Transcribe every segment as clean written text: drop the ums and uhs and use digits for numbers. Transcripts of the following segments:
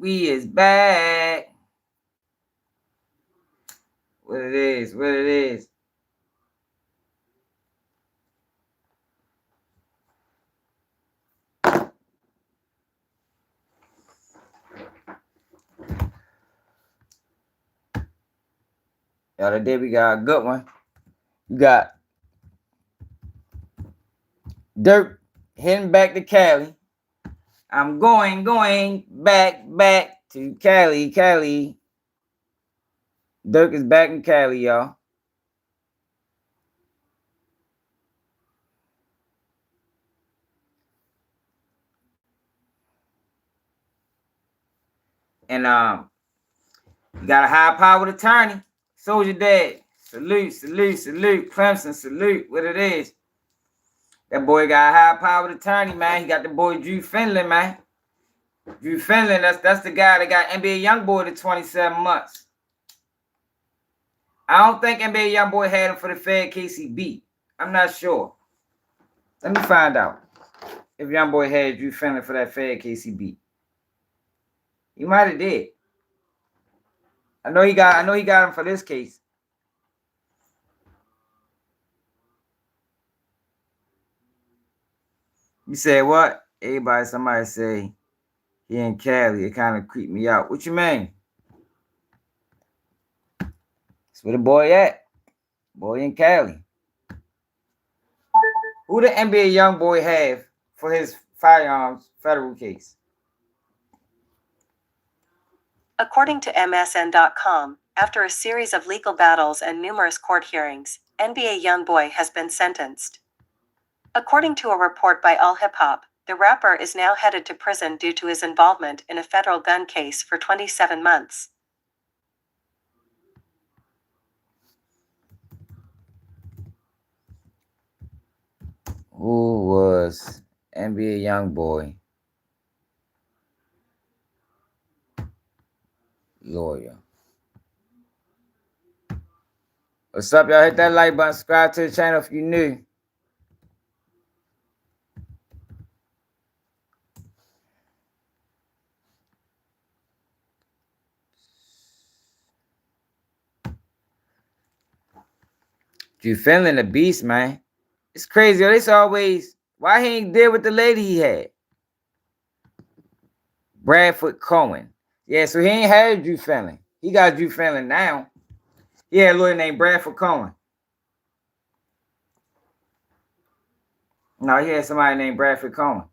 We is back. What it is, what it is. Y'all, today we got a good one. You got Durk heading back to Cali. I'm going back to Cali. Durk is back in Cali, y'all. And you got a high-powered attorney. Soldier Dad. Salute. Clemson, salute. What it is. That boy got a high-powered attorney, man. He got the boy Drew Findling, man. Drew Findling, that's the guy that got NBA Youngboy to 27 months. I don't think NBA Youngboy had him for the Fed case he beat. I'm not sure. Let me find out if Youngboy had Drew Findling for that Fed case he beat. He might have did. I know he got him for this case. You said what? Somebody say he in Cali. It kind of creeped me out. What you mean? That's where the boy at. Boy in Cali. Who the NBA Youngboy have for his firearms federal case? According to MSN.com, after a series of legal battles and numerous court hearings, NBA Youngboy has been sentenced. According to a report by All Hip Hop, the rapper is now headed to prison due to his involvement in a federal gun case for 27 months. Who was NBA Youngboy lawyer? What's up, y'all? Hit that like button. Subscribe to the channel if you're new. Drew Findling the beast, man. It's crazy. It's always why he ain't deal with the lady he had. Bradford Cohen. Yeah, so he ain't had Drew Findling. He got Drew Findling now. He had a lawyer named Bradford Cohen. No, he had somebody named Bradford Cohen.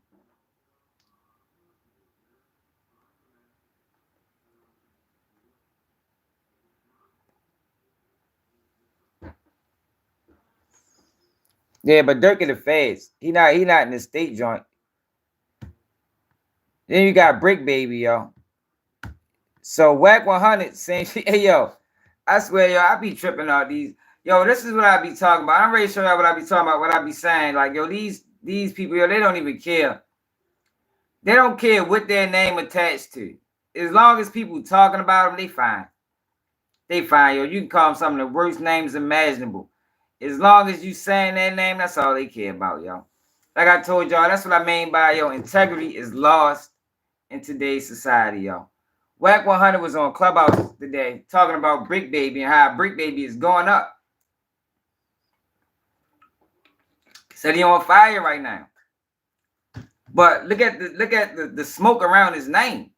Yeah, but Durk in the feds. He not in the state joint. Then you got Bricc Baby, yo. So Wack 100 saying, hey, yo, I swear, yo, I be tripping all these. Yo, this is what I be talking about. I'm ready to show y'all what I be talking about, what I be saying. Like, yo, these people, yo, they don't even care. They don't care what their name attached to. As long as people talking about them, they fine. They fine, yo. You can call them some of the worst names imaginable. As long as you saying their name, that's all they care about, yo. Like I told y'all, that's what I mean by, yo, integrity is lost in today's society, yo. Wack 100 was on Clubhouse today talking about Bricc Baby and how Bricc Baby is going up. Said he on fire right now. But look at the smoke around his name.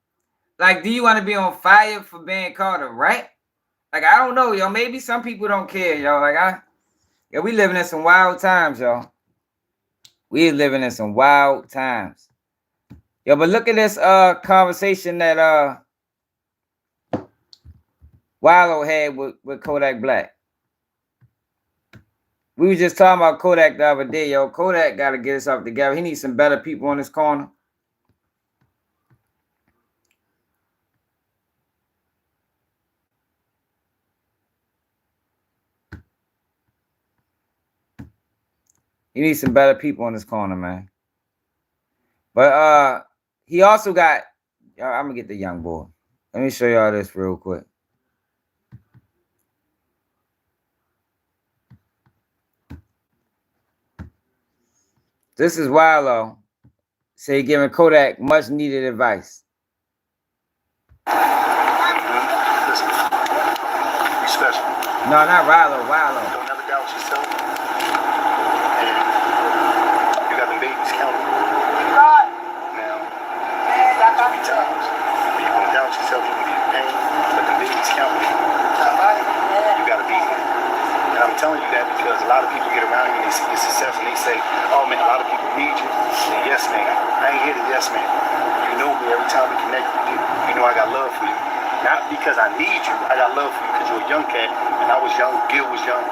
Like, do you want to be on fire for being called a rat? Like, I don't know, yo. Maybe some people don't care, yo. Like, we living in some wild times, y'all. We living in some wild times. Yo, but look at this conversation that Walo had with Kodak Black. We was just talking about Kodak the other day, yo. Kodak got to get himself together. He needs some better people on his corner. He needs some better people on his corner, man. But he also got, I'm going to get the young boy. Let me show y'all this real quick. This is Walo. Say giving Kodak much needed advice. Listen, you special. No, not Walo. Don't never doubt yourself. And you got the babies counting. Now, three times. When you're gonna doubt yourself, you're gonna be in pain, but the babies counting. You gotta be here. And I'm telling you that because a lot of people get around you and they see your success and they say, oh man, a lot of people need you. And yes, man. I ain't here to yes, man. You know me every time we connect with you. You know I got love for you. Not because I need you. I got love for you because you're a young cat. And I was young. Gil was young.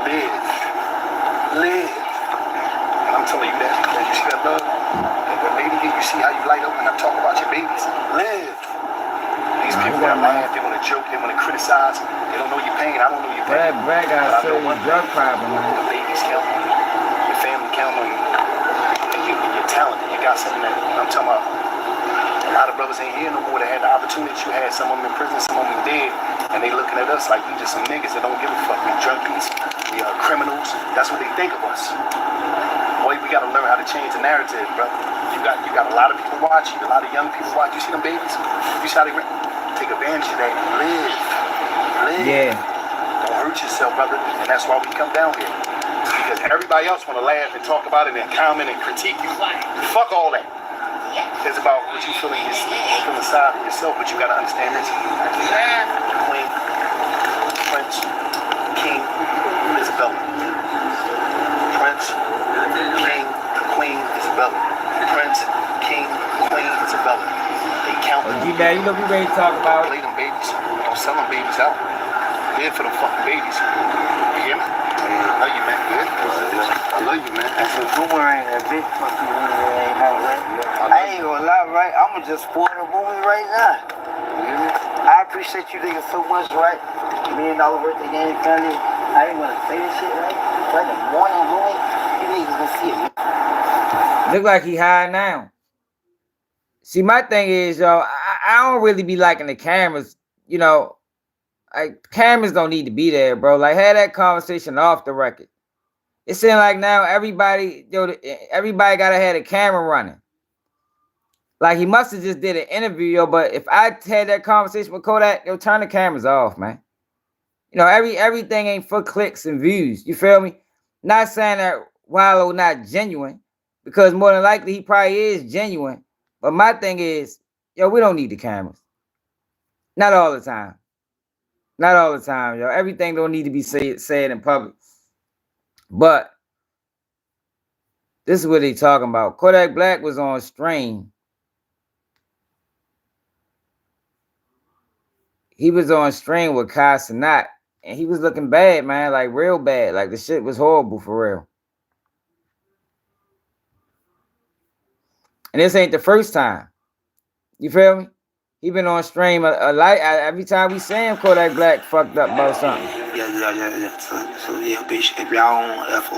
Live. And I'm telling you that because you see that love. And when baby here, you see how you light up when I talk about your babies. Live. These people want to laugh. They want to joke. They want to criticize. They don't know your pain. I don't know your pain. Bricc got a serious drug problem, man. The babies count on you. Your family count on you. And you're talented. You got something that I'm talking about. A lot of brothers ain't here no more that had the opportunity. You had some of them in prison, some of them dead, and they looking at us like we just some niggas that don't give a fuck. We junkies, we are criminals. That's what they think of us. Boy, we gotta learn how to change the narrative, bro. You got a lot of people watching, a lot of young people watching. You see them babies? You see how they take advantage of that. Live. Yeah. Don't hurt yourself, brother. And that's why we come down here. Because everybody else wanna laugh and talk about it and comment and critique you. Fuck all that. It's about what you feel inside of yourself, but you gotta understand this. Queen, Prince, King, Isabella. Prince, King, Queen, Isabella. Prince, King, Queen, Isabella. They count them. G-Man, you know we ready to talk about Play them babies. Don't sell them babies out. Live for them fucking babies. You hear me? I love you, man. Good. I love you, man. That's a boomerang, that big fucking boomerang. I ain't gonna lie, right? I'ma just spoil the movie right now. I appreciate you niggas so much, right? Me and all the birthday game family. I ain't gonna say this shit, right? Like the morning room, you niggas gonna see it. Look like he high now. See, my thing is, yo, I don't really be liking the cameras, you know. Like, cameras don't need to be there, bro. Like, have that conversation off the record. It seems like now everybody gotta have a camera running. Like, he must have just did an interview, yo. But if I had that conversation with Kodak, yo, turn the cameras off, man. You know, everything ain't for clicks and views. You feel me? Not saying that Walo not genuine, because more than likely he probably is genuine. But my thing is, yo, we don't need the cameras. Not all the time. Not all the time, yo. Everything don't need to be said in public. But this is what they talking about. Kodak Black was on stream. He was on stream with Kai Cenat, and he was looking bad, man, like real bad. Like the shit was horrible for real. And this ain't the first time. You feel me? He been on stream a lot. Every time we see him, Kodak Black fucked up about something. Yeah. So yeah, bitch, if y'all want, if a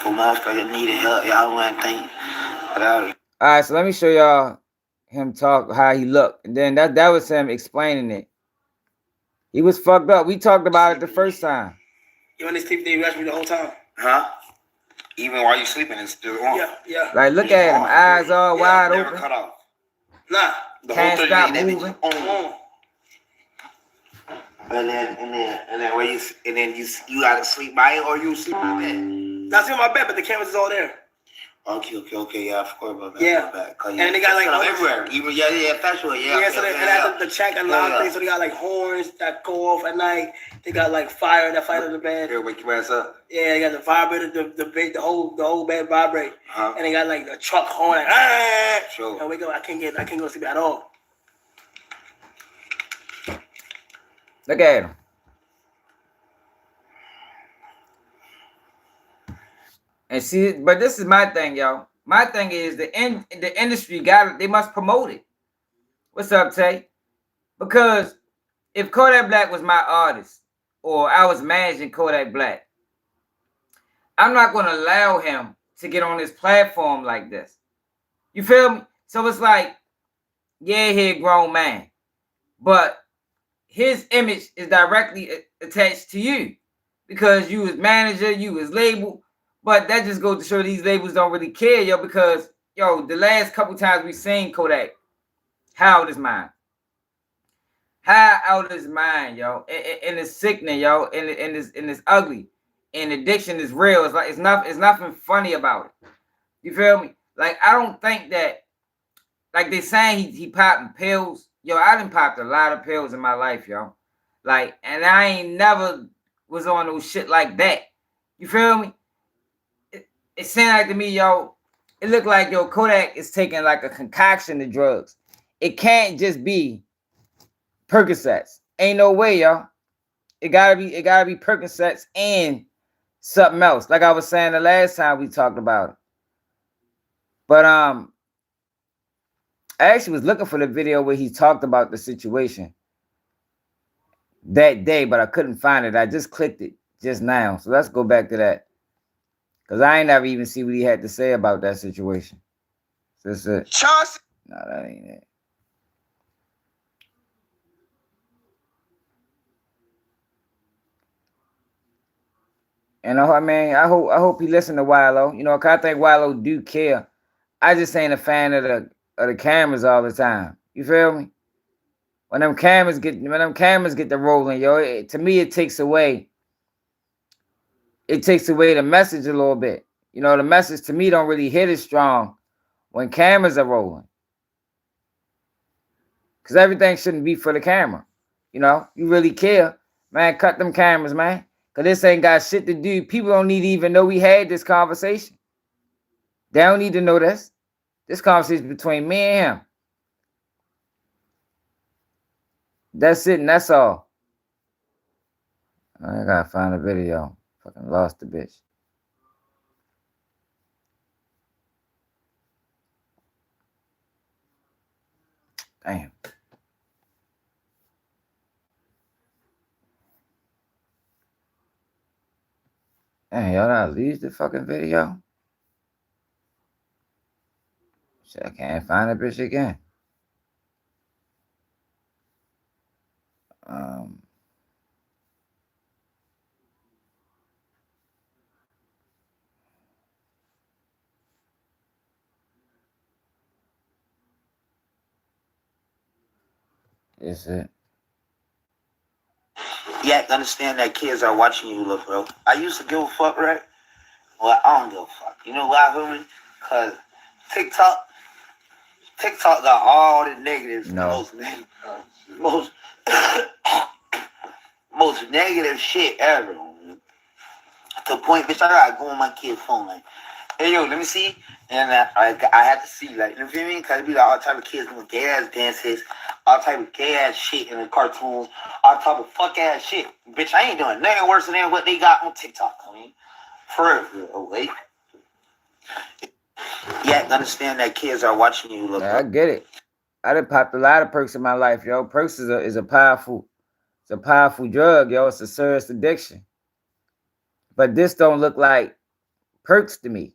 motherfucker needed help, y'all want to think. All right, so let me show y'all him talk how he looked, and then that was him explaining it. He was fucked up. We talked about it the first time. You want to sleep there? You watch me the whole time. Huh? Even while you sleeping, it's still on. Yeah. Like, look at him, eyes all wide never open. cut off. Nah. The Can't whole stop 30 moving. And then where you gotta sleep by it or you sleep by bed. Not sleep on my bed, but the cameras is all there. Okay, yeah, I forgot about that. Yeah. And they got like everywhere. Even factual, Yeah, so they have the check and lock thing, so they got like horns that go off at night. They got like fire that fight on the bed. Here, wake your ass up. Yeah, they got the vibrator, the whole bed vibrate. Uh-huh. And they got like a truck horn like Sure. And wake up, I can't go to sleep at all. Look at him. And see, but this is my thing, y'all. My thing is the industry they must promote it. What's up, Tay? Because if Kodak Black was my artist, or I was managing Kodak Black, I'm not gonna allow him to get on this platform like this. You feel me? So it's like, yeah, he a grown man, but his image is directly attached to you because you was manager, you was label. But that just goes to show these labels don't really care, yo, because, yo, the last couple times we seen Kodak, How out his mind. How out his mind, yo. And it's sickening, yo. And it's ugly. And addiction is real. It's like it's nothing funny about it. You feel me? Like I don't think that like they saying he popping pills. Yo, I done popped a lot of pills in my life, yo. Like, and I ain't never was on no shit like that. You feel me? It seemed like to me, yo, it looked like yo Kodak is taking like a concoction of drugs. It can't just be Percocets. Ain't no way, yo. It gotta be Percocets and something else. Like I was saying the last time we talked about it. But I actually was looking for the video where he talked about the situation that day, but I couldn't find it. I just clicked it just now. So let's go back to that. Because I ain't never even see what he had to say about that situation. So that's it. Chauncey. No, that ain't it. And I mean, I hope he listen to Walo. You know, cause I think Walo do care. I just ain't a fan of the cameras all the time. You feel me? When them cameras get the rolling, yo, to me it takes away the message a little bit. You know, the message to me don't really hit as strong when cameras are rolling. Cause everything shouldn't be for the camera. You know, you really care, man. Cut them cameras, man. Cause this ain't got shit to do. People don't need to even know we had this conversation. They don't need to know this. This conversation between me and him. That's it, and that's all. I gotta find a video. Fucking lost the bitch. Damn. Damn, y'all gotta leave the fucking video. Shit, I can't find that bitch again. Is it? Yeah, understand that kids are watching you, look, bro. I used to give a fuck, right? Well, I don't give a fuck. You know why, homie? Because TikTok got all the negatives. No. Most most negative shit ever. To the point, bitch, I gotta go on my kid's phone, like, hey, yo, let me see. And I had to see, like, you feel me? Because it be like all type of kids doing gay-ass dances, all type of gay-ass shit in the cartoons, all type of fuck-ass shit. Bitch, I ain't doing nothing worse than what they got on TikTok, I mean. For real, wait. Yeah, understand that kids are watching you, look. Yeah, I get it. I done popped a lot of perks in my life, yo. Perks is a powerful drug, yo. It's a serious addiction. But this don't look like perks to me.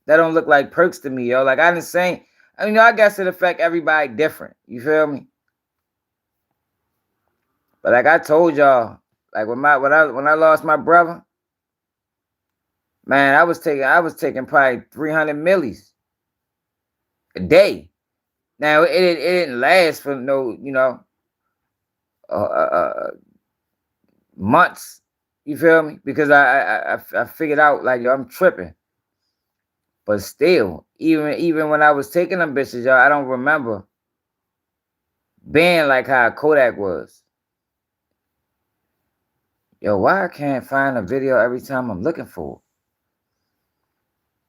That don't look like perks to me, yo. Like I didn't say, I mean, I guess it affect everybody different. You feel me? But like I told y'all, like when I lost my brother, man, I was taking probably 300 millis a day. Now it didn't last for no, you know, months. You feel me? Because I figured out like yo, I'm tripping. But still, even when I was taking them bitches, y'all, I don't remember being like how Kodak was. Yo, why I can't find a video every time I'm looking for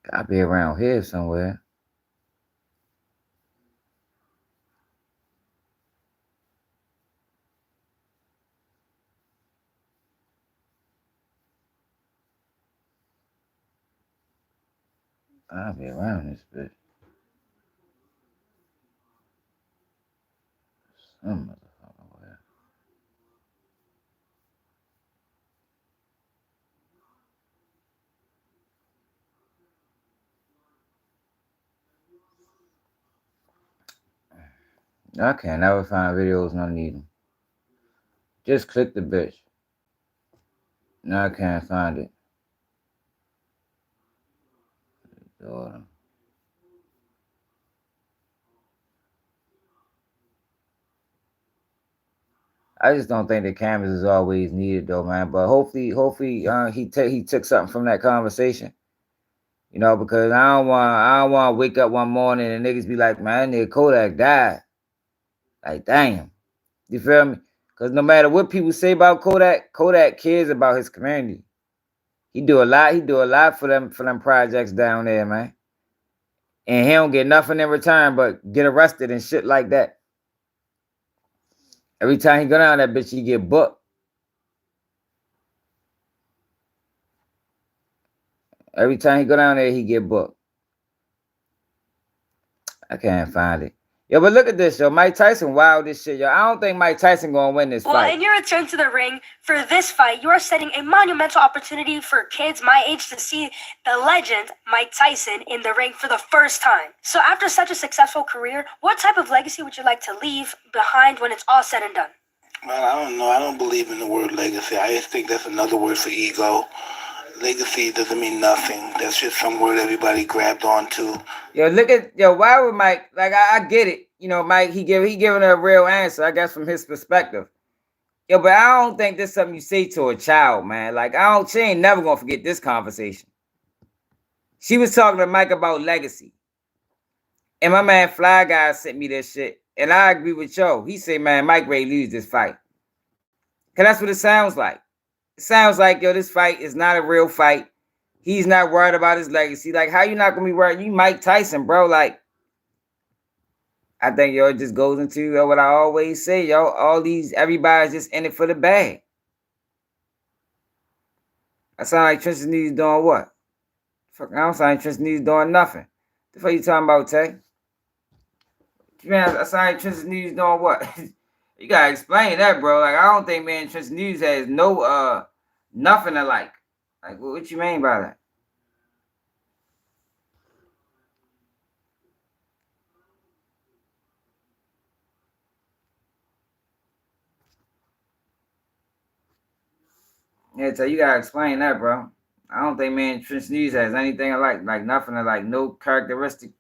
it? Gotta be around here somewhere. I'll be around this bitch. Some motherfucker where. I can't never find videos no need them. Just click the bitch. No, I can't find it. Lord. I just don't think the cameras is always needed though, man. But hopefully, he took something from that conversation. You know, because I don't want to wake up one morning and niggas be like, man, that nigga Kodak died. Like, damn. You feel me? Because no matter what people say about Kodak, Kodak cares about his community. He do a lot. He do a lot for them projects down there, man. And he don't get nothing in return but get arrested and shit like that. Every time he go down that bitch, he get booked. Every time he go down there, he get booked. I can't find it. Yo, but look at this, yo. Mike Tyson wild this shit, yo. I don't think Mike Tyson gonna win this fight. Well, in your return to the ring for this fight, you are setting a monumental opportunity for kids my age to see the legend Mike Tyson in the ring for the first time. So after such a successful career, what type of legacy would you like to leave behind when it's all said and done? Well, I don't know. I don't believe in the word legacy. I just think that's another word for ego. Legacy doesn't mean nothing. That's just some word everybody grabbed onto. Yo, why would Mike, like, I get it. You know, Mike, he giving a real answer, I guess, from his perspective. Yo, but I don't think this is something you say to a child, man. Like, she ain't never gonna forget this conversation. She was talking to Mike about legacy. And my man Fly Guy sent me this shit. And I agree with Joe. He said, man, Mike Ray lose this fight. Because that's what it sounds like. It sounds like, yo, this fight is not a real fight. He's not worried about his legacy. Like, how you not going to be worried? You Mike Tyson, bro. Like, I think, yo, it just goes into what I always say, yo. Everybody's just in it for the bag. I sound like Trench News doing what? Fuck, I don't sound like Trench News doing nothing. The fuck you talking about, Tay? Man, I sound like Trench News doing what? You gotta explain that, bro. Like, I don't think, man, Trench News has no nothing to like. Like, what you mean by that? Yeah, so you gotta explain that, bro. I don't think, man, Trench News has anything I like nothing to like, no characteristic,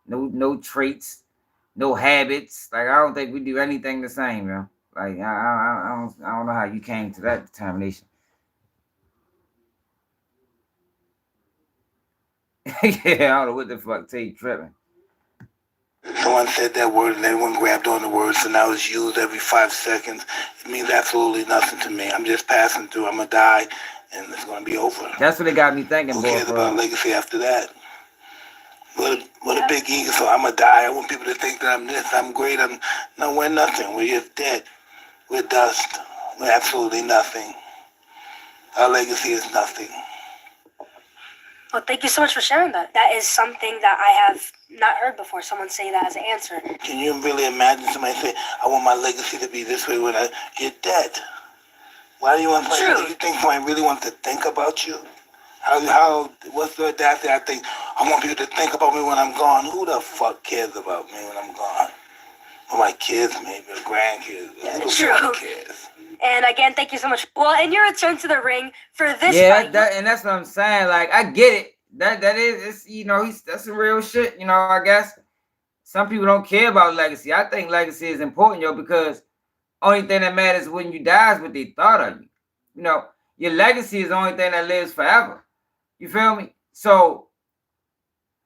no traits, no habits. Like, I don't think we do anything the same, yo. Like, I don't know how you came to that determination. Yeah, I don't know what the fuck Tay tripping. Someone said that word and everyone grabbed on the word, so now it's used every 5 seconds. It means absolutely nothing to me. I'm just passing through. I'm going to die, and it's going to be over. That's what it got me thinking, Who boy. cares about legacy after that? What a big ego. So I'm going to die. I want people to think that I'm this, I'm great. No, we're nothing. We're just dead. We're dust. We're absolutely nothing. Our legacy is nothing. Well, thank you so much for sharing that. That is something that I have not heard before, someone say that as an answer. Can you really imagine somebody say, I want my legacy to be this way when you're dead? Why do you want somebody? Do you think somebody really wants to think about you? What's the audacity? I think, I want people to think about me when I'm gone. Who the fuck cares about me when I'm gone? Well, my kids, maybe, or grandkids. Yeah, Who true. cares? And again, thank you so much. Well, in your return to the ring for this fight, and that's what I'm saying. Like, I get it. That is, it's, you know, that's some real shit. You know, I guess some people don't care about legacy. I think legacy is important, yo, because only thing that matters when you die is what they thought of you. You know, your legacy is the only thing that lives forever. You feel me? So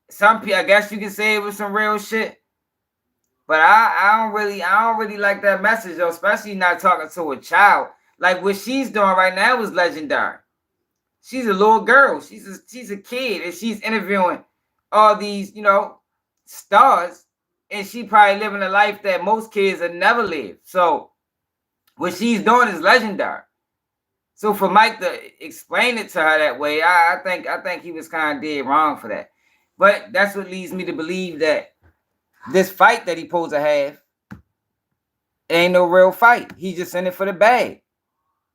some people, I guess you can say it was some real shit. But I don't really like that message, though, especially not talking to a child. Like, what she's doing right now is legendary. She's a little girl. She's a kid, and she's interviewing all these, you know, stars, and she probably living a life that most kids have never lived. So what she's doing is legendary. So for Mike to explain it to her that way, I think he was kind of dead wrong for that. But that's what leads me to believe that this fight that he supposed to have ain't no real fight. He just in it for the bag.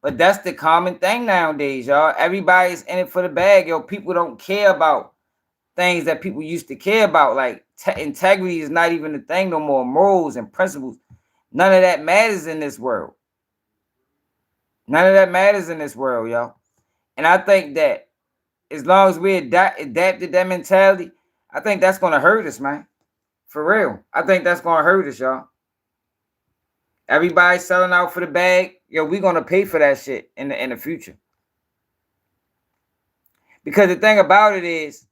But that's the common thing nowadays, y'all. Everybody's in it for the bag, yo. People don't care about things that people used to care about. Like, integrity is not even a thing no more. Morals and principles. None of that matters in this world. None of that matters in this world, y'all. And I think that as long as we adapted that mentality, I think that's going to hurt us, man. For real. I think that's going to hurt us, y'all. Everybody's selling out for the bag. Yo, we're gonna pay for that shit in the future. Because the thing about it is,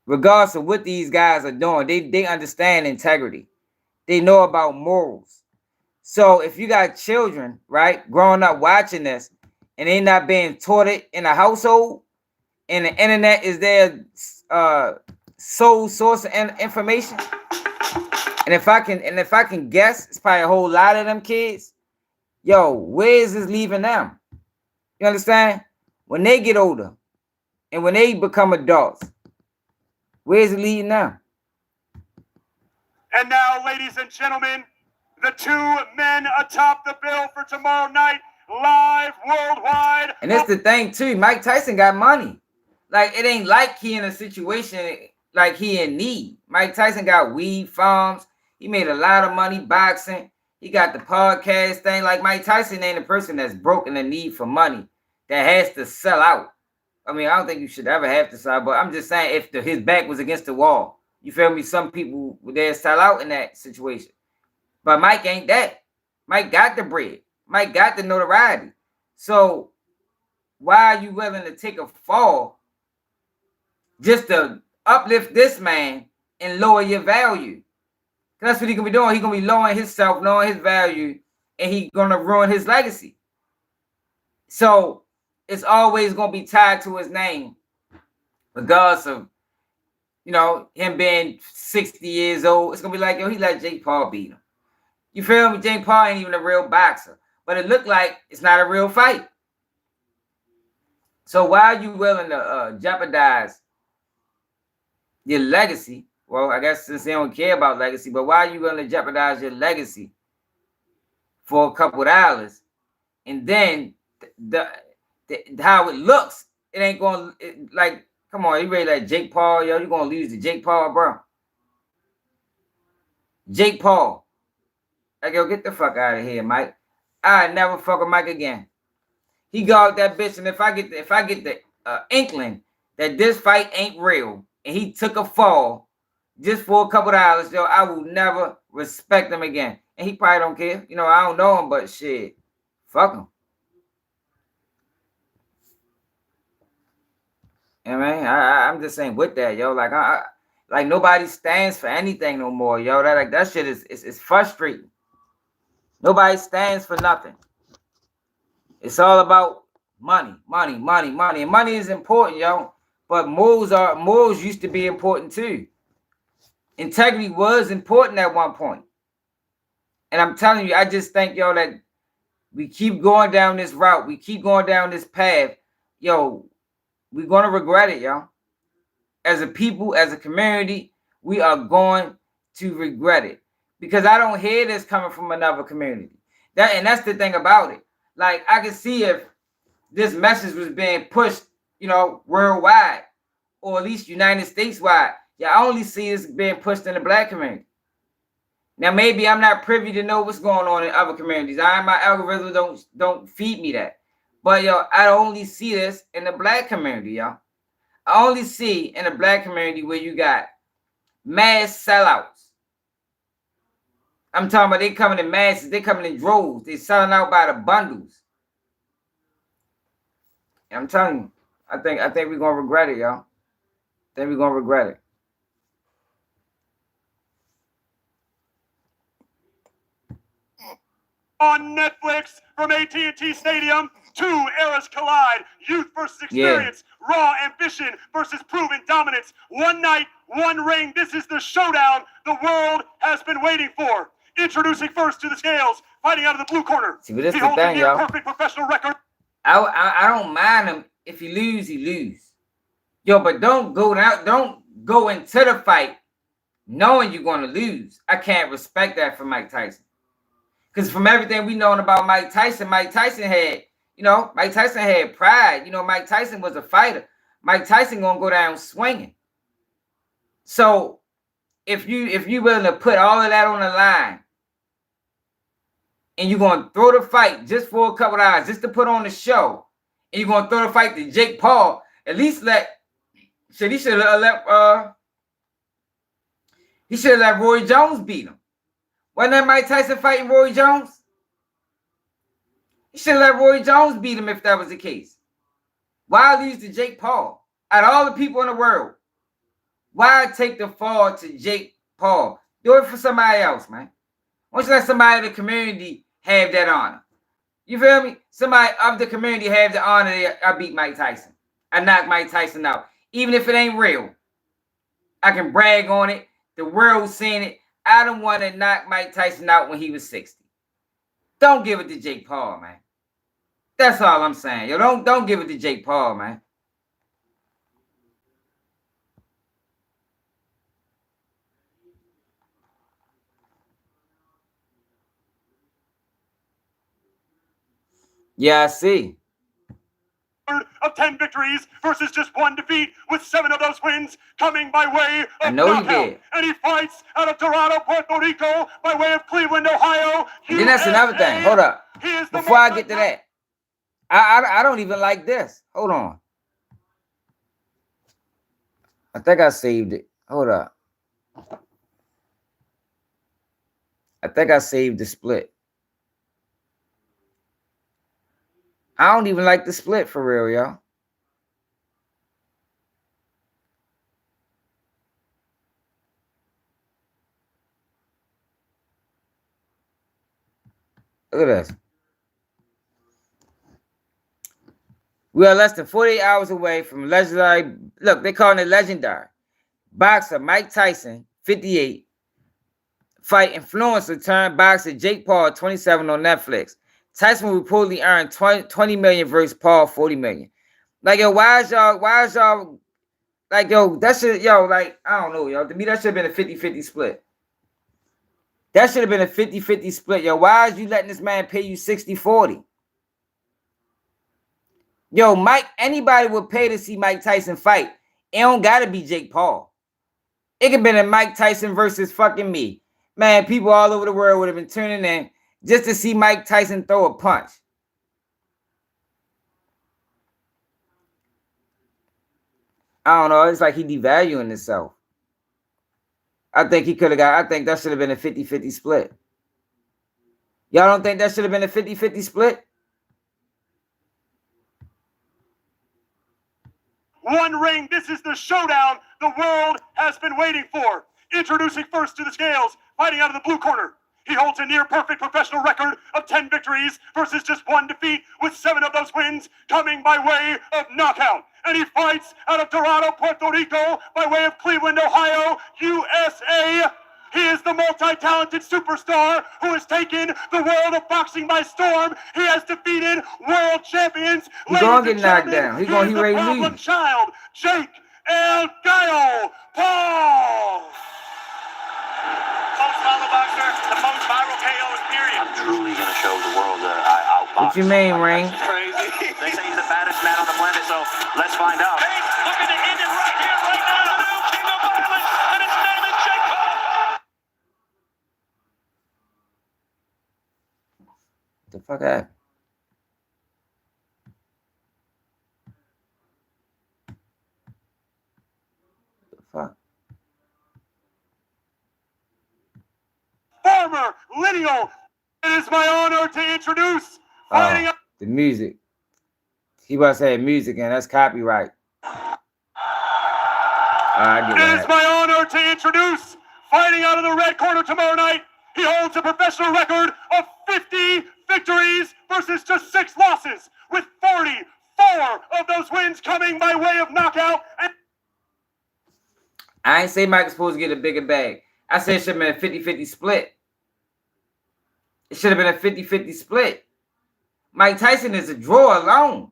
regardless of what these guys are doing, they understand integrity. They know about morals. So if you got children, right, growing up watching this, and they not being taught it in a household, and the internet is their sole source of information, and if I can guess, it's probably a whole lot of them kids. Yo, where is this leaving them? You understand? When they get older, and when they become adults, where is it leading them? And now, ladies and gentlemen, the two men atop the bill for tomorrow night, live worldwide. And that's the thing too. Mike Tyson got money. Like, it ain't like he in a situation like he in need. Mike Tyson got weed farms. He made a lot of money boxing. He got the podcast thing. Like, Mike Tyson ain't a person that's broke in the need for money that has to sell out. I mean, I don't think you should ever have to sell out, but I'm just saying, if his back was against the wall, you feel me? Some people would there sell out in that situation. But Mike ain't that. Mike got the bread. Mike got the notoriety. So why are you willing to take a fall just to uplift this man and lower your value? That's what he's going to be doing. He's going to be lowering himself, lowering his value, and he's going to ruin his legacy. So it's always going to be tied to his name, regardless of, you know, him being 60 years old. It's going to be like, yo, he let Jake Paul beat him. You feel me? Jake Paul ain't even a real boxer. But it looked like it's not a real fight. So why are you willing to jeopardize your legacy? Well, I guess since they don't care about legacy, but why are you willing to jeopardize your legacy for a couple of dollars? And then how it looks, it ain't going to, like, come on, you ready like Jake Paul, yo, you going to lose to Jake Paul, bro. Jake Paul. Like, yo, get the fuck out of here, Mike. I never fuck with Mike again. He go out that bitch, and if I get the inkling that this fight ain't real, and he took a fall just for a couple of dollars, yo, I will never respect him again. And he probably don't care. You know, I don't know him, but shit, fuck him. Yeah, man, I'm just saying with that, yo, like like nobody stands for anything no more, yo. That shit is frustrating. Nobody stands for nothing. It's all about money, money, money, money. And money is important, yo. But morals used to be important too. Integrity was important at one point. And I'm telling you, I just think, yo, that we keep going down this route. We keep going down this path. Yo, we're going to regret it, yo. As a people, as a community, we are going to regret it. Because I don't hear this coming from another community. And that's the thing about it. Like, I can see if this message was being pushed, you know, worldwide, or at least United States wide. Yeah, I only see this being pushed in the black community. Now, maybe I'm not privy to know what's going on in other communities. My algorithm don't feed me that. But, yo, I only see this in the black community, yo. I only see in the black community where you got mass sellouts. I'm talking about they coming in masses. They coming in droves. They selling out by the bundles. And I'm telling you, I think we're gonna regret it, y'all. I think we're gonna regret it. On Netflix from AT&T Stadium, two eras collide. Youth versus experience. Yeah. Raw ambition versus proven dominance. One night, one ring. This is the showdown the world has been waiting for. Introducing first to the scales, fighting out of the blue corner. See, but this is the thing, y'all. Perfect professional record. I don't mind him. If he lose. Yo, but don't go into the fight knowing you're going to lose. I can't respect that from Mike Tyson. Because from everything we known about Mike Tyson had, you know, Mike Tyson had pride. You know, Mike Tyson was a fighter. Mike Tyson gonna go down swinging. So if you willing to put all of that on the line, and you're gonna throw the fight just for a couple of hours, just to put on the show, and you're gonna throw the fight to Jake Paul, at least he should have let Roy Jones beat him. Wasn't that Mike Tyson fighting Roy Jones? You should let Roy Jones beat him if that was the case. Why lose to Jake Paul? Out of all the people in the world, why take the fall to Jake Paul? Do it for somebody else, man. Why don't you let somebody in the community have that honor? You feel me? Somebody of the community have the honor that I beat Mike Tyson. I knocked Mike Tyson out. Even if it ain't real. I can brag on it. The world's seen it. I don't want to knock Mike Tyson out when he was 60. Don't give it to Jake Paul, man. That's all I'm saying. Yo, don't give it to Jake Paul, man. Yeah, I see. Of 10 victories versus just 1 defeat, with 7 of those wins coming by way of I know knockout. he did. And he fights out of Dorado, Puerto Rico, by way of Cleveland, Ohio. And then that's another thing. Hold up. Before I get to that, I don't even like this. Hold on. I think I saved it. Hold up. I think I saved the split. I don't even like the split for real, y'all. Look at this. We are less than 48 hours away from legendary. Look, they calling it legendary. Boxer Mike Tyson, 58. Fight influencer turned boxer Jake Paul, 27 on Netflix. Tyson will reportedly earn 20 million versus Paul, 40 million. Like, yo, why is y'all, like, yo, that should, yo, like, I don't know, yo. To me, that should have been a 50-50 split. That should have been a 50-50 split, yo. Why is you letting this man pay you 60-40? Yo, Mike, anybody would pay to see Mike Tyson fight. It don't gotta be Jake Paul. It could have been a Mike Tyson versus fucking me. Man, people all over the world would have been tuning in just to see Mike Tyson throw a punch. I don't know. It's like he devaluing himself. I think he could have got, I think that should have been a 50-50 split. Y'all don't think that should have been a 50-50 split? One ring. This is the showdown the world has been waiting for. Introducing first to the scales, fighting out of the blue corner. He holds a near-perfect professional record of 10 victories versus just 1 defeat, with 7 of those wins coming by way of knockout. And he fights out of Dorado, Puerto Rico, by way of Cleveland, Ohio, USA. He is the multi-talented superstar who has taken the world of boxing by storm. He has defeated world champions. He's gonna get knocked down. He's gonna, he ready to leave. Child, Jake El Gallo Paul. Most follow boxer, the most viral KO period. I'm truly going to show the world that I outbox. What you mean, Ring? Crazy. They say he's the baddest man on the planet, so let's find out. Hey, looking to end it right here, right now. The new king of violence, and his name is Jake Paul. What the fuck happened? What the fuck? Former lineal. It is my honor to introduce fighting out. The music. He about to say music, and that's copyright. I get It is that. my honor to introduce fighting out of the red corner tomorrow night. He holds a professional record of 50 victories versus just 6 losses, with 44 of those wins coming by way of knockout. And I ain't say Mike was supposed to get a bigger bag. I said it should have been a 50-50 split. It should have been a 50-50 split. Mike Tyson is a draw alone.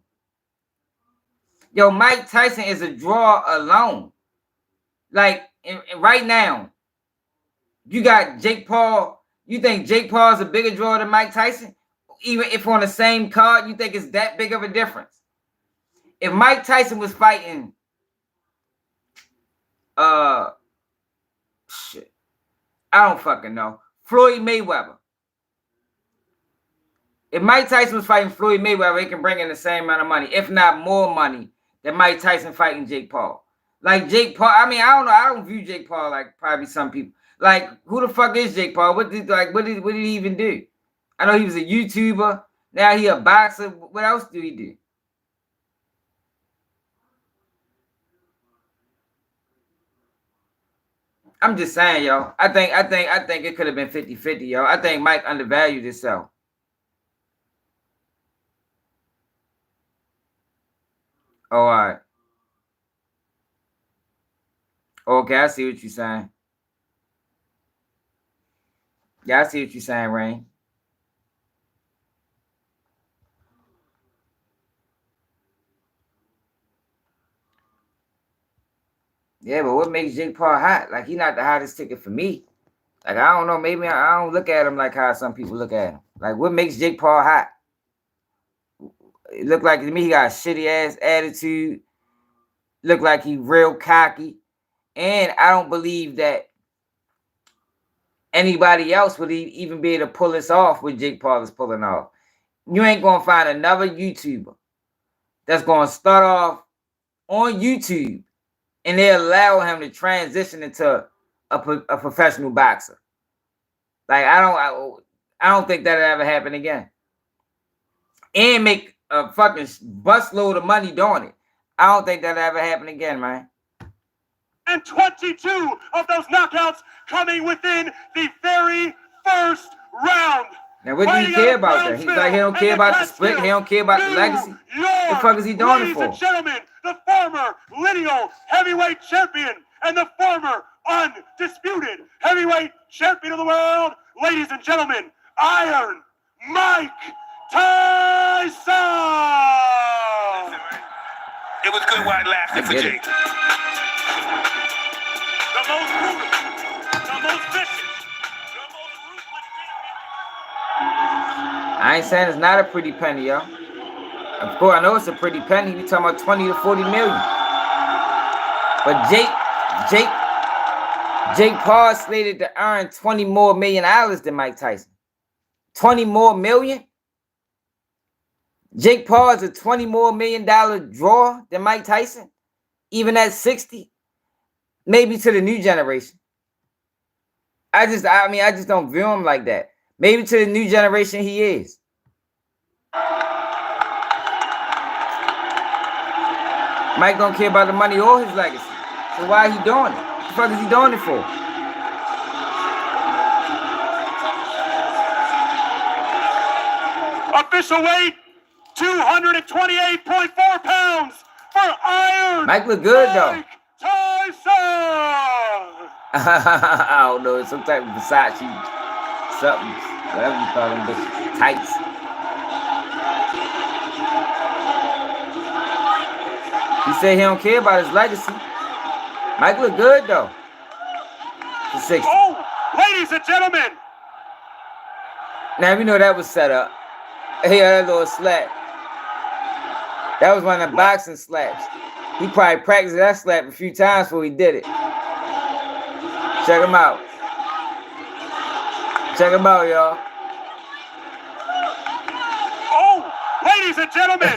Yo, Mike Tyson is a draw alone. Like, right now, you got Jake Paul. You think Jake Paul is a bigger draw than Mike Tyson? Even if on the same card, you think it's that big of a difference? If Mike Tyson was fighting, shit, I don't fucking know, Floyd Mayweather. If Mike Tyson was fighting Floyd Mayweather, he can bring in the same amount of money, if not more money, than Mike Tyson fighting Jake Paul. Like Jake Paul, I mean, I don't know. I don't view Jake Paul like probably some people. Like, who the fuck is Jake Paul? What did he even do? I know he was a YouTuber. Now he a boxer. What else do he do? I'm just saying, yo. I think it could have been 50-50, yo. I think Mike undervalued himself. Oh, all right. Okay, I see what you're saying. Yeah, I see what you're saying, Rain. Yeah, but what makes Jake Paul hot? Like, he not the hottest ticket for me. Like, I don't know. Maybe I don't look at him like how some people look at him. Like, what makes Jake Paul hot? It looked like to me he got a shitty ass attitude. Look like he real cocky. And I don't believe that anybody else would even be able to pull this off what Jake Paul is pulling off. You ain't going to find another YouTuber that's going to start off on YouTube and they allow him to transition into a professional boxer. Like, I don't think that'll ever happen again. And make a fucking busload of money doing it. I don't think that'll ever happen again, man. And 22 of those knockouts coming within the very first round. Now, what do he care about that? He's like, he don't care about the split. He don't care about the legacy. What the fuck is he doing it for? Ladies and gentlemen, the former lineal heavyweight champion and the former undisputed heavyweight champion of the world, ladies and gentlemen, Iron Mike Tyson! It was good while it lasted for Jake. The most brutal, the most vicious, the most ruthless. I ain't saying it's not a pretty penny, yo. Of course, I know it's a pretty penny. We talking about 20 to 40 million. But Jake Paul slated to earn 20 more million dollars than Mike Tyson. 20 more million? Jake Paul is a 20 more million dollar draw than Mike Tyson. Even at 60. Maybe to the new generation. I just don't view him like that. Maybe to the new generation he is. Mike don't care about the money or his legacy. So why is he doing it? What the fuck is he doing it for? Official weight, 228.4 pounds for Iron Mike look good though. Mike Tyson! I don't know, it's some type of Versace, something, whatever you call them, bitches, tights. He said he don't care about his legacy. Mike look good though. For 60. Oh, ladies and gentlemen. Now we know that was set up. Hey, that little slap. That was one of the boxing slaps. He probably practiced that slap a few times before he did it. Check him out. Check him out, y'all. Oh, ladies and gentlemen.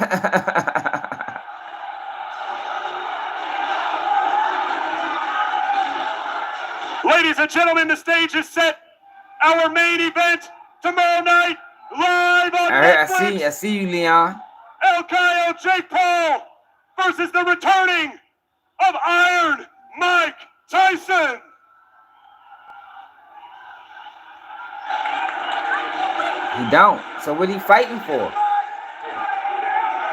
Ladies and gentlemen, the stage is set. Our main event tomorrow night, live on Netflix. I see you, Leon. El Cayo Jake Paul versus the returning of Iron Mike Tyson. He don't. So what he fighting for?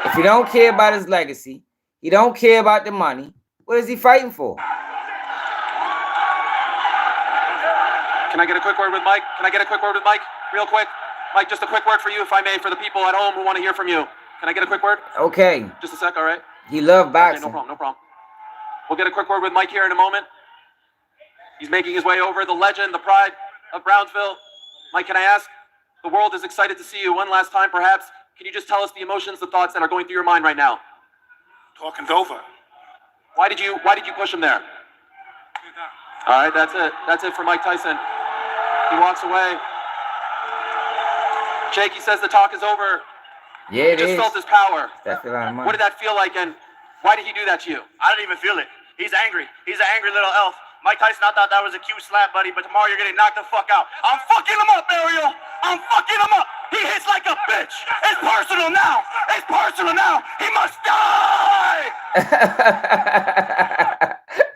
If he don't care about his legacy, he don't care about the money, what is he fighting for? Can I get a quick word with Mike? Real quick. Mike, just a quick word for you, if I may, for the people at home who want to hear from you. Can I get a quick word? Okay. Just a sec, all right? He love boxing. Okay, no problem. We'll get a quick word with Mike here in a moment. He's making his way over, the legend, the pride of Brownsville. Mike, can I ask? The world is excited to see you one last time, perhaps. Can you just tell us the emotions, the thoughts that are going through your mind right now? Talking's over. Why did you push him there? All right, that's it. That's it for Mike Tyson. He walks away. Jake, he says the talk is over. Yeah, it just is. felt his power. That's a lot of money. What did that feel like, and why did he do that to you? I didn't even feel it. He's angry. He's an angry little elf. Mike Tyson, I thought that was a cute slap, buddy, but tomorrow you're getting knocked the fuck out. I'm fucking him up, Ariel. I'm fucking him up. He hits like a bitch. It's personal now. It's personal now. He must die.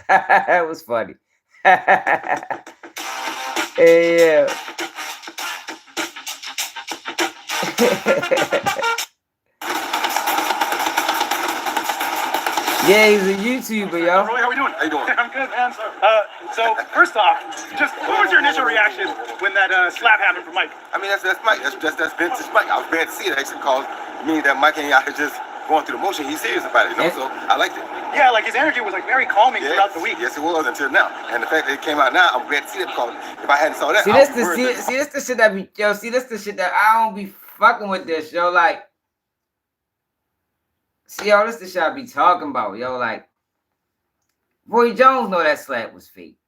That was funny. Yeah. Yeah, he's a YouTuber, yo. Roy, how we doing? How you doing? I'm good, man. So first off, just what was your initial reaction when that slap happened for Mike? I mean, that's Mike. That's vintage Mike. I was glad to see it actually, cause me that Mike ain't out here just going through the motion. He's serious about it, you know. So I liked it. Yeah, like his energy was like very calming throughout the week. Yes, it was until now. And the fact that it came out now, I'm glad to see it, because if I hadn't saw that, See, this the shit that be, yo. See, this the shit that I don't be fucking with this, yo. Like, see, yo, this the shit I be talking about, yo. Like, Roy Jones know that slap was fake.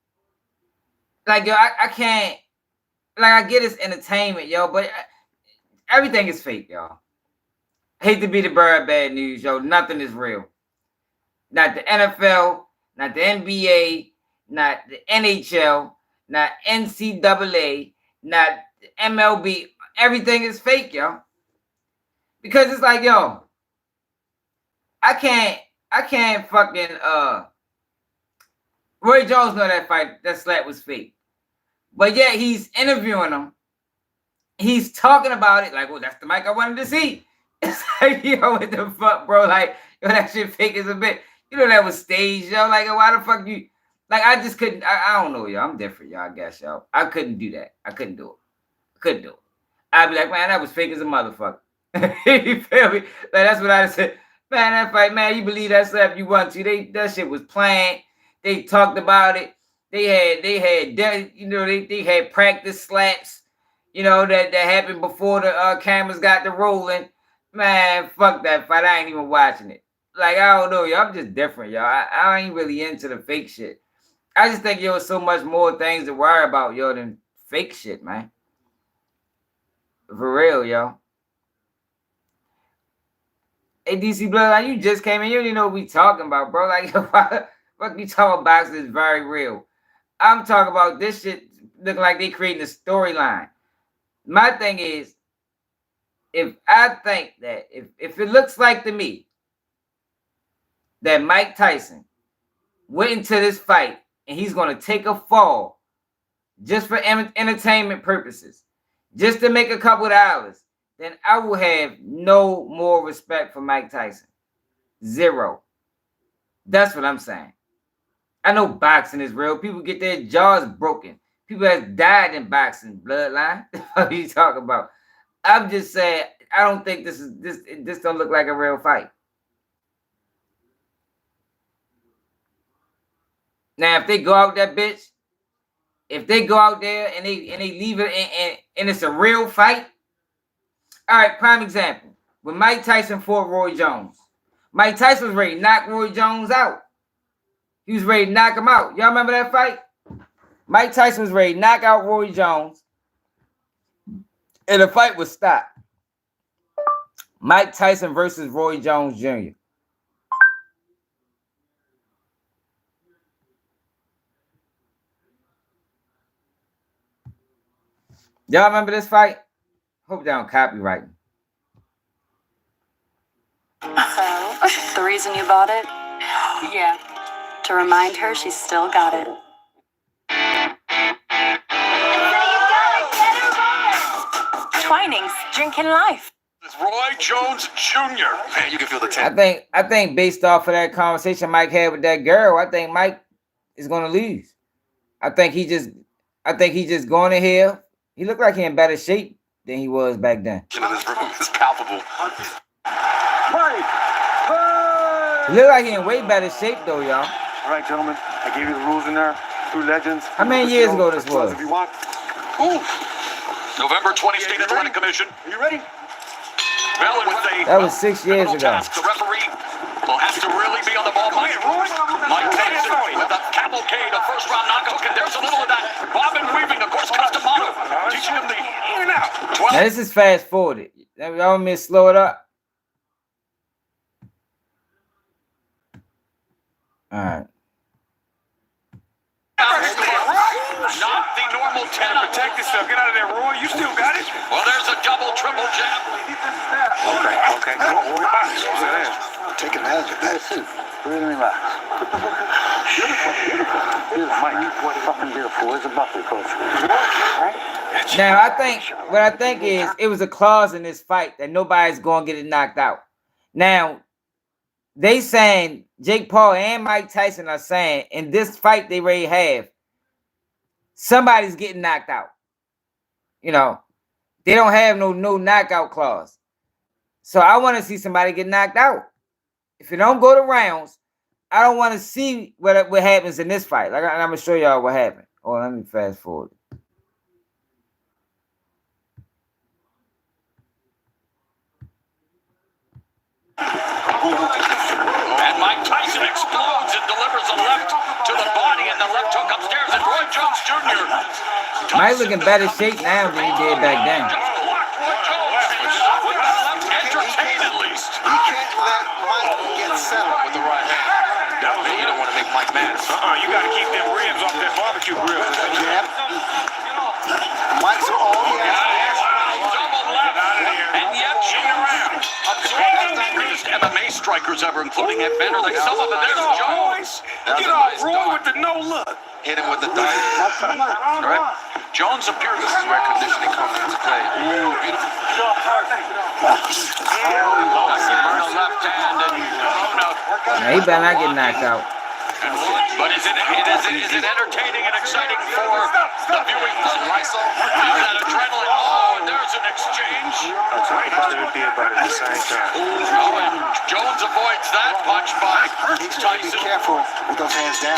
Like, yo, I can't. Like, I get it's entertainment, yo, but everything is fake, y'all. Hate to be the bird, bad news, yo. Nothing is real. Not the NFL, not the NBA, not the NHL, not NCAA, not the MLB. Everything is fake, yo. Because it's like, yo, I can't fucking Roy Jones know that slap was fake. But yet he's interviewing him. He's talking about it like, well, that's the mic I wanted to see. It's like, yo, what the fuck, bro? Like, yo, that shit fake as a bit. You know that was staged, yo. Like, why the fuck you? Like, I just couldn't. I don't know, yo. I'm different, y'all. I guess, yo. I couldn't do that. I couldn't do it. Couldn't do it. I'd be like, man, that was fake as a motherfucker. You feel me? Like, that's what I said. Man, that fight, man, you believe that slap you want to. That shit was planned. They talked about it. They had, you know, they had practice slaps, you know, that happened before the cameras got to rolling. Man, fuck that fight. I ain't even watching it. Like, I don't know, y'all. I'm just different, y'all. I ain't really into the fake shit. I just think, yo, so much more things to worry about, yo, than fake shit, man. For real, yo. Hey, DC Bloodline, you just came in. You don't even know what we talking about, bro. Like, fuck you talking about boxing is very real. I'm talking about this shit looking like they creating a storyline. My thing is, if I think that, if it looks like to me that Mike Tyson went into this fight and he's going to take a fall just for entertainment purposes, just to make a couple of dollars, then I will have no more respect for Mike Tyson. Zero. That's what I'm saying. I know boxing is real. People get their jaws broken. People have died in boxing, Bloodline. What are you talking about? I'm just saying, I don't think this don't look like a real fight. Now, if they go out that bitch, if they go out there and they leave it and it's a real fight. All right, prime example. When Mike Tyson fought Roy Jones, Mike Tyson was ready to knock Roy Jones out. He was ready to knock him out. Y'all remember that fight? Mike Tyson was ready to knock out Roy Jones. And the fight was stopped. Mike Tyson versus Roy Jones Jr. Y'all remember this fight? Hope they don't copyright me. So, the reason you bought it? Yeah. To remind her she's still got it. Twinings, drinking life. It's Roy Jones Jr. Man, you can feel the tension. I think based off of that conversation Mike had with that girl, I think Mike is gonna lose. I think he just going in here. He looked like he in better shape than he was back then. In this room is palpable. He look like he in way better shape though, y'all. All right, gentlemen, I gave you the rules in there. 2 legends. How many years ago this was? If you want. Ooh. November 20 State Athletic Commission. Are you ready? Well, with That was 6 years ago. task, the referee will have to really be on the ball. Mike Tyson with a cavalcade of first-round knockouts. And there's a little of that bobbing weaving, of course, custom model. Teaching him the in and out. Now this is fast forwarded. Y'all want me to slow it up? All right. Not the normal 10. Protect yourself. Get out of there, Roy. You still got it. Well, there's a double, triple jab. Okay. Come on, Roy. Take advantage of that. Relax. Mike, what fucking beautiful. Where's the bucket, coach? Now, what I think is, it was a clause in this fight that nobody's going to get it knocked out. Now, they saying, Jake Paul and Mike Tyson are saying, in this fight they already have, somebody's getting knocked out. You know, they don't have no knockout clause. So I want to see somebody get knocked out. If it don't go to rounds, I don't want to see what happens in this fight. Like, I'm going to show y'all what happened. Oh, let me fast forward. And Mike Tyson explodes and delivers a left to the body and the left hook upstairs. And Roy Jones Jr. Mike looking better shape now than he did back then. Entertain at least. He can't let Mike get settled with the right hand. You don't want to make Mike mad. You got to keep them ribs off that barbecue grill. Jab. Mike's all he has. Double left. And yet, around. One of the greatest MMA strikers ever, including Ed Bender. Like some of it. There's Jones. Get off, Roy, with the no look. Hit him with the dive. All right. Jones appears. This is where conditioning comes into play. Beautiful. Left hand and Now, he better not get knocked out. But is it entertaining and exciting for the viewing public? That adrenaline. Oh, and there's an exchange. That's right. They'll be about it at the same time. Oh, and Jones avoids that punch by Tyson. Be careful with those hands down.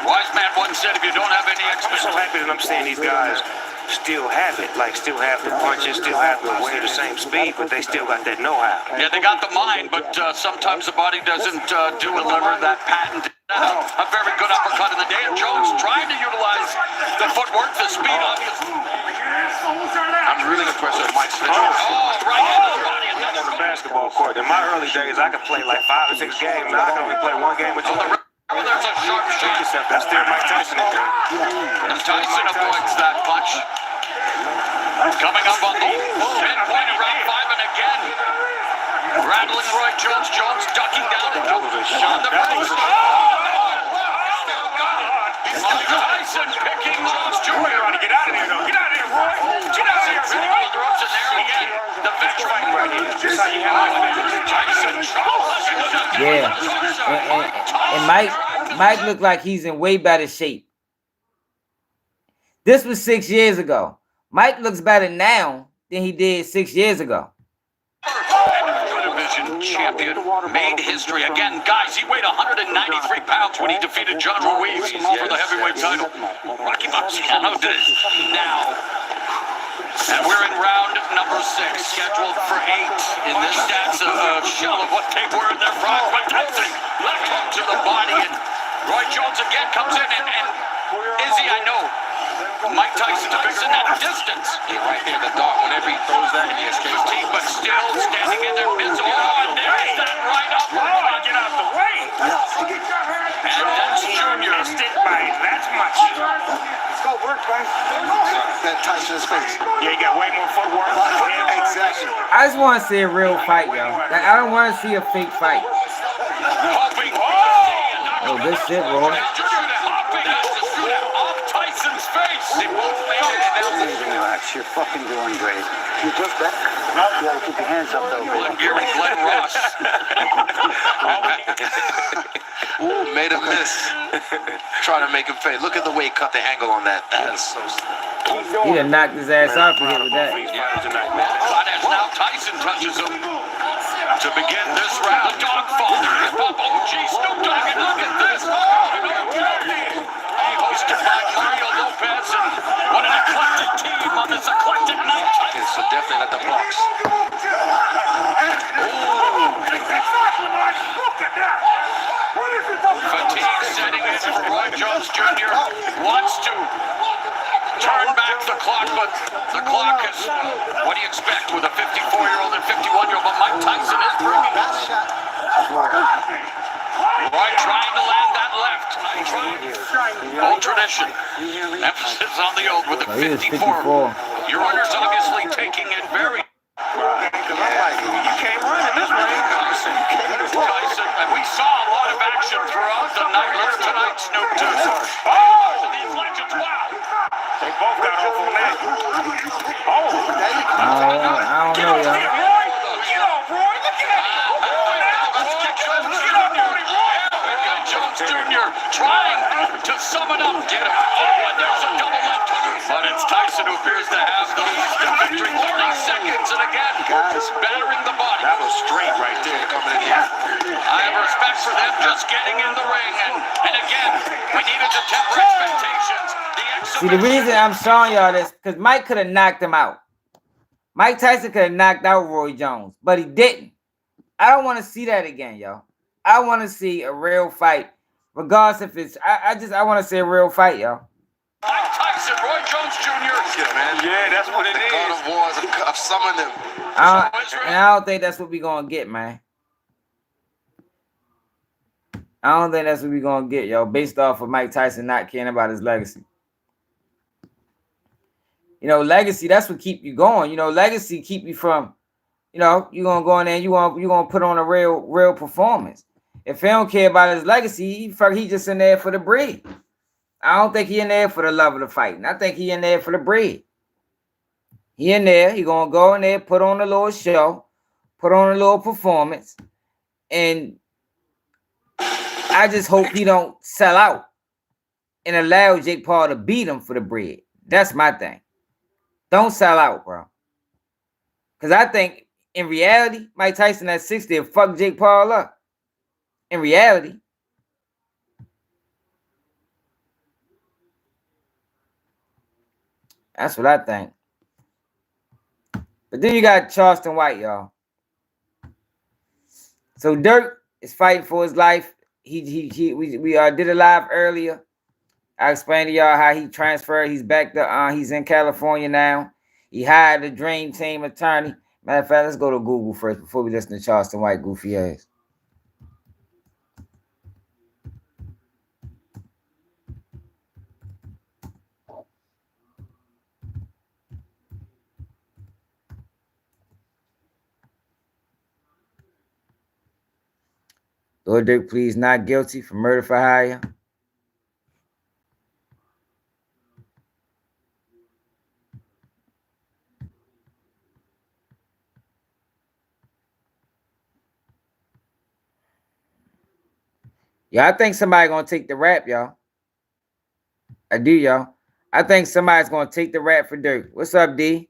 Wise man once said, if you don't have any I'm so experience. happy that I'm seeing these guys still have it. Like, still have the punches, still have the way, the same speed, but they still got that know-how. Yeah, they got the mind, but sometimes the body doesn't deliver that patent. A very good uppercut in the day, and Jones trying to utilize the footwork, the speed, obviously. I'm really impressed with Mike's finish. Oh, right into the body. And On the basketball court. In my early days, I could play like 5 or 6 games. Now I can only play 1 game or 2. there's a sharp shot. That's still Mike Tyson. And Tyson avoids that punch. Coming up on the midpoint of round 5, and again, rattling Roy Jones. Jones ducking down and on the brace. Mike Tyson picking Jones Jr. Get out of there, though. Get out of there, Roy. Get out of here, Tyson throws in there again. The bench fight right here. Just how you handle it. Tyson travels. Yeah. And Mike looked like he's in way better shape. This was 6 years ago. Mike looks better now than he did 6 years ago. Division champion made history again, guys. He weighed 193 pounds when he defeated John Ruiz for the heavyweight title. Rocky Marciano did it now. And we're in round number 6, scheduled for 8. In this, that's a shell of what they were in their prime. But Tyson left hook to the body, and Roy Jones again comes in, and Izzy, I know Mike Tyson in that distance. Yeah, right there in the dark. Whenever he throws that, he escapes. But still standing in their midst. Oh, and there's that right up. Get out the way. And that's Junior. Missed it by that much. That Tyson's face. Yeah, you got way more footwork. Exactly. I just want to see a real fight, yo. Like, I don't want to see a fake fight. Hoping. Oh, good shit, Roy. Off Tyson's face. Relax, you're fucking doing great. You just that? You gotta keep your hands up, though. Glenn Ross. Ooh, made a miss. Trying to make him fade. Look at the way he cut the angle on that. That is so. He done knocked his ass off to hit with that. And as now Tyson touches him to begin this round. Dogfather, hip-hop OG, Snoop Dogg, and look at this. Hosted by Mario Lopez, and what an eclectic team on this eclectic night. Okay, so definitely let the blocks. Fatigue setting in. Roy Jones Jr. wants to turn back the clock, but the clock is, what do you expect with a 54-year-old and 51-year-old? But Mike Tyson is bringing That shot. Roy trying to land that left. Old tradition. Emphasis on the old with a 54. Your owner's obviously taking it very. Because I'm like, you can't run in this ring. Tyson, and we saw a lot of action throughout the night. Look at tonight's Snoop Dogg. Oh, these legends, wow. They both got off on that. I don't know, y'all. Get off, Roy. Look at him. Jones Jr. trying to sum it up. Get him. Oh, and there's a double left. But it's Tyson who appears to have the least in victory. 30 seconds, and again, battering the body. That was straight right there coming in here. I have respect for them just getting in the ring. And again, we needed to temper expectations. See, the reason I'm showing y'all this, because Mike could have knocked him out. Mike Tyson could have knocked out Roy Jones, but he didn't. I don't want to see that again, y'all. I want to see a real fight, regardless if it's. I want to see a real fight, y'all. Mike Tyson, Roy Jones Jr. Yeah, that's what it is. God of War of summoning. And I don't think that's what we're gonna get, man. I don't think that's what we're gonna get, yo, based off of Mike Tyson not caring about his legacy. You know, legacy, that's what keep you going. You know, legacy keep you from, you know, you're gonna go in there and you're gonna put on a real performance. If he don't care about his legacy, he just in there for the bread. I don't think he in there for the love of the fight. I think he in there for the bread. He in there, he gonna go in there, put on a little show, put on a little performance, and I just hope he don't sell out and allow Jake Paul to beat him for the bread. That's my thing. Don't sell out, bro. Because I think in reality, Mike Tyson at 60 will fuck Jake Paul up. In reality. That's what I think. But then you got Charleston White, y'all. So Durk is fighting for his life. We did a live earlier. I explained to y'all how he transferred. He's back to he's in California now. He hired a dream team attorney. Matter of fact, let's go to Google first before we listen to Charleston White goofy ass. Lil Durk pleads not guilty for murder for hire. Yeah, I think somebody's gonna take the rap, y'all. I do, y'all. I think somebody's gonna take the rap for Durk. What's up, D?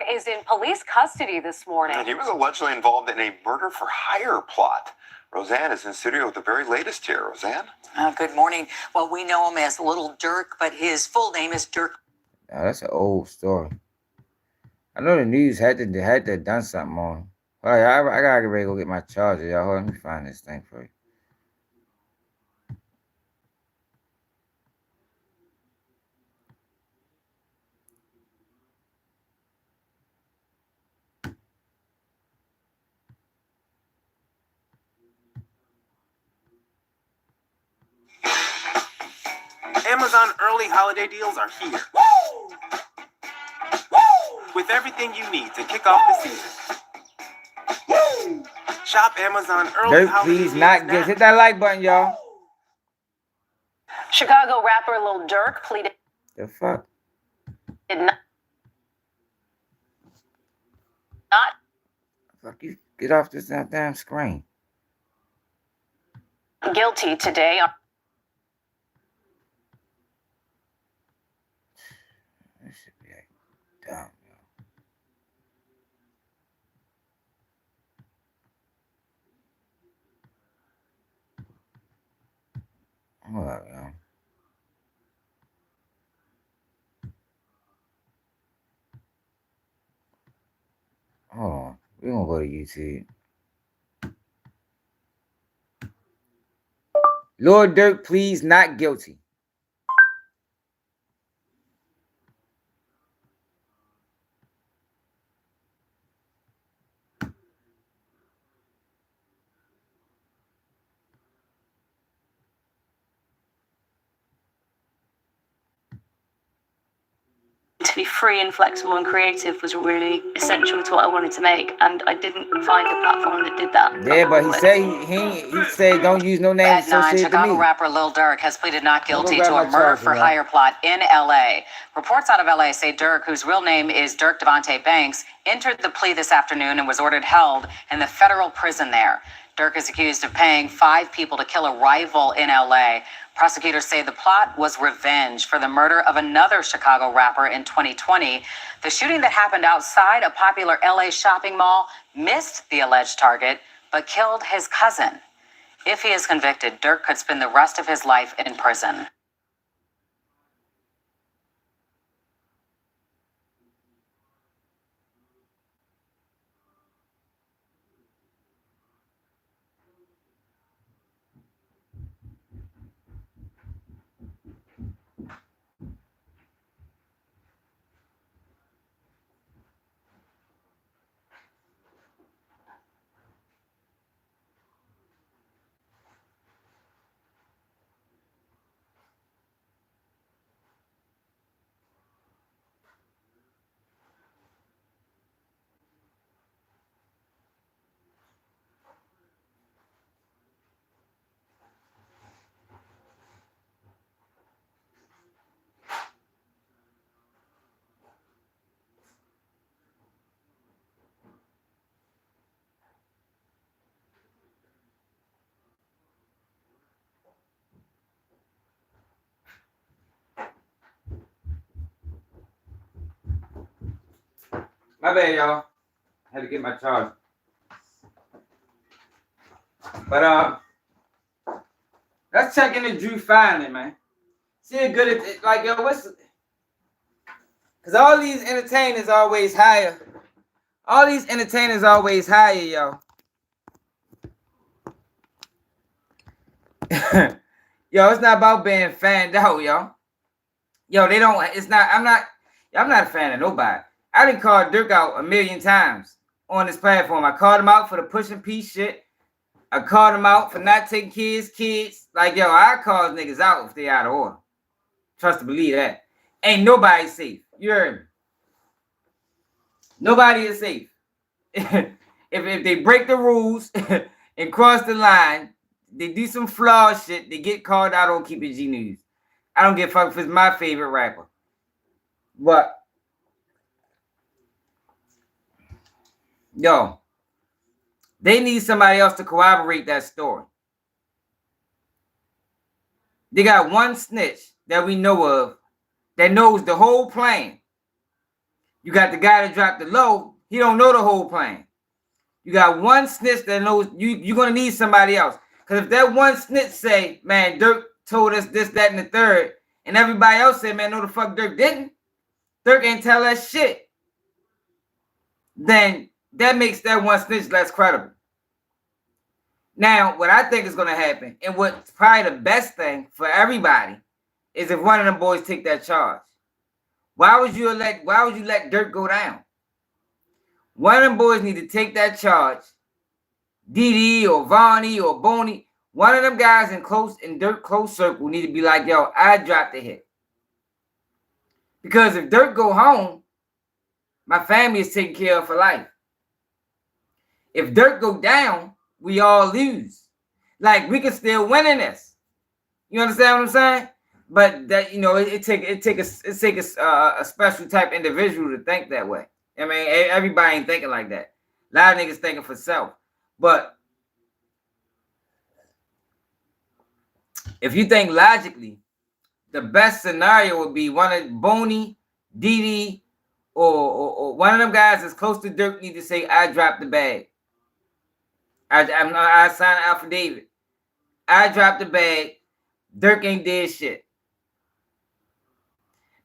Is in police custody this morning. And he was allegedly involved in a murder for hire plot. Roseanne is in studio with the very latest here. Roseanne? Good morning. Well, we know him as Lil Durk, but his full name is Durk. Oh, that's an old story. I know the news had to have done something on him. All right, I gotta get ready to go get my charger, y'all. Hold on, let me find this thing for you. Amazon early holiday deals are here. With everything you need to kick off the season. Shop Amazon early holiday Please deals not now. just hit that like button, y'all. Chicago rapper Lil Durk pleaded The fuck? not Fuck you. Get off this damn screen. guilty today on This should be like dumb, yo. Hold up, yo. Hold on. We're gonna go to YouTube. Lord Durk, please not guilty. be free and flexible and creative was really essential to what I wanted to make, and I didn't find a platform that did that. Yeah, but he said he said don't use no names At 9, associated to Chicago me. rapper Lil Durk has pleaded not guilty grab to my a murder charger, for man. hire plot in LA. Reports out of LA say Durk, whose real name is Dirk Devontae Banks, entered the plea this afternoon and was ordered held in the federal prison there. Durk is accused of paying 5 people to kill a rival in LA. Prosecutors say the plot was revenge for the murder of another Chicago rapper in 2020. The shooting that happened outside a popular LA shopping mall missed the alleged target, but killed his cousin. If he is convicted, Durk could spend the rest of his life in prison. My bad, y'all. Had to get my charger. But let's check into Drew Findling, man. See how good it like yo. Cause all these entertainers always hire. All these entertainers always hire, yo. Yo, it's not about being fanned out, yo. Yo, they don't. It's not. I'm not a fan of nobody. I done called Durk out 1,000,000 times on this platform. I called him out for the pushing piece shit. I called him out for not taking kids. Like, yo, I call niggas out if they out of order. Trust to believe that. Ain't nobody safe. You heard me? Nobody is safe. if they break the rules and cross the line, they do some flawed shit, they get called out on Keep It G News. I don't give a fuck if it's my favorite rapper. But yo, they need somebody else to corroborate that story. They got one snitch that we know of that knows the whole plan. You got the guy that dropped the low. He don't know the whole plan. You got one snitch that knows you're going to need somebody else. Because if that one snitch say, man, Durk told us this, that, and the third, and everybody else said, man, no the fuck Durk didn't. Durk ain't tell that shit. Then that makes that one snitch less credible. Now, what I think is going to happen, and what's probably the best thing for everybody, is if one of them boys take that charge. Why would you let Durk go down? One of them boys need to take that charge. DD or Vonnie or Boney, one of them guys in Durk close circle need to be like, yo, I dropped the hit. Because if Durk go home, my family is taken care of for life. If Durk go down, we all lose. Like, we can still win in this. You understand what I'm saying? But that, you know, it take a special type individual to think that way. I mean, everybody ain't thinking like that. A lot of niggas thinking for self. But if you think logically, the best scenario would be one of Boney, DD, or one of them guys that's close to Durk need to say, I dropped the bag. I signed an affidavit. I dropped the bag. Durk ain't did shit.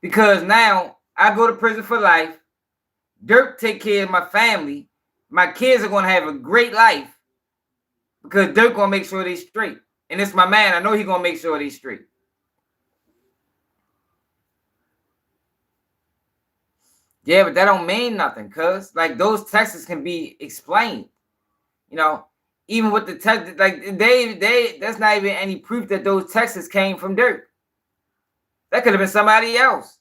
Because now I go to prison for life. Durk take care of my family. My kids are going to have a great life. Because Durk going to make sure they straight. And it's my man. I know he going to make sure they straight. Yeah, but that don't mean nothing, cuz. Like, those texts can be explained. You know, even with the text, like, that's not even any proof that those texts came from Durk. That could have been somebody else.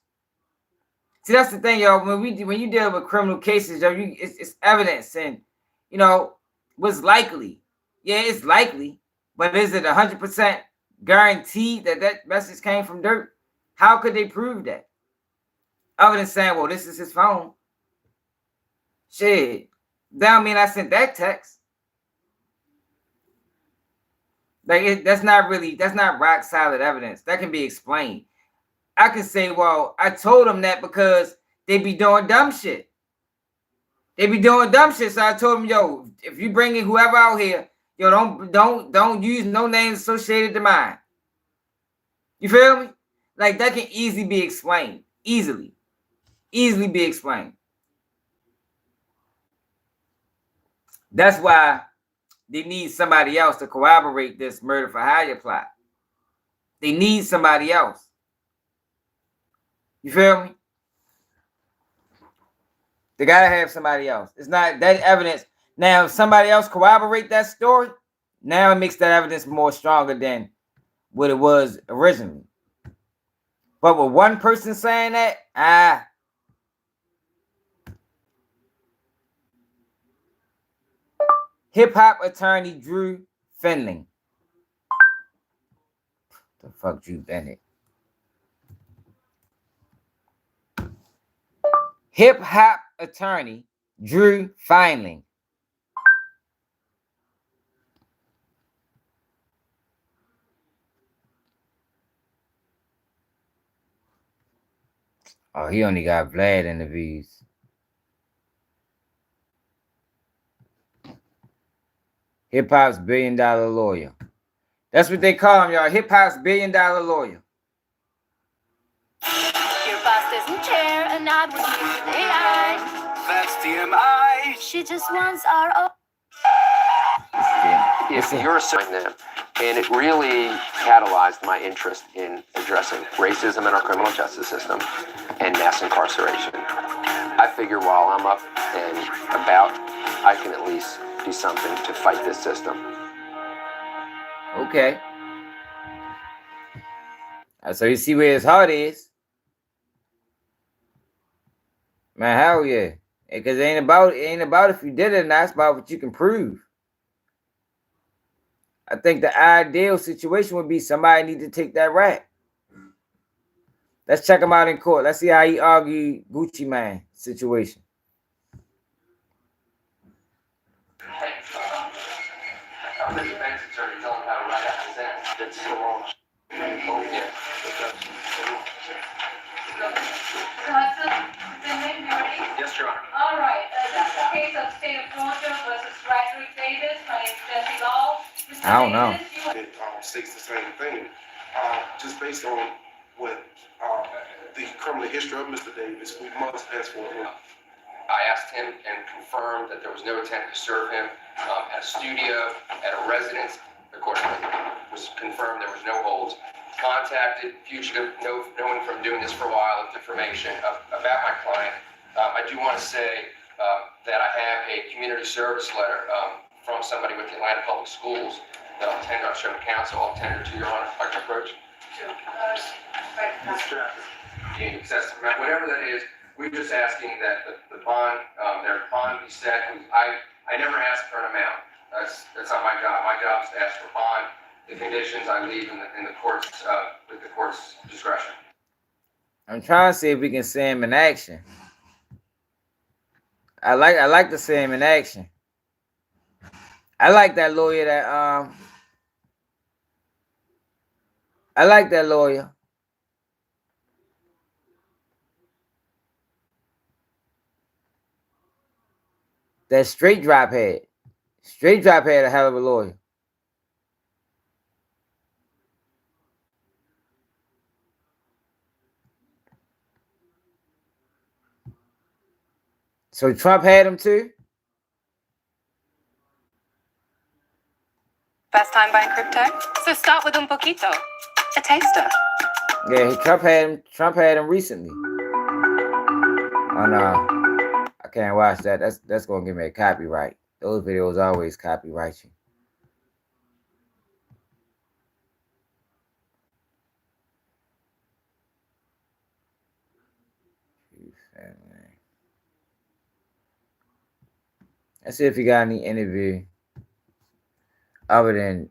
See, that's the thing, y'all. When you deal with criminal cases, yo, it's evidence, and you know what's likely. Yeah, it's likely, but is it 100% guaranteed that that message came from Durk? How could they prove that? Other than saying, well, this is his phone. Shit, that don't mean I sent that text. Like that's not rock solid evidence. That can be explained. I can say, well, I told them that because they be doing dumb shit. They be doing dumb shit. So I told them, yo, if you bring in whoever out here, yo, don't use no names associated to mine. You feel me? Like that can easily be explained. Easily be explained. That's why they need somebody else to corroborate this murder for hire plot. They need somebody else. You feel me? They gotta have somebody else. It's not that evidence. Now, if somebody else corroborate that story, now it makes that evidence more stronger than what it was originally. But with one person saying that, hip-hop attorney Drew Findling. The fuck, Drew Bennett? Hip-hop attorney Drew Findling. Oh, he only got Vlad interviews. Hip-hop's $1 billion lawyer. That's what they call him, y'all. Hip-hop's $1 billion lawyer. Your boss doesn't care, and not with you. AI. That's TMI. She just wants our own. If you're assigned them, and it really catalyzed my interest in addressing racism in our criminal justice system and mass incarceration. I figure while I'm up and about, I can at least do something to fight this system. Okay. So you see where his heart is. Man, hell yeah. Because it ain't about if you did it or not. It's about what you can prove. I think the ideal situation would be somebody need to take that rap. Let's check him out in court. Let's see how he argued Gucci Mane situation. Yes, Your Honor. All right. The case of State of Georgia versus Gregory Davis. My name is Jesse Law. I don't know. It states the same thing. Just based on what the criminal history of Mr. Davis, we must ask for him. I asked him and confirmed that there was no intent to serve him at a studio, at a residence. Accordingly, it was confirmed there was no holds. Contacted fugitive, knowing from doing this for a while, of information about my client. I do want to say that I have a community service letter from somebody with the Atlanta Public Schools that I'll tender. I'll show the council. I'll tender to Your Honor. I can approach. Whatever that is, we're just asking that the bond, their bond be set. I never asked for an amount. That's not my job. My job is to ask for bond. The conditions I leave in the court's with the court's discretion. I'm trying to see if we can see him in action. I like to see him in action. I like that lawyer that I like that lawyer. That Straight Drop had. Straight Drop had a hell of a lawyer. So Trump had him too? Best time buying crypto? So start with un poquito, a taster. Yeah, Trump had him recently. Oh no, I can't watch that. That's gonna give me a copyright. Those videos always copyright you. Let's see if he got any interview other than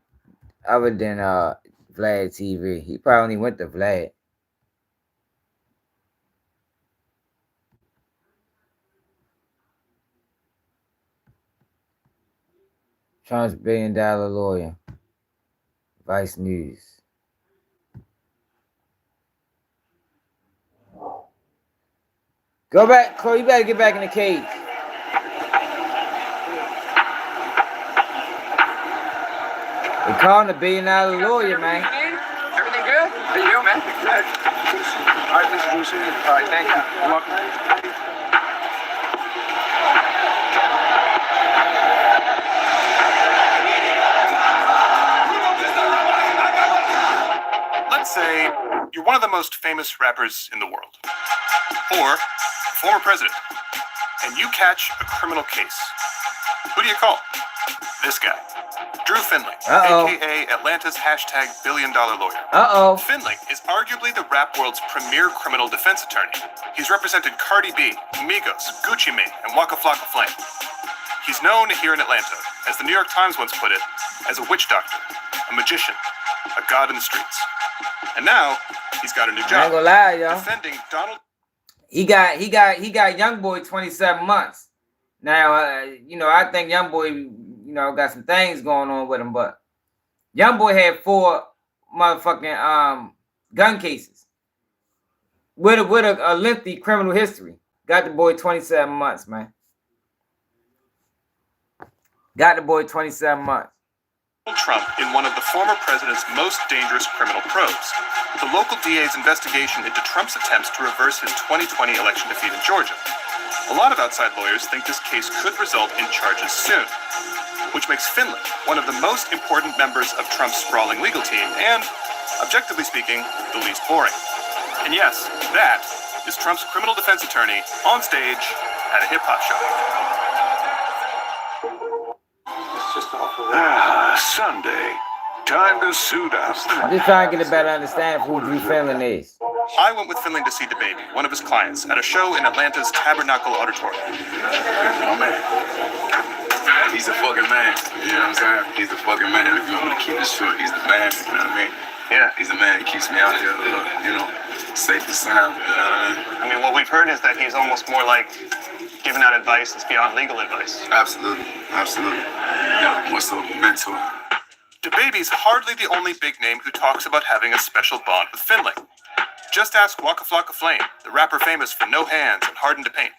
Vlad TV. He probably only went to Vlad. Trump's $1 billion lawyer. Vice News. Go back, Chloe. You better get back in the cage. They calling the $1 billion lawyer, man. Everything good? How you doing, man? Good. All right, Mr. Bruce. All right, thank you. You're welcome. Let's say you're one of the most famous rappers in the world, or former president, and you catch a criminal case. Who do you call? This guy. Drew Findling, a.k.a. Atlanta's #1 billion lawyer. Findling is arguably the rap world's premier criminal defense attorney. He's represented Cardi B, Migos, Gucci Mane, and Waka Flocka Flame. He's known here in Atlanta, as the New York Times once put it, as a witch doctor, a magician, a god in the streets. And now, he's got a new job. I ain't gonna lie, y'all. Defending Donald. He got Young Boy 27 months. Now, I think Young Boy, got some things going on with him, but Young Boy had 4 motherfucking gun cases with a lengthy criminal history. Got the boy 27 months, man. Got the boy 27 months. Trump in one of the former president's most dangerous criminal probes, the local DA's investigation into Trump's attempts to reverse his 2020 election defeat in Georgia. A lot of outside lawyers think this case could result in charges soon, which makes Findling one of the most important members of Trump's sprawling legal team and, objectively speaking, the least boring. And yes, that is Trump's criminal defense attorney on stage at a hip-hop show. Sunday. Time to suit up. I'm just trying to get a better understanding of who Drew Findling is. I went with Findling to see DaBaby, one of his clients, at a show in Atlanta's Tabernacle Auditorium. Oh, man. He's a fucking man. You know what I'm saying? He's a fucking man. If you want me to keep this short, he's the man. You know what I mean? Yeah, he's the man. He keeps me out here, safe and sound. You know what I mean? I mean, what we've heard is that he's almost more like giving out advice that's beyond legal advice. Absolutely. More so mental. DaBaby's hardly the only big name who talks about having a special bond with Findling. Just ask Waka Flocka Flame, the rapper famous for no hands and hardened to paint.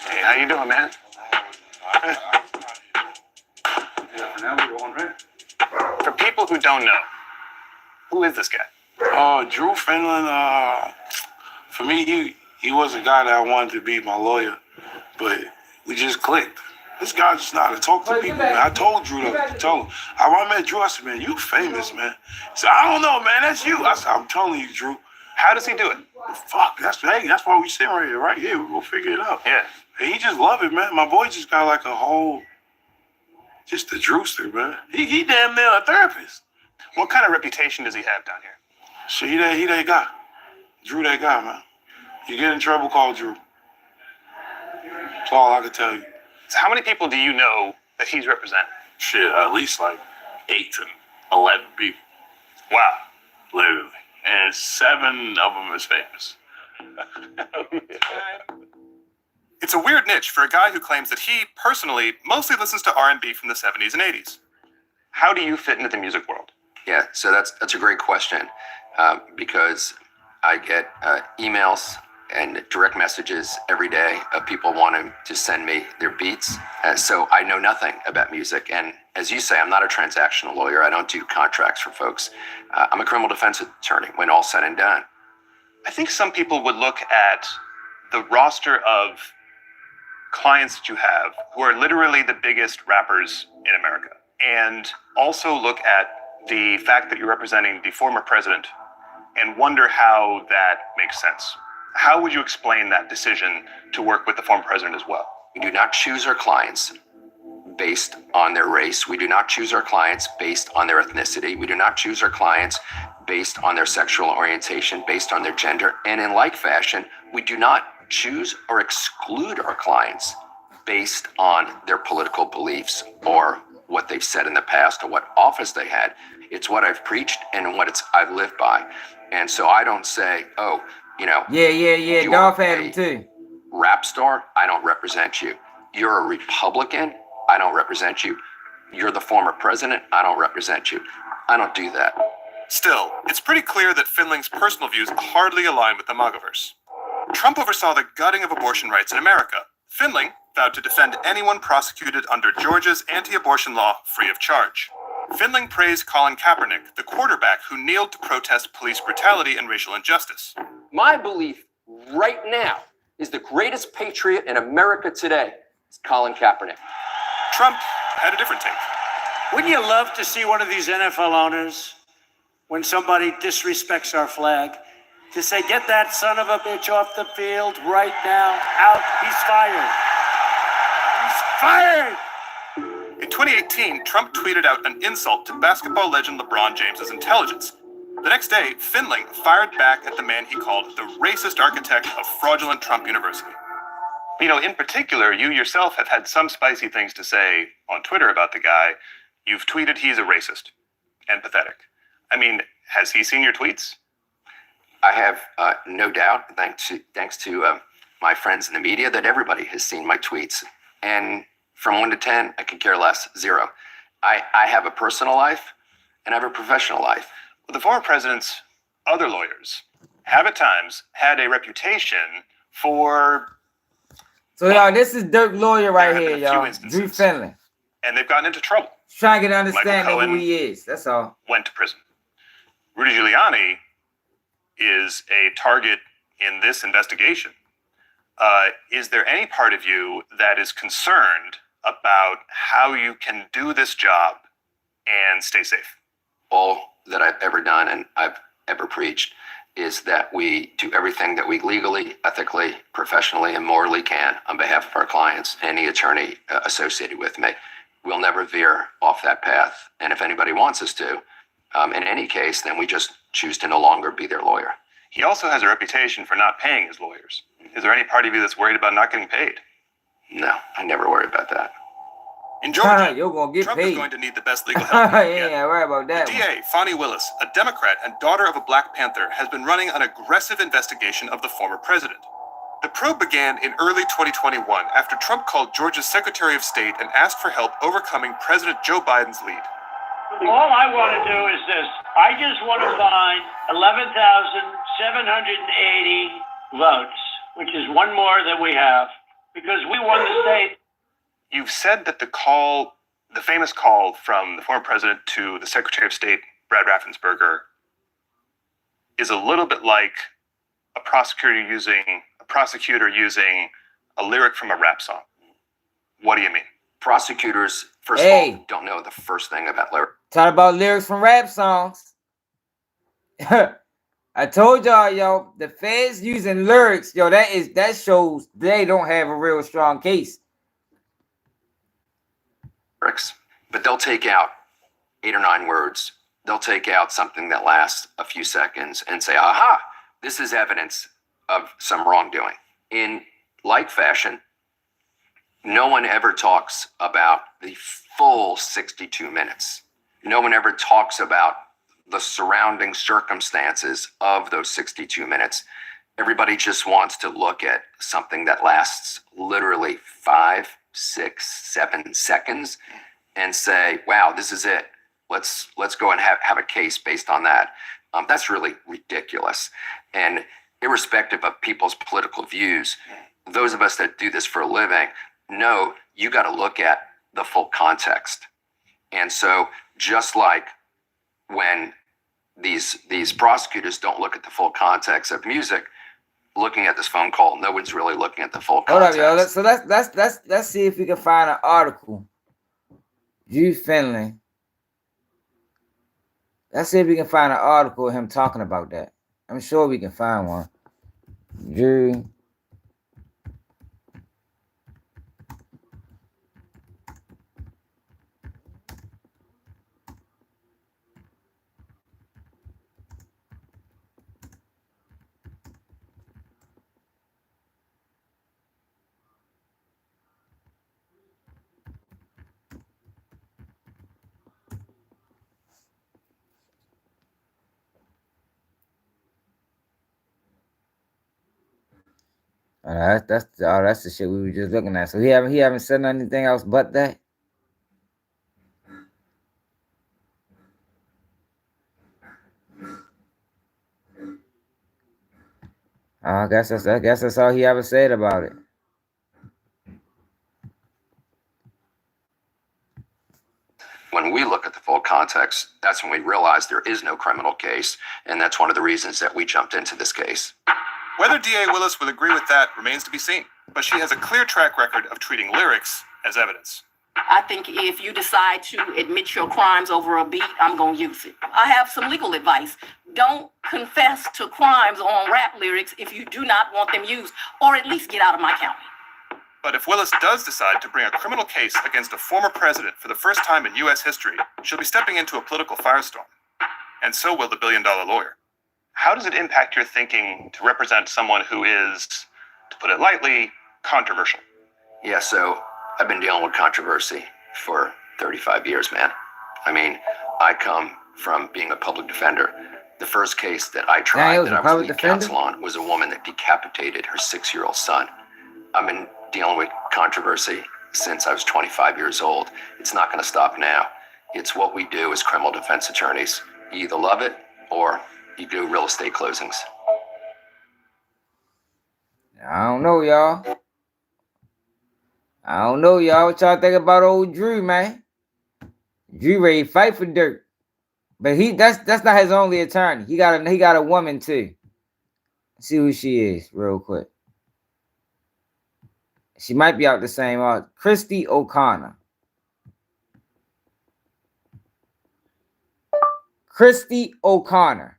Hey, how you doing, man? For people who don't know, who is this guy? Drew Findling, for me, he was a guy that I wanted to be my lawyer, but we just clicked. This guy just know how to talk to people, man. I told Drew when I met Drew, I said, man, you famous, man. He said, I don't know, man, that's you. I said, I'm telling you, Drew. How does he do it? Fuck, that's why we sitting right here. We're gonna figure it out. Yeah. And he just love it, man. My boy just got like a whole, just the Drewster, man. He damn near a therapist. What kind of reputation does he have down here? So he that guy. Drew that guy, man. You get in trouble, call Drew. That's all I can tell you. So how many people do you know that he's representing? Shit, at least like 8 to 11 people. Wow. Literally. And 7 of them is famous. It's a weird niche for a guy who claims that he, personally, mostly listens to R&B from the 70s and 80s. How do you fit into the music world? Yeah, so that's a great question because I get emails and direct messages every day of people wanting to send me their beats. So I know nothing about music. And as you say, I'm not a transactional lawyer. I don't do contracts for folks. I'm a criminal defense attorney when all's said and done. I think some people would look at the roster of clients that you have who are literally the biggest rappers in America and also look at the fact that you're representing the former president and wonder how that makes sense. How would you explain that decision to work with the former president as well? We do not choose our clients based on their race. We do not choose our clients based on their ethnicity. We do not choose our clients based on their sexual orientation, based on their gender. And in like fashion, we do not choose or exclude our clients based on their political beliefs or what they've said in the past or what office they had. It's what I've preached and what I've lived by. And so I don't say, oh, you know. Yeah. Dolph had him too. Rap star, I don't represent you. You're a Republican, I don't represent you. You're the former president, I don't represent you. I don't do that. Still, it's pretty clear that Findling's personal views hardly align with the MAGAverse. Trump oversaw the gutting of abortion rights in America. Findling vowed to defend anyone prosecuted under Georgia's anti-abortion law free of charge. Findling praised Colin Kaepernick, the quarterback who kneeled to protest police brutality and racial injustice. My belief right now is the greatest patriot in America today is Colin Kaepernick. Trump had a different take. Wouldn't you love to see one of these NFL owners, when somebody disrespects our flag, to say, get that son of a bitch off the field right now, out, he's fired. He's fired! In 2018, Trump tweeted out an insult to basketball legend LeBron James's intelligence. The next day, Findling fired back at the man he called the racist architect of fraudulent Trump University. You know, in particular, you yourself have had some spicy things to say on Twitter about the guy. You've tweeted he's a racist and pathetic. I mean, has he seen your tweets? I have no doubt, thanks to my friends in the media, that everybody has seen my tweets. And from 1 to 10, I could care less, 0. I have a personal life and I have a professional life. The former president's other lawyers have at times had a reputation for... So, y'all, this is Durk lawyer right here, y'all. Drew Findling. And they've gotten into trouble. Trying to get an understanding of who he is. That's all. Went to prison. Rudy Giuliani is a target in this investigation. Is there any part of you that is concerned about how you can do this job and stay safe? All that I've ever done and I've ever preached is that we do everything that we legally, ethically, professionally, and morally can on behalf of our clients. Any attorney associated with me will never veer off that path. And if anybody wants us to, in any case, then we just choose to no longer be their lawyer. He also has a reputation for not paying his lawyers. Is there any part of you that's worried about not getting paid? No, I never worry about that. In Georgia, you're gonna get Trump paid. is going to need the best legal help. Yeah, right about that. The DA, Fani Willis, a Democrat and daughter of a Black Panther, has been running an aggressive investigation of the former president. The probe began in early 2021 after Trump called Georgia's Secretary of State and asked for help overcoming President Joe Biden's lead. All I want to do is this. I just want to find 11,780 votes, which is one more than we have, because we won the state. You've said that the famous call from the former president to the Secretary of State, Brad Raffensperger, is a little bit like a prosecutor using a lyric from a rap song. What do you mean? Prosecutors, first of all, don't know the first thing about lyrics. Talk about lyrics from rap songs. I told y'all, yo, the feds using lyrics, yo, that shows they don't have a real strong case. But they'll take out 8 or 9 words. They'll take out something that lasts a few seconds and say, aha, this is evidence of some wrongdoing. In like fashion, no one ever talks about the full 62 minutes. No one ever talks about the surrounding circumstances of those 62 minutes. Everybody just wants to look at something that lasts literally 5, 6, 7 seconds and say, wow, this is it. Let's go and have a case based on that. That's really ridiculous. And irrespective of people's political views, those of us that do this for a living know you got to look at the full context. And so just like when these prosecutors don't look at the full context of music, looking at this phone call, no one's really looking at the full context. Hold up, yo. So let's see if we can find an article. Drew Findling. Let's see if we can find an article of him talking about that. I'm sure we can find one. Drew. That's the shit we were just looking at. So he haven't said anything else but that. I guess that's all he ever said about it. When we look at the full context, that's when we realize there is no criminal case, and that's one of the reasons that we jumped into this case. Whether DA Willis would agree with that remains to be seen, but she has a clear track record of treating lyrics as evidence. I think if you decide to admit your crimes over a beat, I'm going to use it. I have some legal advice. Don't confess to crimes on rap lyrics if you do not want them used, or at least get out of my county. But if Willis does decide to bring a criminal case against a former president for the first time in U.S. history, she'll be stepping into a political firestorm. And so will the billion-dollar lawyer. How does it impact your thinking to represent someone who is, to put it lightly, controversial? Yeah, so I've been dealing with controversy for 35 years, man. I mean, I come from being a public defender. The first case that I tried that I was lead counsel on was a woman that decapitated her 6-year-old son. I've been dealing with controversy since I was 25 years old. It's not going to stop now. It's what we do as criminal defense attorneys. You either love it or you do real estate closings. I don't know, y'all. What y'all think about old Drew, man? Drew ready to fight for Durk. But that's not his only attorney. He got a woman too. Let's see who she is real quick. She might be out the same art. Christy O'Connor. Christy O'Connor.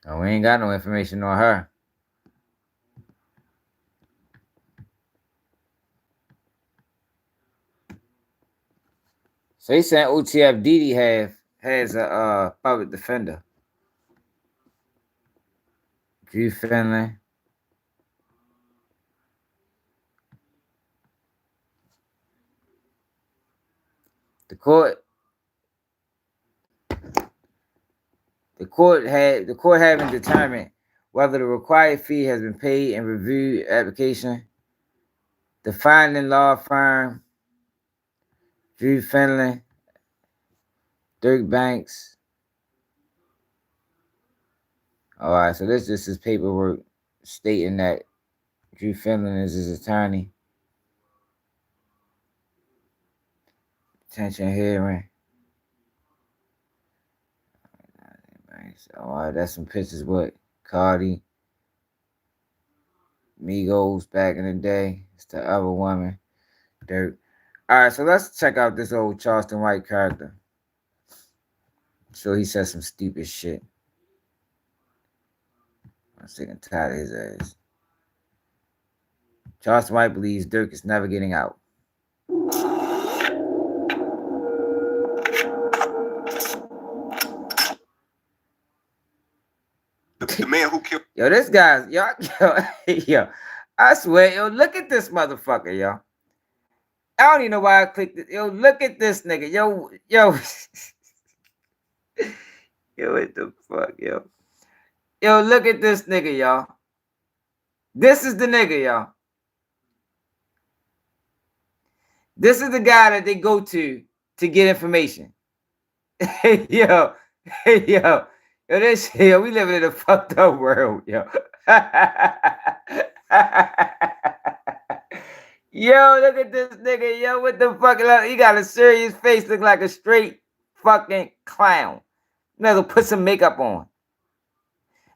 Oh, we ain't got no information on her. So he's saying OTF Didi has a public defender. Drew Findling. The court haven't determined whether the required fee has been paid and reviewed application. The Findling law firm, Drew Findling, Durk Banks. All right, so this is his paperwork stating that Drew Findling is his attorney. Detention hearing. All right, that's some pictures with Cardi, Migos back in the day. It's the other woman, Durk. All right, so let's check out this old Charleston White character. So he said some stupid shit. I'm sick and tired of his ass. Charleston White believes Durk is never getting out. The man who killed. Yo, this guy's yo, I swear, yo, look at this motherfucker, yo. I don't even know why I clicked it. Yo, look at this nigga. Yo. Yo, what the fuck, yo? Yo, look at this nigga, y'all. This is the nigga, y'all. This is the guy that they go to get information. Yo, this shit, yo, we living in a fucked up world, yo. Yo, look at this nigga, yo. What the fuck? He got a serious face, look like a straight fucking clown. Never put some makeup on.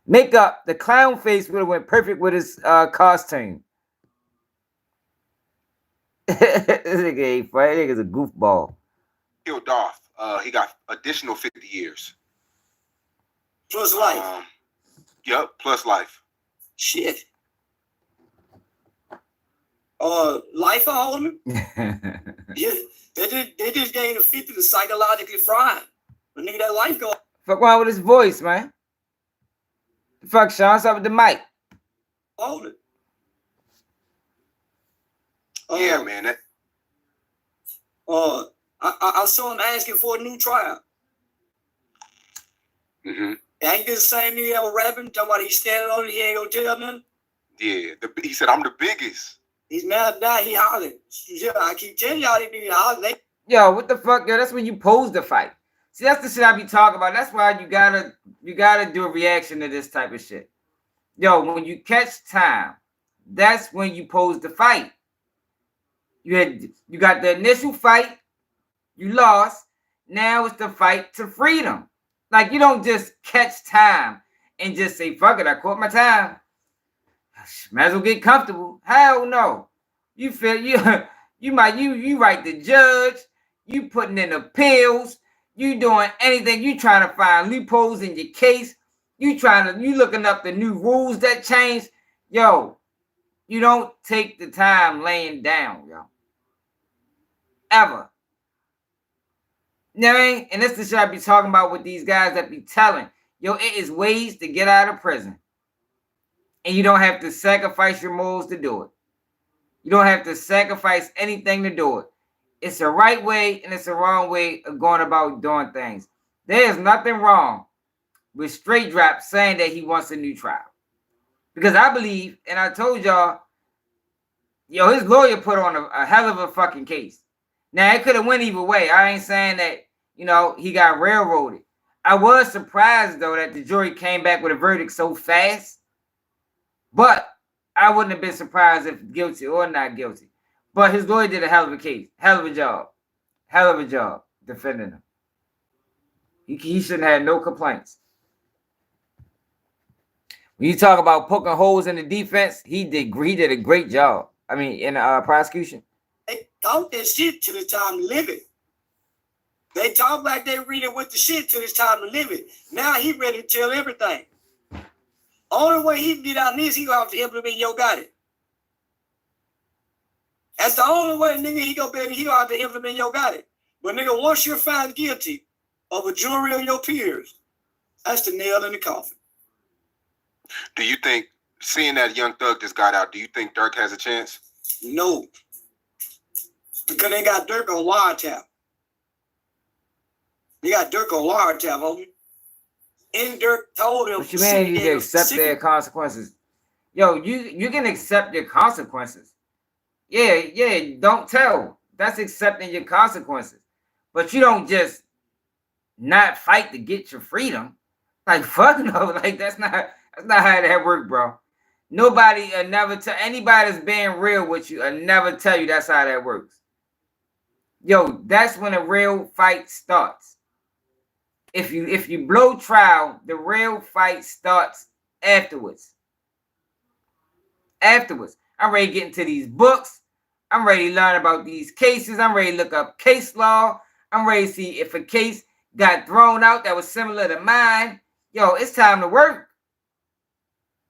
Makeup, the clown face would have went perfect with his costume. This nigga ain't funny. This nigga's a goofball. Killed Darth. He got additional 50 years. Plus life. Yep, plus life. Shit. Life on him. Yeah, they just gave the 50 to psychologically fry him. The nigga that life go. Fuck wrong with his voice, man? The fuck, Sean? What's up with the mic? Hold it. Yeah, man. I saw him asking for a new trial. Mm-hmm. Ain't this the same nigga that was rapping? Talking about he's standing on it, he ain't gonna tell nothing? Yeah, he said, I'm the biggest. He's mad now, he hollering. Yeah, I keep telling y'all they niggas hollering. Yo, what the fuck, yo? That's when you pose the fight. See, that's the shit I be talking about. That's why you gotta do a reaction to this type of shit. Yo, when you catch time, that's when you pose the fight. You got the initial fight, you lost. Now it's the fight to freedom. Like, you don't just catch time and just say, fuck it, I caught my time. Might as well get comfortable. Hell no. You feel you write the judge, you putting in appeals, you doing anything, you trying to find loopholes in your case, you looking up the new rules that change. Yo, you don't take the time laying down, yo. Ever. You know what I mean? And this is the shit I be talking about with these guys that be telling, yo, it is ways to get out of prison. And you don't have to sacrifice your morals to do it. You don't have to sacrifice anything to do it. It's a right way and it's a wrong way of going about doing things. There is nothing wrong with Straight Drop saying that he wants a new trial. Because I believe, and I told y'all, yo, his lawyer put on a hell of a fucking case. Now, it could have went either way. I ain't saying that, you know, he got railroaded. I was surprised, though, that the jury came back with a verdict so fast. But I wouldn't have been surprised if guilty or not guilty. But his lawyer did a hell of a case. Hell of a job. Hell of a job defending him. He shouldn't have no complaints. When you talk about poking holes in the defense, he did a great job. I mean, in the prosecution. They talk that shit till it's time to live it. They talk like they read it with the shit till it's time to live it. Now he ready to tell everything. Only way he can get out of this, he gonna have to implement Yo Got It. That's the only way, nigga, he gonna have to implement Yo Got It. But nigga, once you're found guilty of a jury of your peers, that's the nail in the coffin. Do you think, seeing that Young Thug just got out, do you think Durk has a chance? No. Because they got Durk on wiretap. They got Durk on wiretap, homie. And Durk told him. What you mean you can accept their consequences? Yo, you can accept your consequences. Yeah, don't tell. That's accepting your consequences. But you don't just not fight to get your freedom. Like, fuck no. Like, that's not how that works, bro. Nobody never tell anybody that's being real with you never tell you that's how that works. Yo, that's when a real fight starts. If you blow trial, the real fight starts afterwards. Afterwards. I'm ready to get into these books. I'm ready to learn about these cases. I'm ready to look up case law. I'm ready to see if a case got thrown out that was similar to mine. Yo, it's time to work.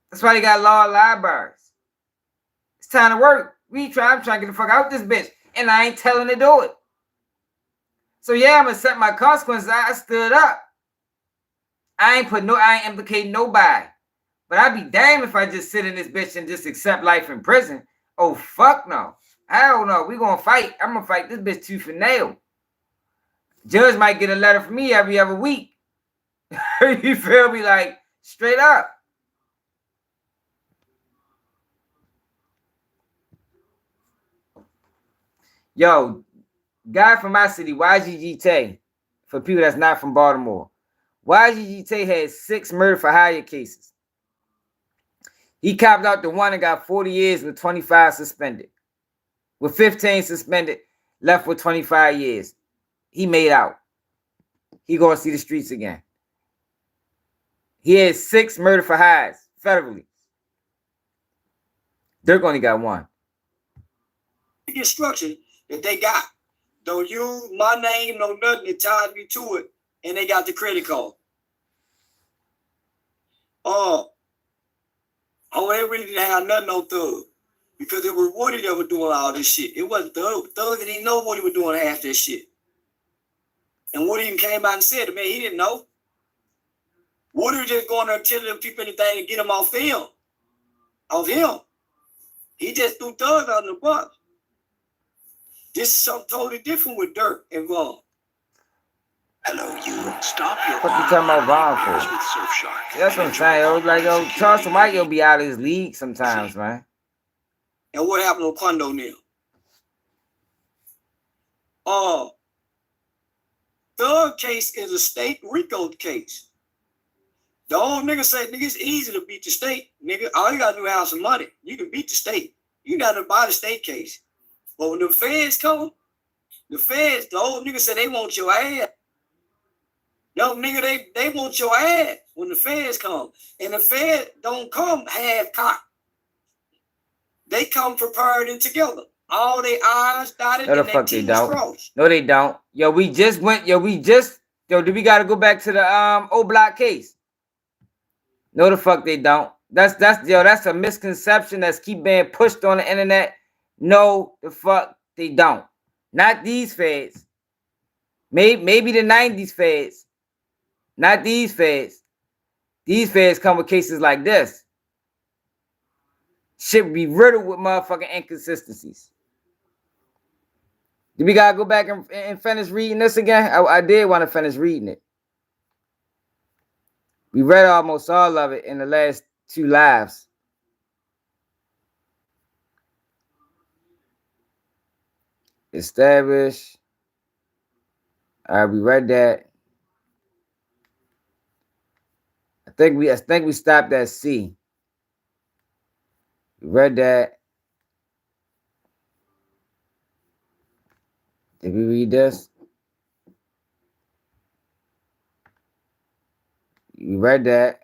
That's why they got law libraries. It's time to work. I'm trying to get the fuck out this bitch. And I ain't telling to do it. So yeah, I'm gonna set my consequences. I stood up. I ain't implicating nobody. But I'd be damned if I just sit in this bitch and just accept life in prison. Oh, fuck no. Hell no. We gonna fight. I'm gonna fight this bitch tooth and nail. Judge might get a letter from me every other week. You feel me? Like, straight up. Yo, guy from my city, YGGT, for people that's not from Baltimore. YGGT had 6 murder for hire cases. He copped out the one and got 40 years with 25 suspended. With 15 suspended, left with 25 years. He made out. He gonna see the streets again. He had 6 murder for hires federally. Durk only got 1. The instruction that they got. Don't use my name, no nothing that ties me to it. And they got the credit card. Oh, they really didn't have nothing on Thug. Because it was Woody that was doing all this shit. It wasn't Thug. Thug didn't know Woody was doing half that shit. And Woody even came out and said it, man, he didn't know. Woody was just going there telling them people anything to get them off film. Off him. He just threw Thug out in the bus. This is something totally different with Durk and Vaughn. Hello, you. Stop your What you talking about Vaughn for? with Surfshark. That's what I'm saying. Yo, like, yo, Charles White, you'll be out of his league sometimes, man. And what happened to Quando now? Thug case is a state RICO case. The old nigga say, nigga, it's easy to beat the state. Nigga, all you gotta do is have some money. You can beat the state. You gotta buy the state case. But when the feds come, the old nigga said they want your ass. No, nigga, they want your ass when the feds come. And the feds don't come half-cocked. They come prepared and together. All their I's dotted No, the and fuck their they T's don't. crossed. No, they don't. Yo, we just went. Yo, do we got to go back to the O Block case? No, the fuck they don't. That's a misconception that's keep being pushed on the internet. No, the fuck they don't. Not these feds. Maybe the 90s feds. Not these feds. These feds come with cases like this. Shit be riddled with motherfucking inconsistencies. Do we gotta go back and finish reading this again? I did want to finish reading it. We read almost all of it in the last 2 lives. Established. All right, we read that. I think we stopped at C. We read that. Did we read this? We read that.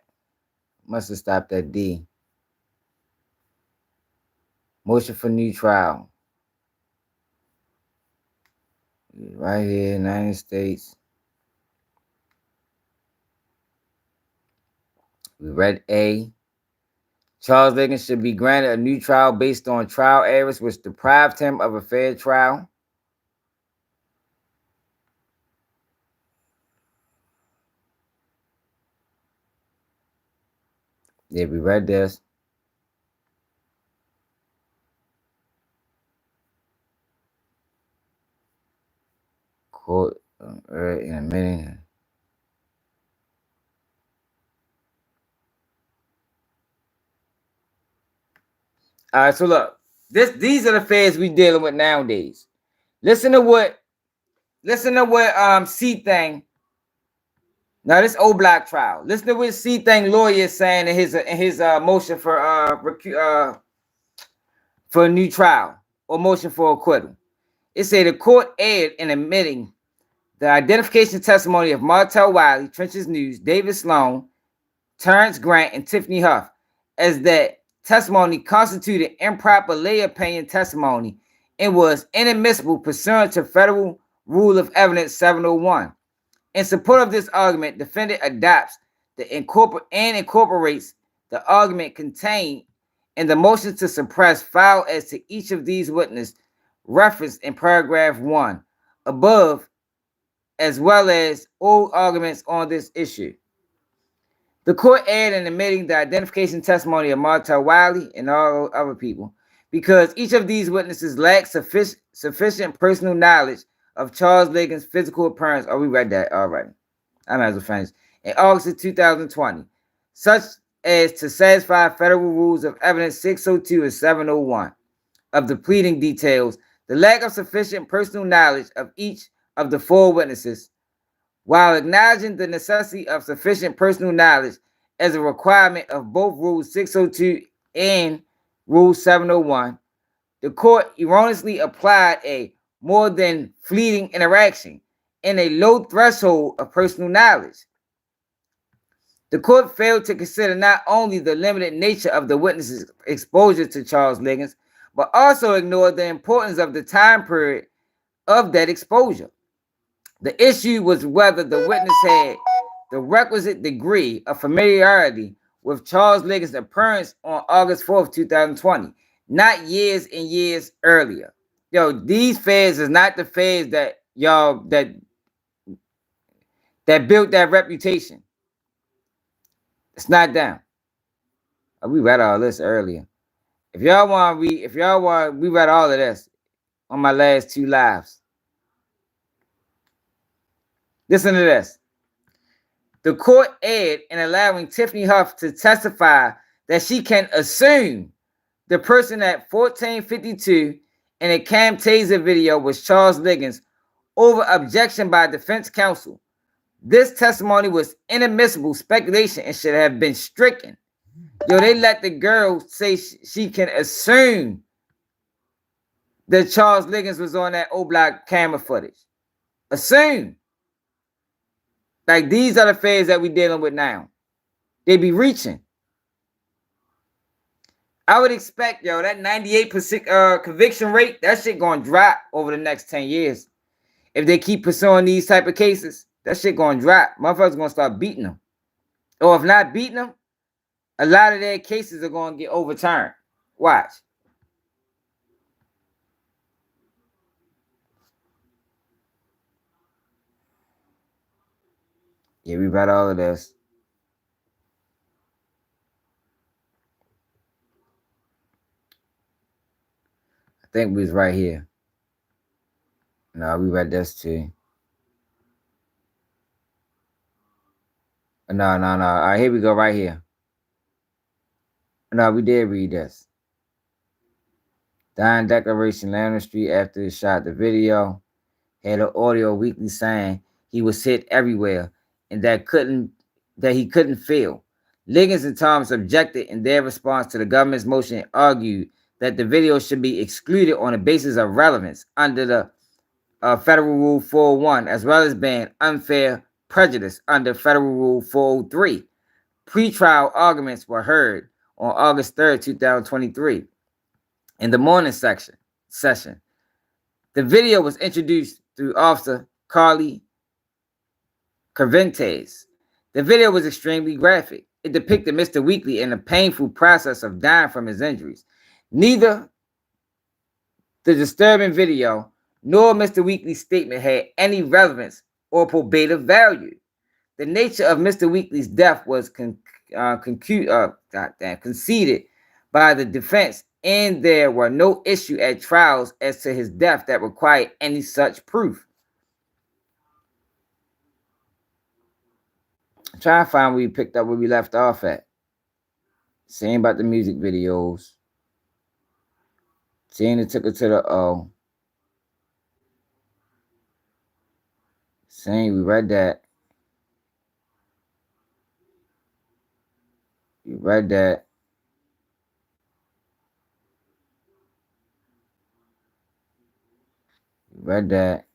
Must have stopped at D. Motion for new trial. Right here, United States. We read A. Charles Liggins should be granted a new trial based on trial errors which deprived him of a fair trial. Yeah, we read this. Court in a minute. All right, so look, these are the feds we dealing with nowadays. Listen to what C thing. Now this O Block trial. Listen to what C thing lawyer is saying in his motion for a new trial or motion for acquittal. It said the court erred in admitting the identification testimony of Martell Wiley, Trenches News, David Sloan, Terrence Grant, and Tiffany Huff, as that testimony constituted improper lay opinion testimony and was inadmissible pursuant to Federal Rule of Evidence 701. In support of this argument, defendant adopts incorporates the argument contained in the motion to suppress filed as to each of these witnesses referenced in paragraph 1 above, as well as all arguments on this issue. The court erred in admitting the identification testimony of Martell Wiley and all other people because each of these witnesses lacked sufficient personal knowledge of Charles Liggins' physical appearance. Oh, we read that already. I might as well finish. In August of 2020, such as to satisfy Federal Rules of Evidence 602 and 701 of the pleading details, the lack of sufficient personal knowledge of each of the 4 witnesses, while acknowledging the necessity of sufficient personal knowledge as a requirement of both Rule 602 and Rule 701, the court erroneously applied a more than fleeting interaction and a low threshold of personal knowledge. The court failed to consider not only the limited nature of the witness's exposure to Charles Liggins, but also ignored the importance of the time period of that exposure. The issue was whether the witness had the requisite degree of familiarity with Charles Liggins' appearance on August 4th, 2020, not years and years earlier. Yo, these feds is not the feds that y'all that built that reputation. It's not them. We read all this earlier. If y'all want, we read all of this on my last 2 lives. Listen to this. The court erred in allowing Tiffany Huff to testify that she can assume the person at 1452 in a Camtasia video was Charles Liggins over objection by defense counsel. This testimony was inadmissible speculation and should have been stricken. Yo, they let the girl say she can assume that Charles Liggins was on that O-Block camera footage. Assume. Like, these are the feds that we dealing with now. They be reaching. I would expect, yo, that 98% conviction rate, that shit gonna drop over the next 10 years. If they keep pursuing these type of cases, that shit gonna drop. Motherfuckers gonna start beating them. Or if not beating them, a lot of their cases are gonna get overturned. Watch. Yeah, we read all of this. I think we was right here. No, we read this too. No. All right, here we go right here. No, we did read this. Dying declaration, land on the street after he shot the video. Had an audio weekly saying he was hit everywhere and that he couldn't feel. Liggins and Thomas objected in their response to the government's motion and argued that the video should be excluded on the basis of relevance under the Federal Rule 401, as well as ban unfair prejudice under Federal Rule 403. Pre-trial arguments were heard on August 3rd, 2023 in the morning session. The video was introduced through Officer Carly Cervantes. The video was extremely graphic. It depicted Mr. Weekly in a painful process of dying from his injuries. Neither the disturbing video nor Mr. Weekly's statement had any relevance or probative value. The nature of Mr. Weekly's death was conceded by the defense, and there were no issue at trials as to his death that required any such proof. I'm trying to find where we picked up where we left off at. Saying about the music videos. Saying it took her to the O. Saying we read that. We read that. We read that.